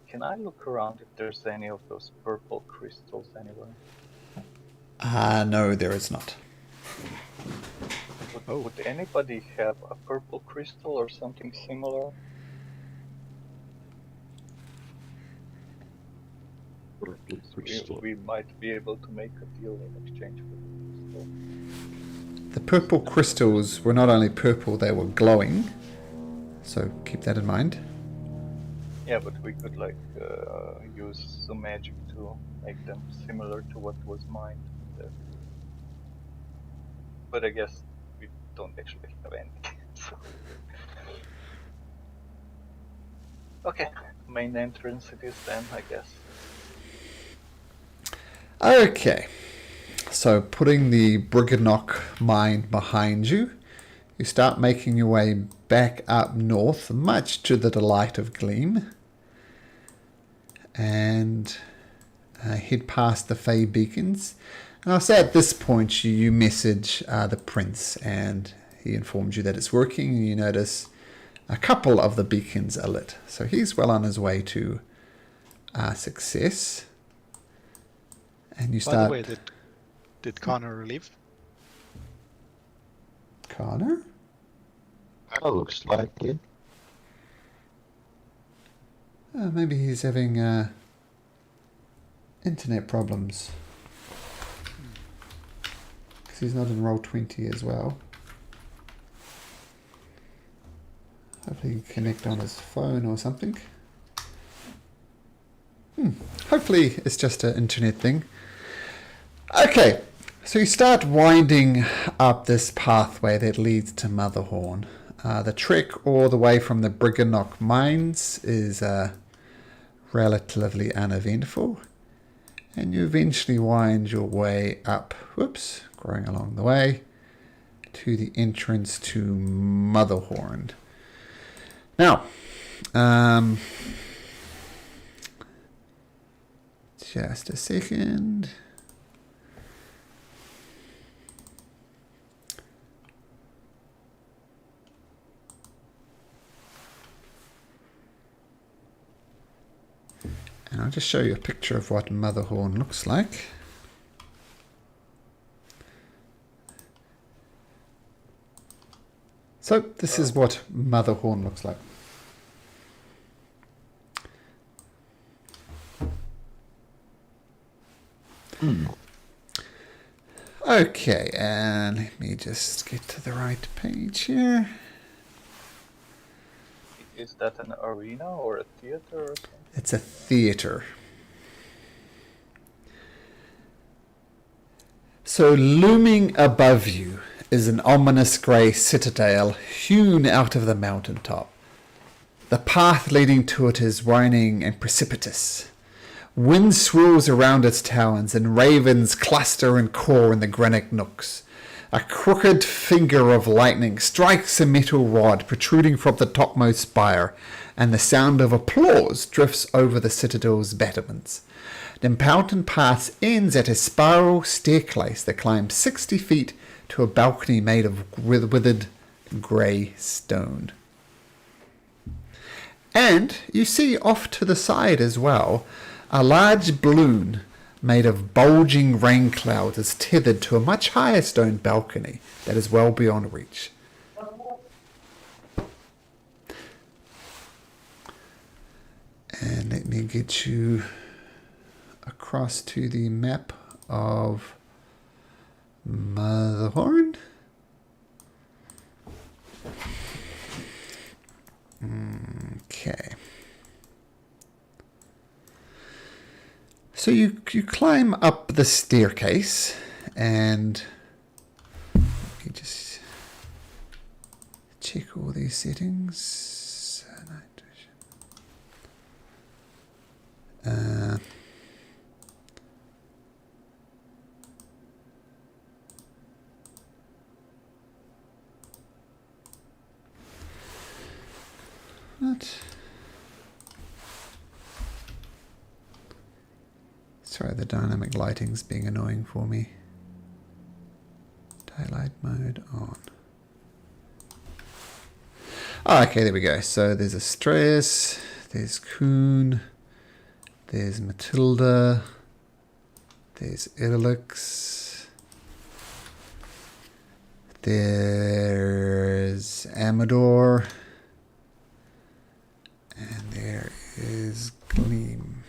Can I look around if there's any of those purple crystals anywhere? No, there is not. Would anybody have a purple crystal or something similar? We might be able to make a deal in exchange for the crystal. The purple crystals were not only purple, they were glowing. So keep that in mind. Yeah, but we could like use some magic to make them similar to what was mined. But I guess we don't actually have any. So. Okay, main entrance it is then, I guess. Okay. So putting the Briganock mine behind you, you start making your way back up north, much to the delight of Gleam. And head past the Fey Beacons. And I'll say at this point you message the prince and he informs you that it's working and you notice a couple of the beacons are lit. So he's well on his way to success. And you start... By the way, did Connor leave? Connor? That looks like it. Maybe he's having internet problems. Because he's not in Roll20 as well. Hopefully he can connect on his phone or something. Hopefully it's just an internet thing. Okay, so you start winding up this pathway that leads to Motherhorn. The trek all the way from the Briganock mines is relatively uneventful. And you eventually wind your way up, growing along the way, to the entrance to Motherhorn. Now, just a second. And I'll just show you a picture of what Motherhorn looks like. So this is what Motherhorn looks like. Okay, and let me just get to the right page here. Is that an arena or a theater or something? It's a theater. So looming above you is an ominous grey citadel hewn out of the mountaintop. The path leading to it is winding and precipitous. Wind swirls around its towers and ravens cluster and caw in the granite nooks. A crooked finger of lightning strikes a metal rod protruding from the topmost spire, and the sound of applause drifts over the citadel's battlements. The mountain pass ends at a spiral staircase that climbs 60 feet to a balcony made of withered grey stone. And you see off to the side as well, a large balloon made of bulging rain clouds is tethered to a much higher stone balcony that is well beyond reach. And let me get you across to the map of Motherhorn. Okay. So you climb up the staircase, and you just check all these settings. What? Sorry, the dynamic lighting's being annoying for me. Daylight mode on. Oh, okay, there we go. So there's Astraeus, there's Kuhn, there's Matilda, there's Idolix, there's Amador, and there is Gleam.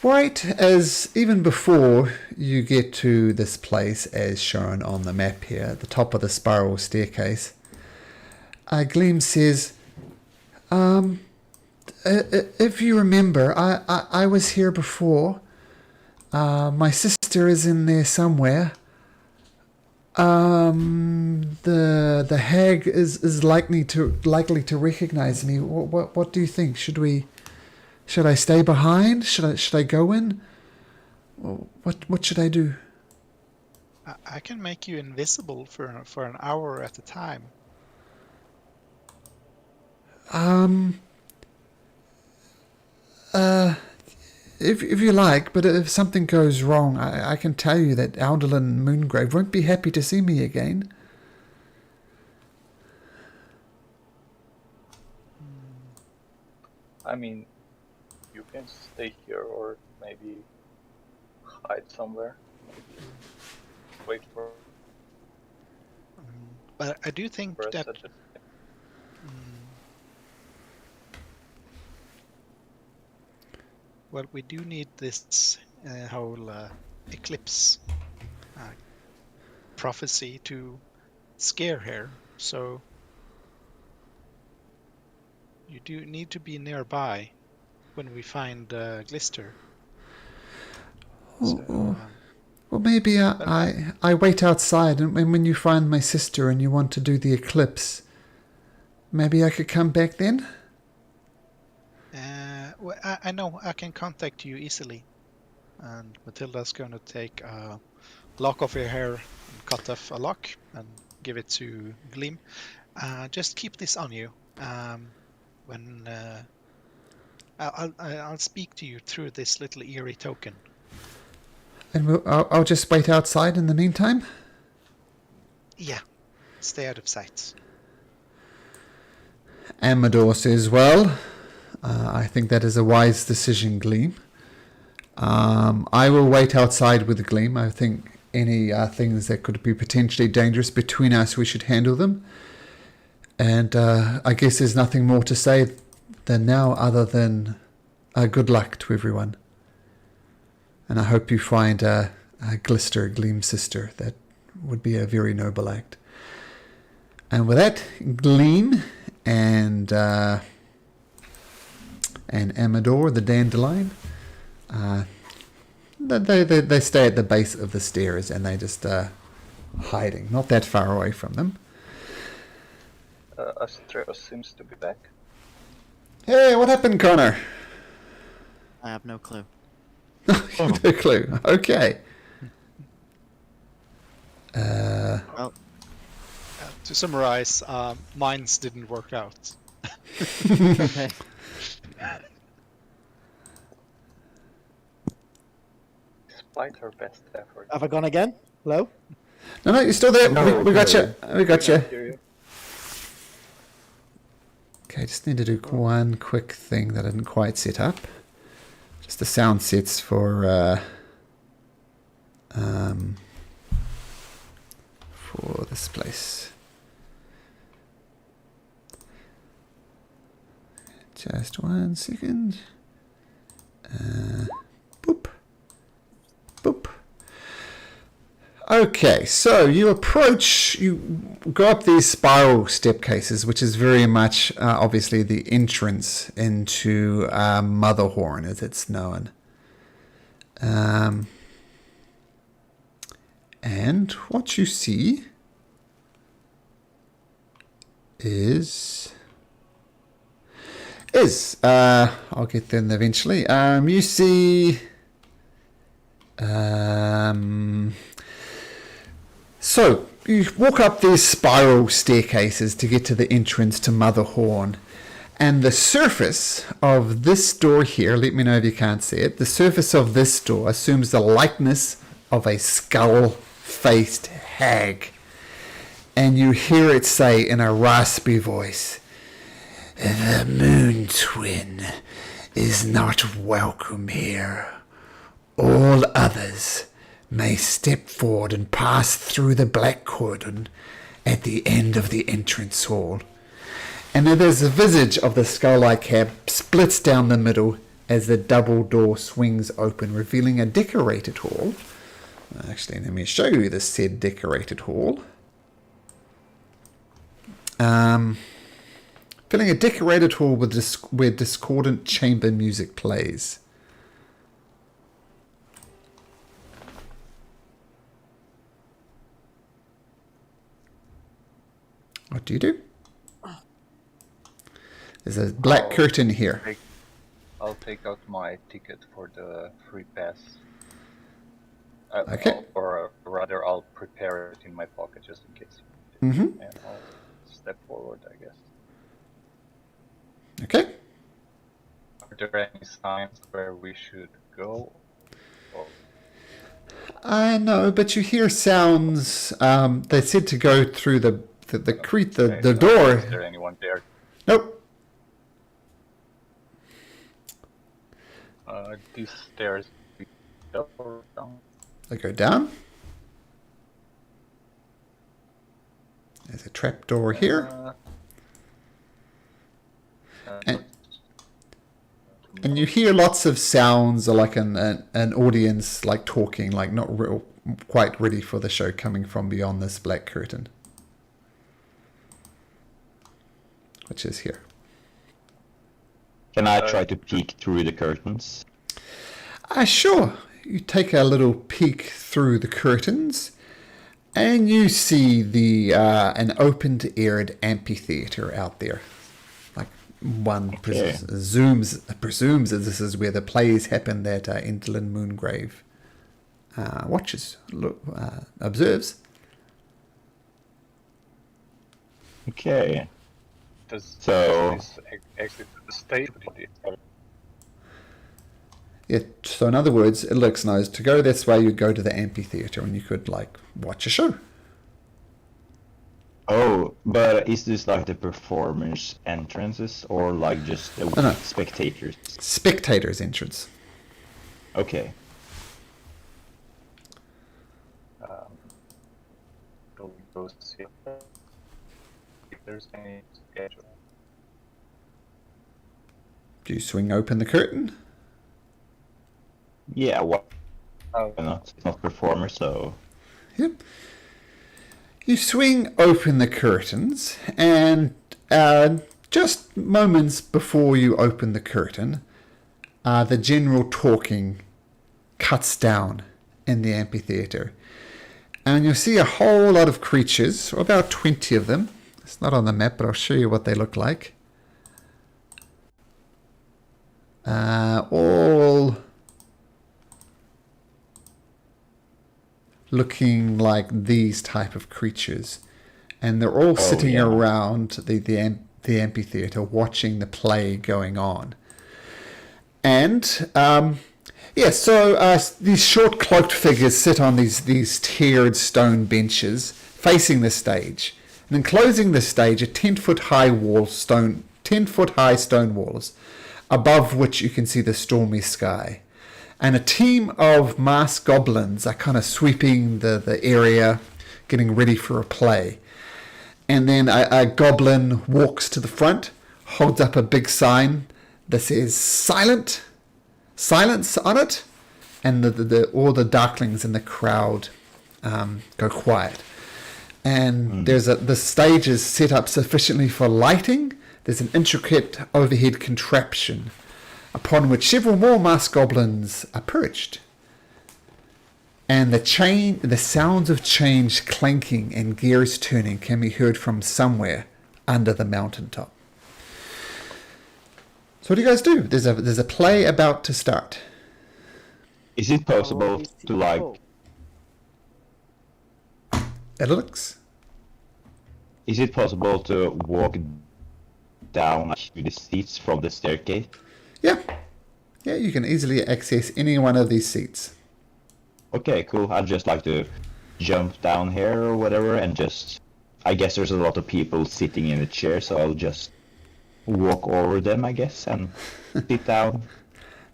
Right as even before you get to this place as shown on the map here, at the top of the spiral staircase, Gleam says, if you remember, I was here before. My sister is in there somewhere. The hag is likely to recognize me. What do you think? Should I stay behind? Should I go in? What should I do? I can make you invisible for an hour at a time. If you like, but if something goes wrong, I can tell you that Endleyn Moongrave won't be happy to see me again. I mean, you can stay here or maybe hide somewhere. Maybe wait for But I do think us that at the well, we do need this whole eclipse prophecy to scare her. So you do need to be nearby when we find Glister. Well, maybe I wait outside, and when you find my sister and you want to do the eclipse, maybe I could come back then? Well, I know I can contact you easily. And Matilda's going to take a lock of your hair and cut off a lock and give it to Gleam. Just keep this on you. When I'll speak to you through this little eerie token. And I'll just wait outside in the meantime? Yeah, stay out of sight. Amador says, well, I think that is a wise decision, Gleam. I will wait outside with Gleam. I think any things that could be potentially dangerous between us, we should handle them. And I guess there's nothing more to say than now other than good luck to everyone. And I hope you find Glister, Gleam Sister. That would be a very noble act. And with that, Gleam and Amador, the dandelion, they stay at the base of the stairs, and they just hiding, not that far away from them. Astreos seems to be back. Hey, what happened, Connor? I have no clue. No clue. Okay. Well, To summarize, mines didn't work out. okay. Despite her best effort. Have I gone again? Hello? No, you're still there. No, we got you. We got you. Hear you. Okay, just need to do one quick thing that I didn't quite set up. Just the sound sets for this place. Just 1 second. Boop. Boop. Okay, so you go up these spiral staircases, which is very much obviously the entrance into Motherhorn, as it's known. And what you see is I'll get there eventually. You see. So you walk up these spiral staircases to get to the entrance to Motherhorn, and the surface of this door here, let me know if you can't see it, the surface of this door assumes the likeness of a skull-faced hag, and you hear it say in a raspy voice, "The Moon Twin is not welcome here. All others may step forward and pass through the black cordon at the end of the entrance hall." And then there's the visage of the skull-like hag splits down the middle as the double door swings open, revealing a decorated hall. Actually, let me show you the said decorated hall. Filling a decorated hall where discordant chamber music plays. What do you do? There's a black curtain here. I'll take out my ticket for the free pass. Okay. Or rather, I'll prepare it in my pocket just in case. Mm-hmm. And I'll step forward, I guess. Okay. Are there any signs where we should go? Oh, I know, but you hear sounds. They said to go through the door. Is there anyone there? Nope. These stairs up or down? They go down. There's a trap door here. And you hear lots of sounds, like an audience, like talking, like not real, quite ready for the show, coming from beyond this black curtain, which is here. Can I try to peek through the curtains? Sure. You take a little peek through the curtains, and you see an open-aired amphitheater out there. Like one presumes that this is where the plays happen that Endleyn Moongrave observes. Okay. Does So- this exit to the stage? Yeah, so in other words, Alex knows to go this way, you go to the amphitheater and you could, like, watch a show. Oh, but is this like the performers' entrances or like just the No. spectators? Spectators' entrance. Okay. We'll go see if there's any schedule. Do you swing open the curtain? Yeah, Oh, It's not performer, so Yep. You swing open the curtains, and just moments before you open the curtain, the general talking cuts down in the amphitheater. And you'll see a whole lot of creatures, about 20 of them. It's not on the map, but I'll show you what they look like. All looking like these type of creatures. And they're all sitting around the amphitheater watching the play going on. And these short cloaked figures sit on these tiered stone benches facing the stage. And enclosing the stage are 10-foot high stone walls, above which you can see the stormy sky. And a team of masked goblins are kind of sweeping the area, getting ready for a play. And then a goblin walks to the front, holds up a big sign that says silence on it, and all the darklings in the crowd go quiet. And the stage is set up sufficiently for lighting. There's an intricate overhead contraption upon which several more masked goblins are perched. And the sounds of change clanking and gears turning can be heard from somewhere under the mountaintop. So what do you guys do? There's a play about to start. is it possible to like? Alex? Is it possible to walk down to the seats from the staircase? Yeah. Yeah, you can easily access any one of these seats. Okay, cool. I'd just like to jump down here or whatever, and just. I guess there's a lot of people sitting in a chair, so I'll just walk over them, I guess, and sit down.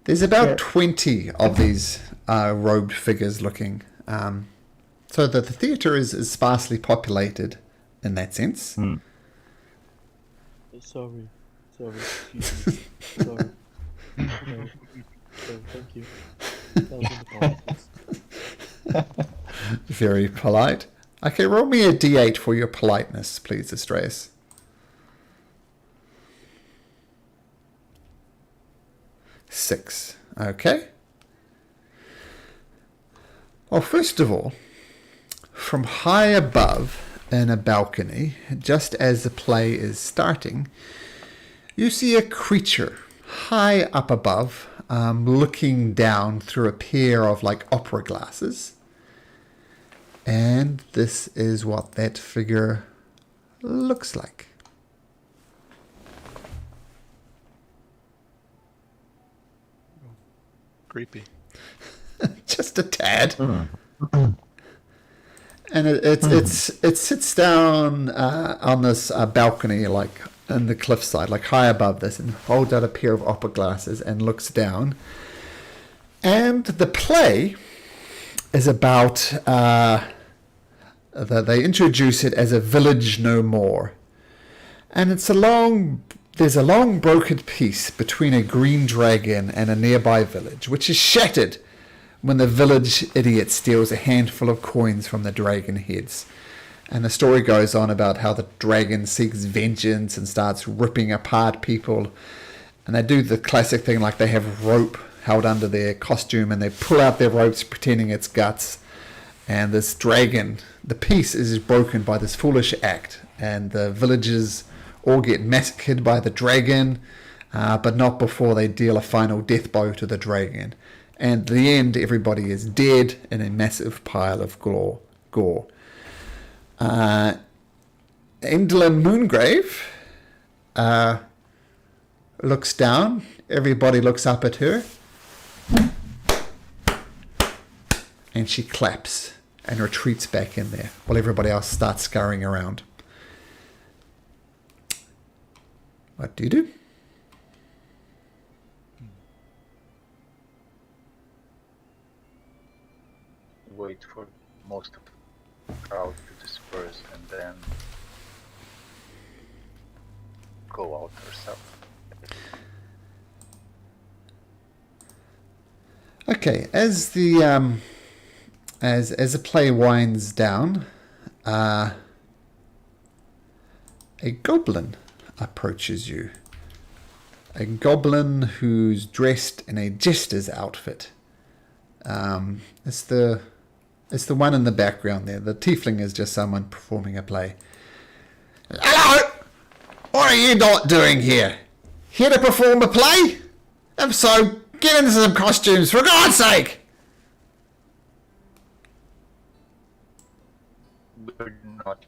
There's about 20 of these robed figures looking. So the theatre is sparsely populated in that sense. Sorry. Excuse me. Sorry. No. Thank you. Very polite. Okay, roll me a d8 for your politeness, please, Astraeus. 6. Okay. Well, first of all, from high above in a balcony, just as the play is starting, you see a creature high up above, looking down through a pair of like opera glasses. And this is what that figure looks like. Creepy. Just a tad. And it sits down on this balcony, like on the cliffside, like high above this, and holds out a pair of opera glasses and looks down. And the play is about they introduce it as a village no more, and there's a long broken piece between a green dragon and a nearby village, which is shattered when the village idiot steals a handful of coins from the dragon heads. And the story goes on about how the dragon seeks vengeance and starts ripping apart people. And they do the classic thing, like they have rope held under their costume and they pull out their ropes pretending it's guts. And this dragon, the piece is broken by this foolish act. And the villagers all get massacred by the dragon, but not before they deal a final death blow to the dragon. And at the end, everybody is dead in a massive pile of gore. Endleyn Moongrave looks down. Everybody looks up at her. And she claps and retreats back in there while everybody else starts scurrying around. What do you do? Wait for most of the crowd to disperse and then go out herself. Okay, as the as the play winds down, a goblin approaches you. A goblin who's dressed in a jester's outfit. It's the one in the background there. The tiefling is just someone performing a play. Hello! What are you not doing here? Here to perform a play? If so, get into some costumes, for God's sake! We're not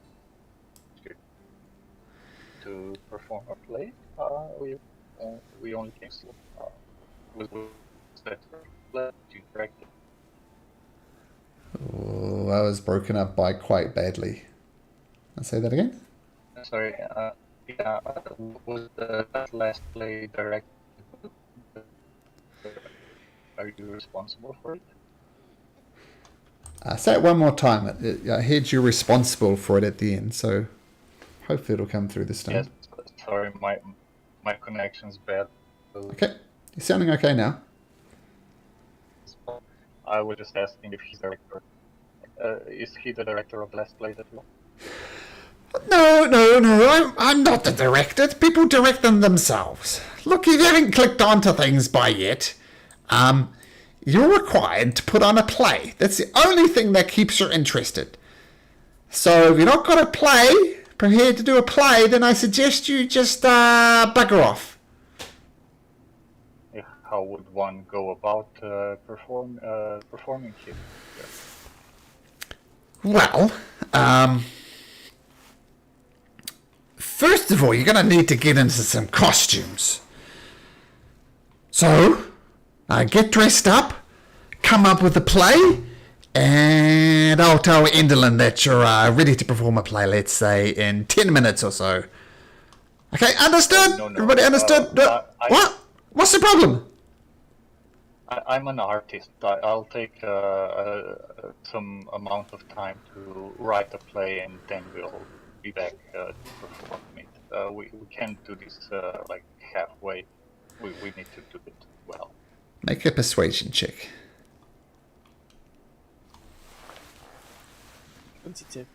here to perform a play. We only came to was that you corrected. Oh, I was broken up by quite badly. I'll say that again. Sorry, yeah, was that last play directed? Are you responsible for it? Say it one more time. I heard you're responsible for it at the end, so hopefully it'll come through this time. Yes, sorry, my connection's bad. Okay, you're sounding okay now. I was just asking if he's the director. Is he the director of Last Play that well? No. I'm not the director. People direct them themselves. Look, if you haven't clicked onto things by yet, you're required to put on a play. That's the only thing that keeps you interested. So if you're not got a play, prepared to do a play, then I suggest you just bugger off. How would one go about performing here? Well, first of all, you're going to need to get into some costumes. So, get dressed up, come up with a play, and I'll tell Endleyn that you're ready to perform a play, let's say, in 10 minutes or so. Okay, understood? No. Everybody understood? What? What's the problem? I'm an artist. I'll take some amount of time to write a play, and then we'll be back to perform it. We can't do this like halfway. We need to do it well. Make a persuasion check. 22.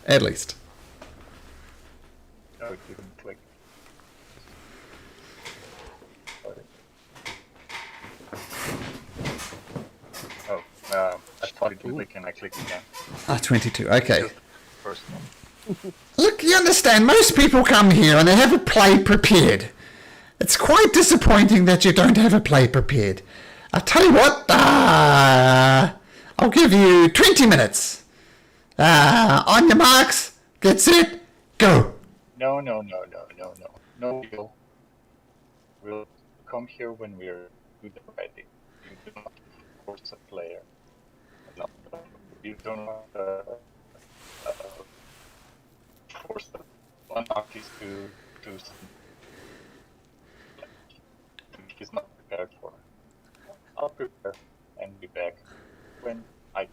At least. No, it didn't click. Sorry. Oh, I thought it would click and I clicked again. 22. Okay. Just the first one. Look, you understand, most people come here and they have a play prepared. It's quite disappointing that you don't have a play prepared. I'll tell you what, I'll give you 20 minutes. On your marks, get set, go. No, we'll come here when we're good and ready. You do not force a player. No, you do not force one artist to do something he's not prepared for. I'll prepare and be back when I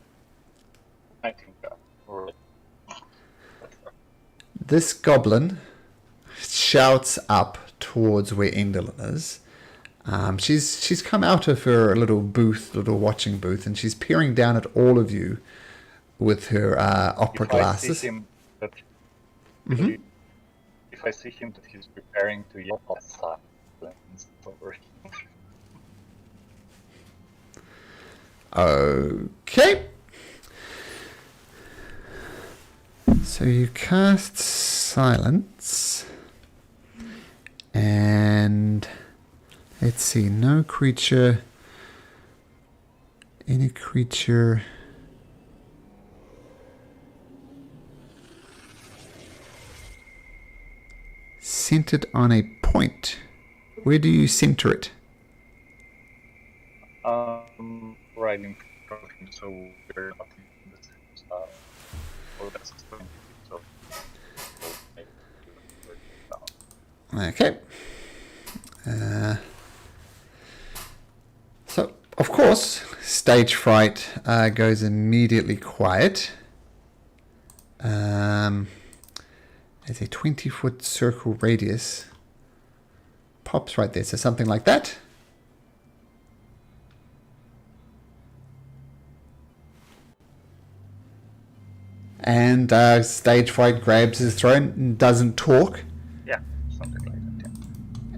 think we're ready. This goblin shouts up towards where Endleyn is. She's come out of her little watching booth, and she's peering down at all of you with her opera glasses. If I see him that he's preparing to yell outside, it's over. Okay. So you cast silence, and let's see, any creature centered on a point. Where do you center it? Right in front of him, so we're not in the same style. Or that's the thing, so maybe down. Okay. So, of course, stage fright goes immediately quiet. As a 20-foot circle radius pops right there. So something like that. And Stage Fright grabs his throne and doesn't talk. Yeah, something like that.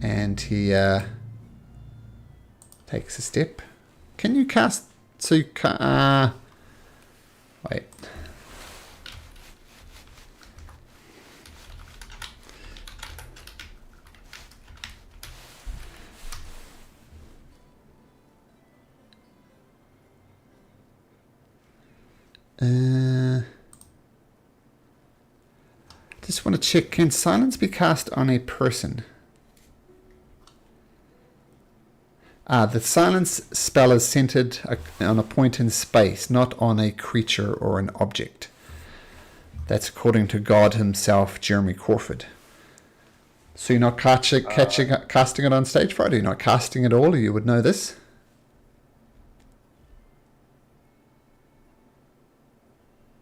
Yeah. And he takes a step. Can you cast... So you wait. Just want to check, can silence be cast on a person? The silence spell is centered on a point in space, not on a creature or an object. That's according to God himself, Jeremy Crawford. So you're not casting it on Stage Fright? You're not casting it all? You would know this?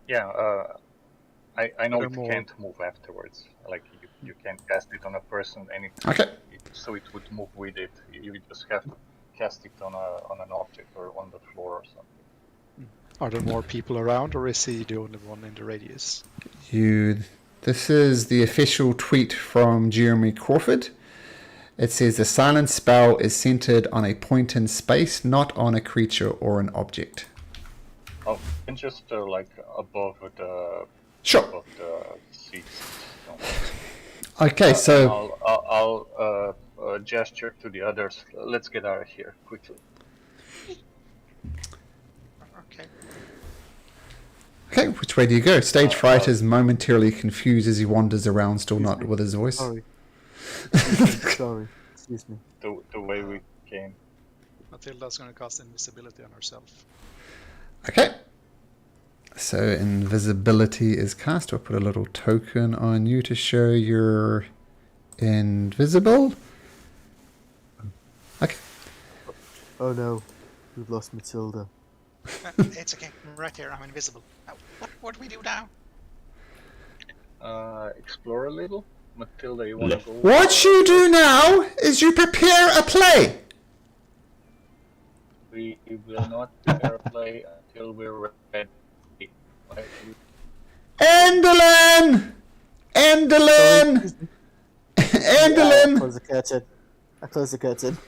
Yeah, I know it Furthermore- can't move afterwards. Like you can't cast it on a person, anything. Okay. So it would move with it. You would just have to cast it on an object or on the floor or something. Are there more people around, or is he the only one in the radius? This is the official tweet from Jeremy Crawford. It says the silence spell is centered on a point in space, not on a creature or an object. Oh, and just like above the Sure. seats. Okay, so I'll gesture to the others. Let's get out of here quickly. Okay. which way do you go? Stage Fright is momentarily confused as he wanders around, still not with his voice. Sorry. Sorry. Excuse me. The way we came. Matilda's going to cast invisibility on herself. Okay. So invisibility is cast. I'll put a little token on you to show you're invisible. Okay. Oh no, we've lost Matilda. It's okay. I'm right here. I'm invisible. What do we do now? Explore a little. Matilda, you want to go? What you do now is you prepare a play. We will not prepare a play until we're ready. Right? Endleyn! Endleyn! I Endleyn! close the curtain. I close the curtain.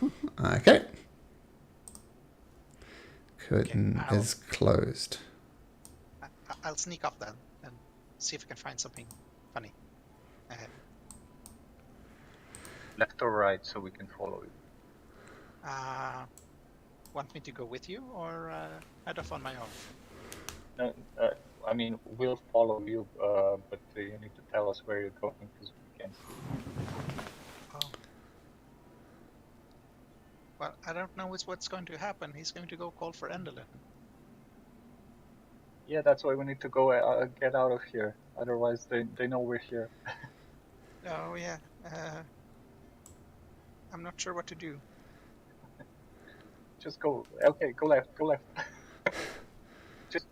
Okay. Curtain Okay, is closed. I'll sneak up then and see if I can find something funny ahead. Left or right, so we can follow you. Want me to go with you, or head off on my own? I mean, we'll follow you, but you need to tell us where you're going because we can't see. Oh. Well, I don't know what's going to happen. He's going to go call for Endleyn. Yeah, that's why we need to go get out of here. Otherwise, they know we're here. Oh yeah. I'm not sure what to do. Just go. Okay, go left. Go left. Just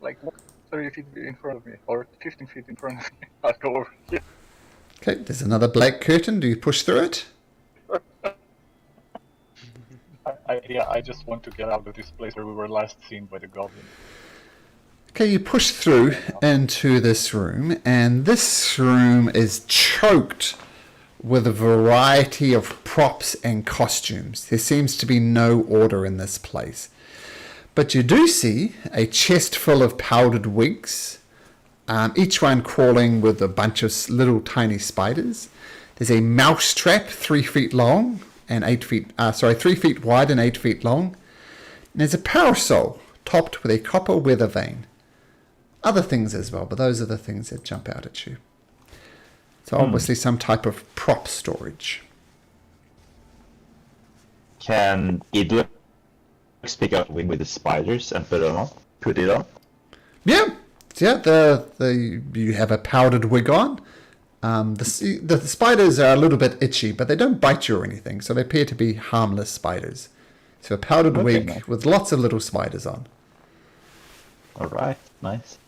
like walk 30 feet in front of me, or 15 feet in front of me. I'll go over here. Okay, there's another black curtain. Do you push through it? I just want to get out of this place where we were last seen by the goblin. Okay, you push through into this room, and this room is choked with a variety of props and costumes. There seems to be no order in this place. But you do see a chest full of powdered wigs, each one crawling with a bunch of little tiny spiders. There's a mouse trap 3 feet long and 3 feet wide and 8 feet long. And there's a parasol topped with a copper weather vane. Other things as well, but those are the things that jump out at you. So obviously some type of prop storage. Can Idle pick up wing with the spiders and put it on? Put it on? Yeah. You have a powdered wig on. The spiders are a little bit itchy, but they don't bite you or anything, so they appear to be harmless spiders. So a powdered wig nice. with lots of little spiders on. Alright, nice.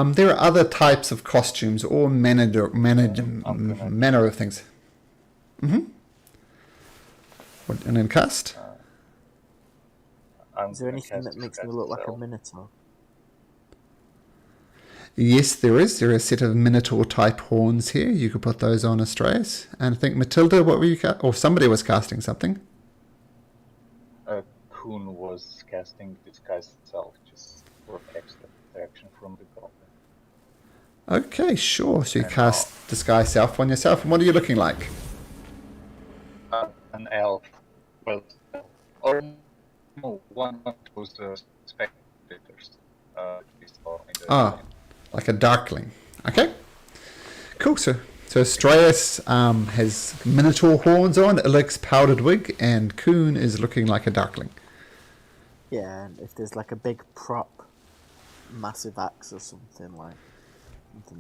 There are other types of costumes or manner of things. What, and then cast? I'm Is there gonna anything cast that makes me Disguise look like a Self. minotaur? Yes, there is. There are a set of minotaur-type horns here. You could put those on Astraeus. And I think Matilda, what were you or somebody was casting something. Kuhn was casting Disguise Self just for extra protection from the goblin. Okay, sure. So you And cast Disguise Self on yourself. And what are you looking like? An elf. Well, or no, one of those spectators. We saw in the Ah, like a darkling. Okay, cool. So Astraeus has minotaur horns on, Ilex powdered wig, and Kuhn is looking like a darkling. Yeah, and if there's like a big prop, massive axe or something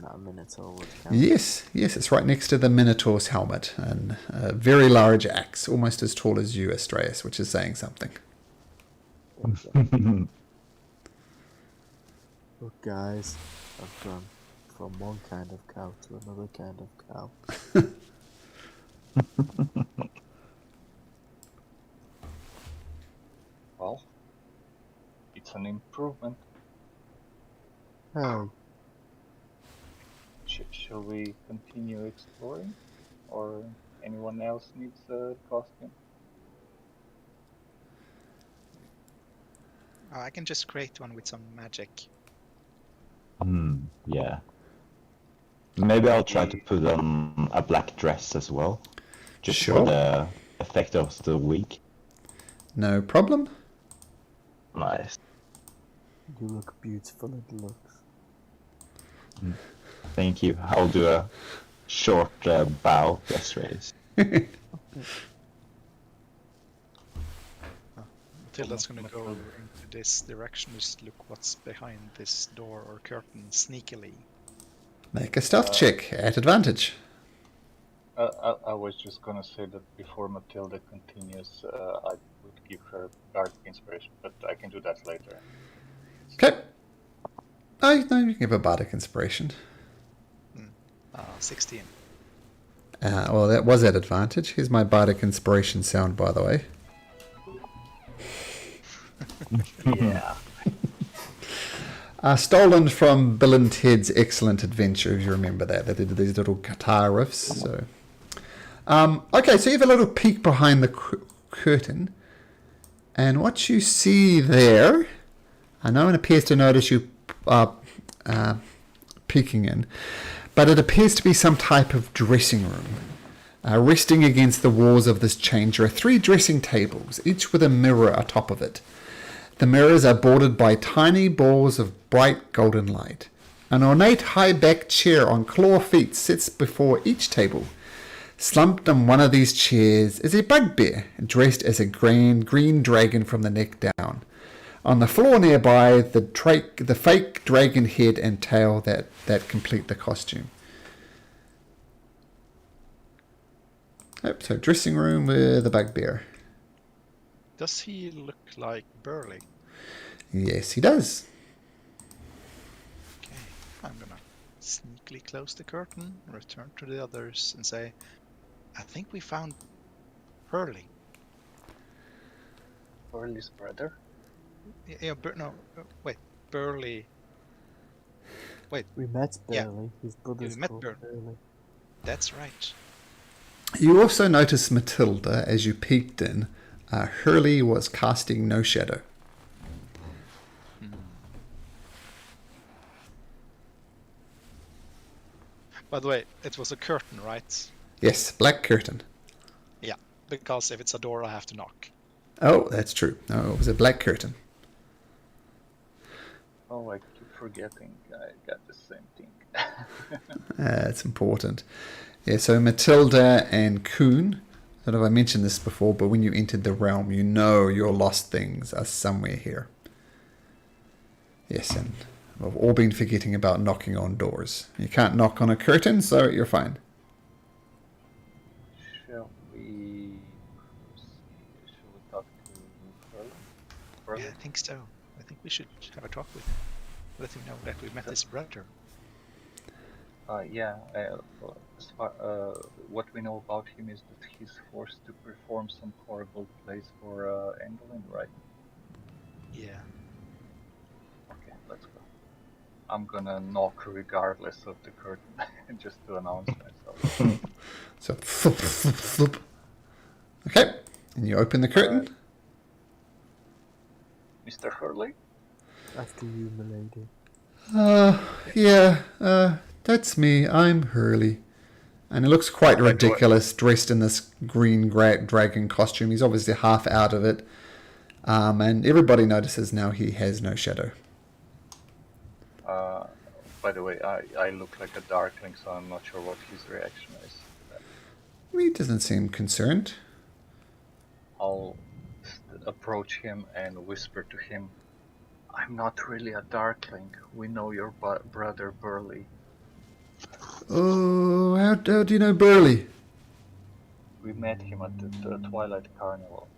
that a minotaur would carry. Yes, it's right next to the minotaur's helmet, and a very large axe, almost as tall as you, Astraeus, which is saying something. Look, guys, I've gone from one kind of cow to another kind of cow. Well, it's an improvement. Oh, Shall we continue exploring? Or anyone else needs a costume? I can just create one with some magic. Yeah. Maybe I'll try to put on a black dress as well, just Sure. for the effect of the wig. No problem. Nice. you look beautiful in looks. Thank you. I'll do a short bow. Yes, raise. Matilda's gonna go into this direction, just look what's behind this door or curtain sneakily. Make a stealth check at advantage. I was just gonna say that before Matilda continues, I would give her Dark Inspiration, but I can do that later. Okay. Oh, no, you can give a bardic inspiration. 16. Well, that was at advantage. Here's my bardic inspiration sound, by the way. Yeah. Stolen from Bill and Ted's Excellent Adventure, if you remember that. They did these little guitar riffs. So, okay, so you have a little peek behind the curtain. And what you see there, no one appears to notice you peeking in, but it appears to be some type of dressing room. Resting against the walls of this chamber are 3 dressing tables, each with a mirror atop of it. The mirrors are bordered by tiny balls of bright golden light. An ornate high-backed chair on claw feet sits before each table. Slumped on one of these chairs is a bugbear, dressed as a grand green dragon from the neck down. On the floor nearby, the fake dragon head and tail that complete the costume. Yep, so dressing room with a bugbear. Does he look like Burley? Yes, he does. Okay, I'm gonna sneakily close the curtain, return to the others, and say, I think we found Burley. Burley's brother? Yeah, wait, Burley. Wait, We met Yeah. Burley. His brother's We met called Burley. that's right. You also notice Matilda as you peeked in. Hurley was casting no shadow. By the way, it was a curtain, right? Yes, black curtain. Yeah, because if it's a door, I have to knock. Oh, that's true. No, it was a black curtain. Oh, I keep forgetting. I got the same thing. It's important. Yeah, so Matilda and Kuhn, I don't know if I mentioned this before, but when you entered the realm, you know your lost things are somewhere here. Yes, and we've all been forgetting about knocking on doors. You can't knock on a curtain, so you're fine. Shall we talk to Burley? Yeah, I think so. I think we should have a talk with him. Let him know that we met his brother. What we know about him is that he's forced to perform some horrible plays for Endleyn, right? Yeah. Okay, let's go. I'm gonna knock regardless of the curtain, just to announce myself. So, thump, thump, thump. Okay, and you open the curtain. Mr. Hurley? After you, milady. Yeah, that's me. I'm Hurley. And he looks quite By the way- ridiculous, dressed in this green dragon costume. He's obviously half out of it. And everybody notices now he has no shadow. By the way, I look like a darkling, so I'm not sure what his reaction is. He doesn't seem concerned. I'll approach him and whisper to him, I'm not really a darkling. We know your brother Burley. Oh, how do you know Burley? We met him at the Twilight Carnival.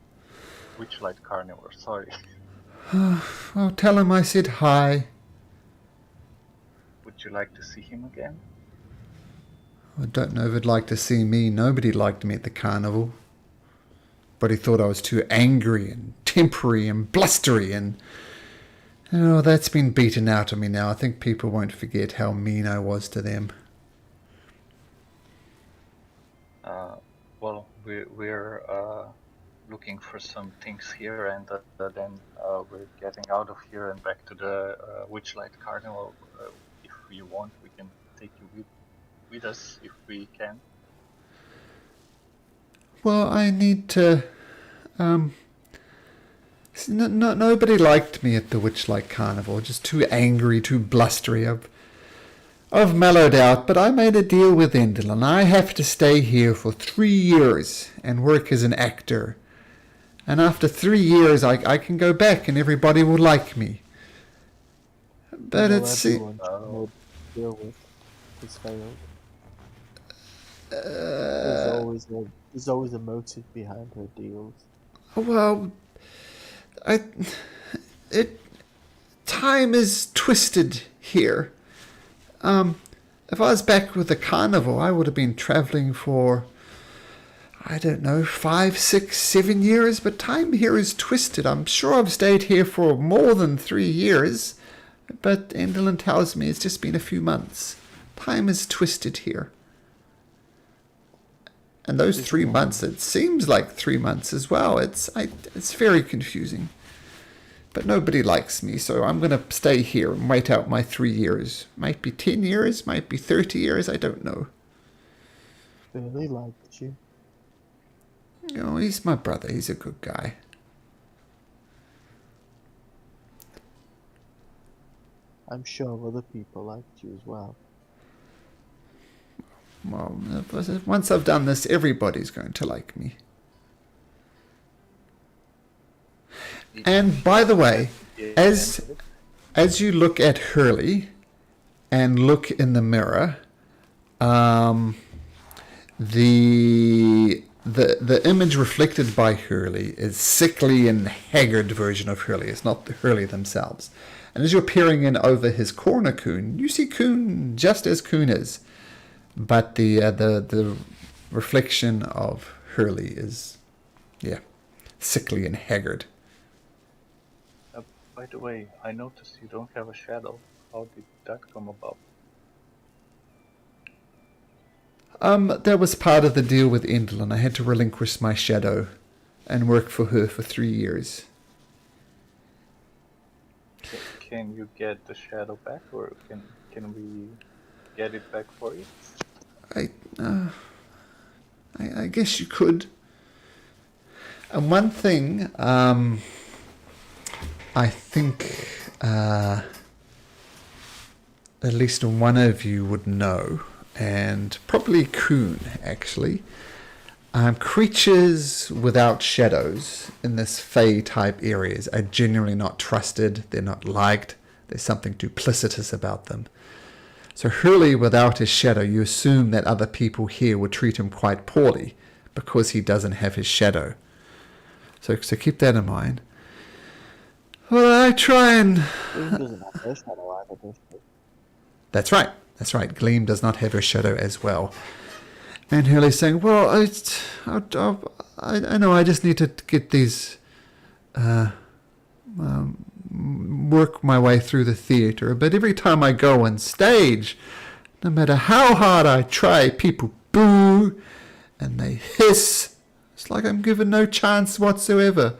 Witchlight Carnival, sorry. Oh, tell him I said hi. Would you like to see him again? I don't know if he'd like to see me. Nobody liked me at the carnival. But he thought I was too angry and tempery and blustery and... Oh, that's been beaten out of me now. I think people won't forget how mean I was to them. Well, we're looking for some things here, and then we're getting out of here and back to the Witchlight Carnival. If you want, we can take you with us if we can. Well, I need to... nobody liked me at the Witchlight Carnival. Just too angry, too blustery. I've mellowed out, but I made a deal with Endleyn. I have to stay here for 3 years and work as an actor. And after 3 years, I can go back and everybody will like me. But Well, it's... everyone made a deal with has failed. There's always a motive behind her deals. Well, time is twisted here. If I was back with the carnival, I would have been traveling for, I don't know, 5, 6, 7 years, but time here is twisted. I'm sure I've stayed here for more than 3 years, but Endleyn tells me it's just been a few months. Time is twisted here. And those 3 months, it seems like 3 months as well. It's very confusing. But nobody likes me, so I'm going to stay here and wait out my 3 years. Might be 10 years, might be 30 years, I don't know. Really liked you. You know, he's my brother, he's a good guy. I'm sure other people liked you as well. Well, once I've done this, everybody's going to like me. And by the way, as you look at Hurley and look in the mirror, the image reflected by Hurley is sickly and haggard version of Hurley. It's not the Hurley themselves. And as you're peering in over his corner Coon, you see Coon just as Coon is, but the reflection of Hurley is, sickly and haggard. By the way, I noticed you don't have a shadow. How did that come about? That was part of the deal with Endleyn. I had to relinquish my shadow and work for her for 3 years. Can you get the shadow back, or can we get it back for you? I guess you could. And one thing, I think at least one of you would know, and probably Coon actually. Creatures without shadows in this Fey type areas are generally not trusted, they're not liked, there's something duplicitous about them. So Hurley without his shadow, you assume that other people here would treat him quite poorly because he doesn't have his shadow. So keep that in mind. Well, I try and... Gleam doesn't have her shadow either, does she? That's right. Gleam does not have her shadow as well. And Hurley's saying, well, I know I just need to get these work my way through the theatre, but every time I go on stage, no matter how hard I try, people boo and they hiss. It's like I'm given no chance whatsoever.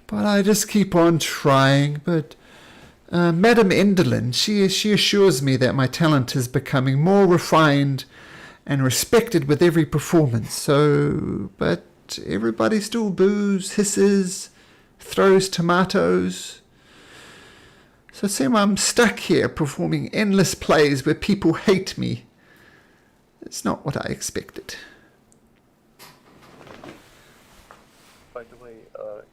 But I just keep on trying. But Madame Endleyn, she assures me that my talent is becoming more refined and respected with every performance. So, but everybody still boos, hisses, throws tomatoes. So Sam, I'm stuck here performing endless plays where people hate me. It's not what I expected. By the way, it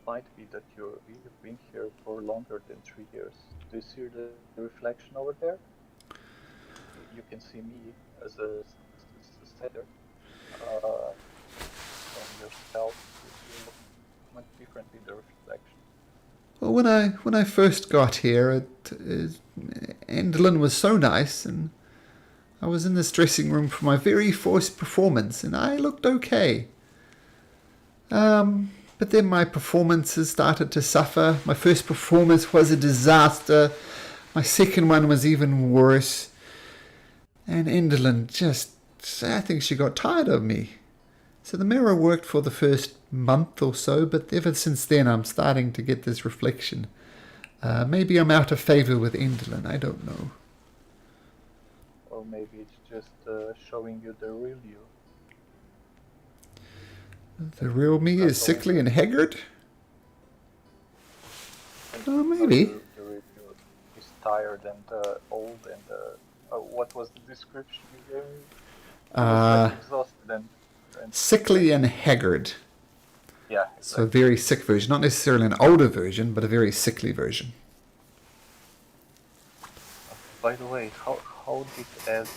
might be that you've been here for longer than 3 years. Do you see the reflection over there? You can see me as a setter. From yourself, you look much different in the reflection. Well, when I first got here, Endleyn was so nice, and I was in this dressing room for my very first performance, and I looked okay. But then my performances started to suffer. My first performance was a disaster. My second one was even worse. And Endleyn I think she got tired of me. So the mirror worked for the first month or so, but ever since then I'm starting to get this reflection. Maybe I'm out of favour with Endleyn, I don't know. Or maybe it's just showing you the real you. The real me is sickly and haggard? Oh, maybe. The real you is tired and old and... what was the description you gave me? Exhausted and sickly and haggard. Yeah, exactly. So a very sick version. Not necessarily an older version, but a very sickly version. By the way, how did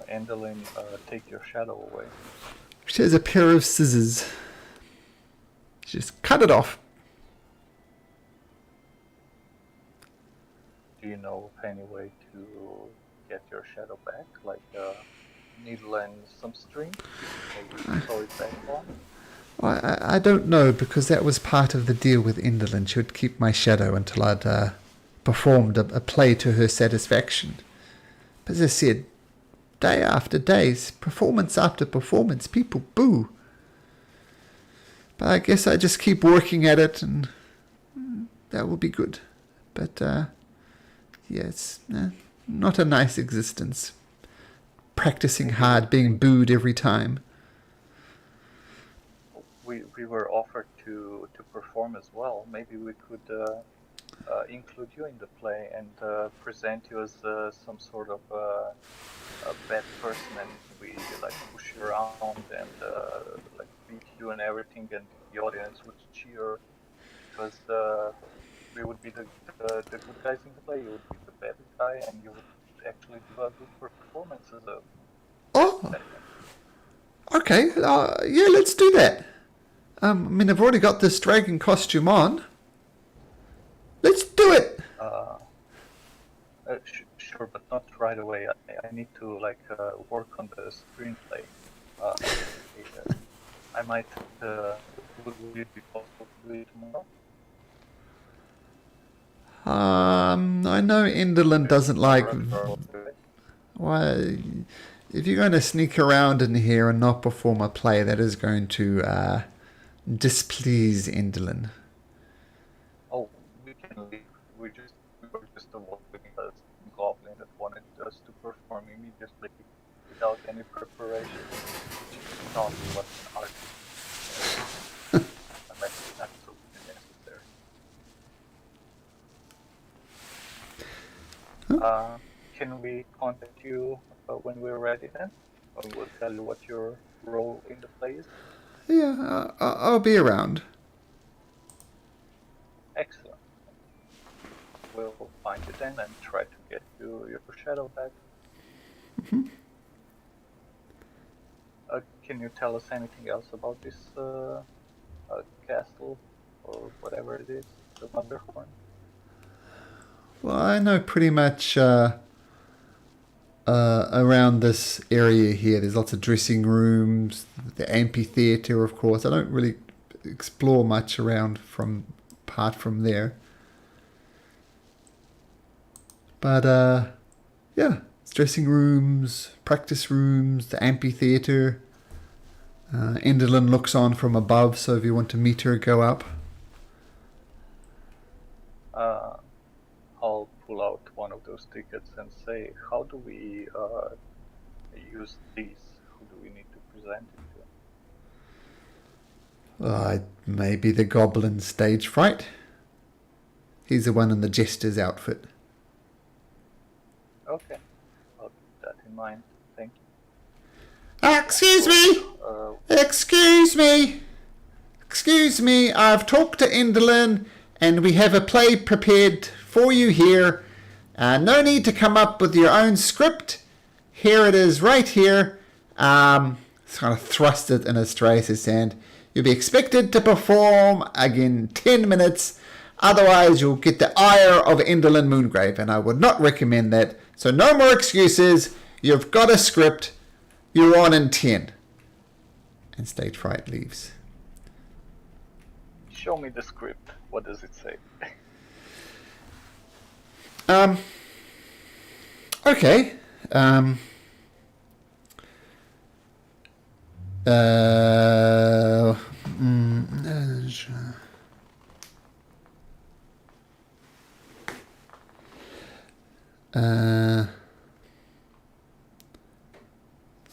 Endleyn take your shadow away? She has a pair of scissors. She just cut it off. Do you know of any way to get your shadow back? Like needle and some string? Maybe sew it back on? Well, I don't know, because that was part of the deal with Endleyn. She would keep my shadow until I'd performed a play to her satisfaction. But as I said, day after day, performance after performance, people boo. But I guess I just keep working at it, and that will be good. But yeah, it's not a nice existence. Practicing hard, being booed every time. We were offered to perform as well. Maybe we could include you in the play and present you as some sort of a bad person, and we like push you around and like beat you and everything, and the audience would cheer because we would be the good guys in the play. You would be the bad guy, and you would actually do a good performance as a. Oh, okay. Yeah, let's do that. I mean, I've already got this dragon costume on. Let's do it. Sure, but not right away. I need to like work on the screenplay. I might. Would it be possible to do it tomorrow? I know Endleyn doesn't like. Why? If you're going to sneak around in here and not perform a play, that is going to displease Endleyn. Oh, we can leave. We were just avoiding a goblin that wanted us to perform immediately without any preparation, which is not what an artist unless it's absolutely necessary. Huh? Can we contact you when we're ready then? Or we'll tell you what your role in the play is? Yeah, I'll be around. Excellent. We'll find you then and try to get you your shadow back. Mm-hmm. Can you tell us anything else about this castle or whatever it is, the Wonderhorn? Well, I know pretty much around this area here. There's lots of dressing rooms, the amphitheatre, of course. I don't really explore much around from apart from there. But yeah, dressing rooms, practice rooms, the amphitheater. Endleyn looks on from above, so if you want to meet her, go up. I'll pull out one of those tickets and say, how do we use these? Who do we need to present it to? Maybe the goblin stage fright. He's the one in the jester's outfit. Okay, I'll keep that in mind. Thank you. Excuse me! Excuse me! Excuse me, I've talked to Endleyn and we have a play prepared for you here. No need to come up with your own script. Here it is right here. It's kind of thrust it in Astraeus' hand. You'll be expected to perform again 10 minutes. Otherwise, you'll get the ire of Endleyn Moongrave, and I would not recommend that. So no more excuses. You've got a script. You're on in 10. And stage fright leaves. Show me the script. What does it say? Okay.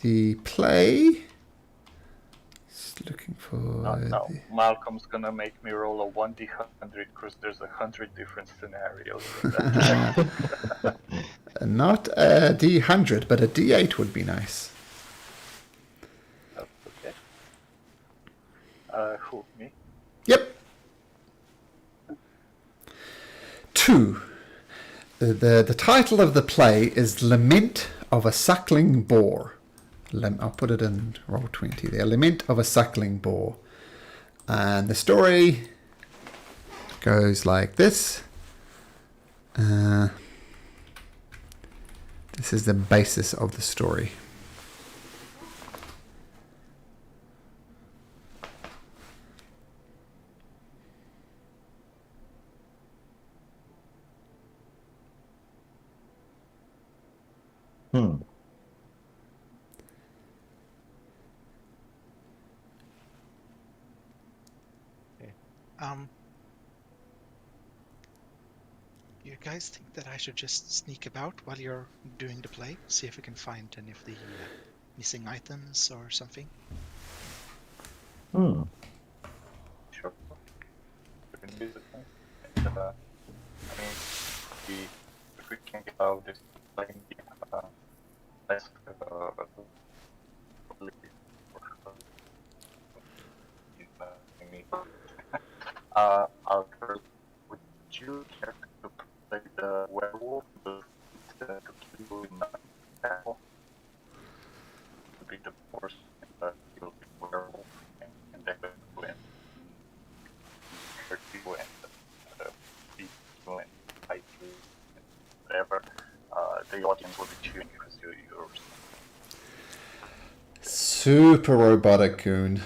The play. Just looking for. No, Malcolm's gonna make me roll a 1d100 because there's 100 different scenarios. Not a D100, but a D8 would be nice. That's okay. Who? Me? Yep. 2. The title of the play is Lament of a Suckling Boar. I'll put it in roll 20 there. Lament of a Suckling Boar. And the story goes like this. This is the basis of the story. You guys think that I should just sneak about while you're doing the play? See if we can find any of the missing items or something? Sure. We can visit them. And, I mean, if we can get out of this plane, let's would you care to play the werewolf to kill you in the battle? To be the force and kill the werewolf and then win. Hurt people and beat people and fight you and whatever. The audience will be cheering because you're yours. Super robotic, Goon.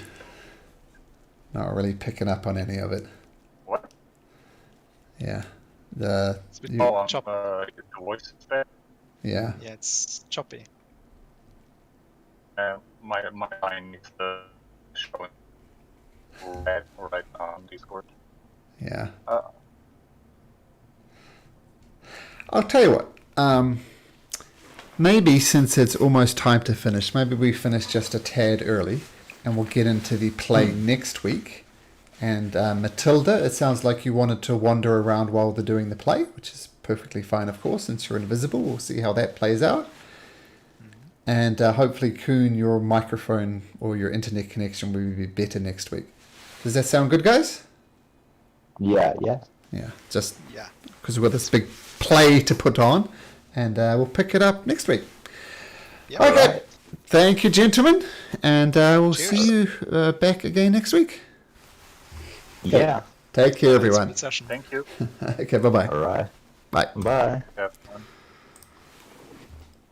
Not really picking up on any of it. What? Yeah. It's a bit choppy. The voice is there. Yeah. Yeah, it's choppy. My line is showing red right now on Discord. Yeah. I'll tell you what. Maybe since it's almost time to finish, maybe we finish just a tad early, and we'll get into the play next week. And Matilda, it sounds like you wanted to wander around while they're doing the play, which is perfectly fine, of course, since you're invisible. We'll see how that plays out. And hopefully, Kuhn, your microphone or your internet connection will be better next week. Does that sound good, guys? Yeah. Yeah, just Yeah. because we've got this big play to put on, and we'll pick it up next week. Yeah. Okay. Alright. Thank you, gentlemen, and we'll Cheers. see you back again next week. Yeah. Take care, It's a everyone. good session. Thank you. Okay, bye-bye. All right. Bye. Bye. Have fun.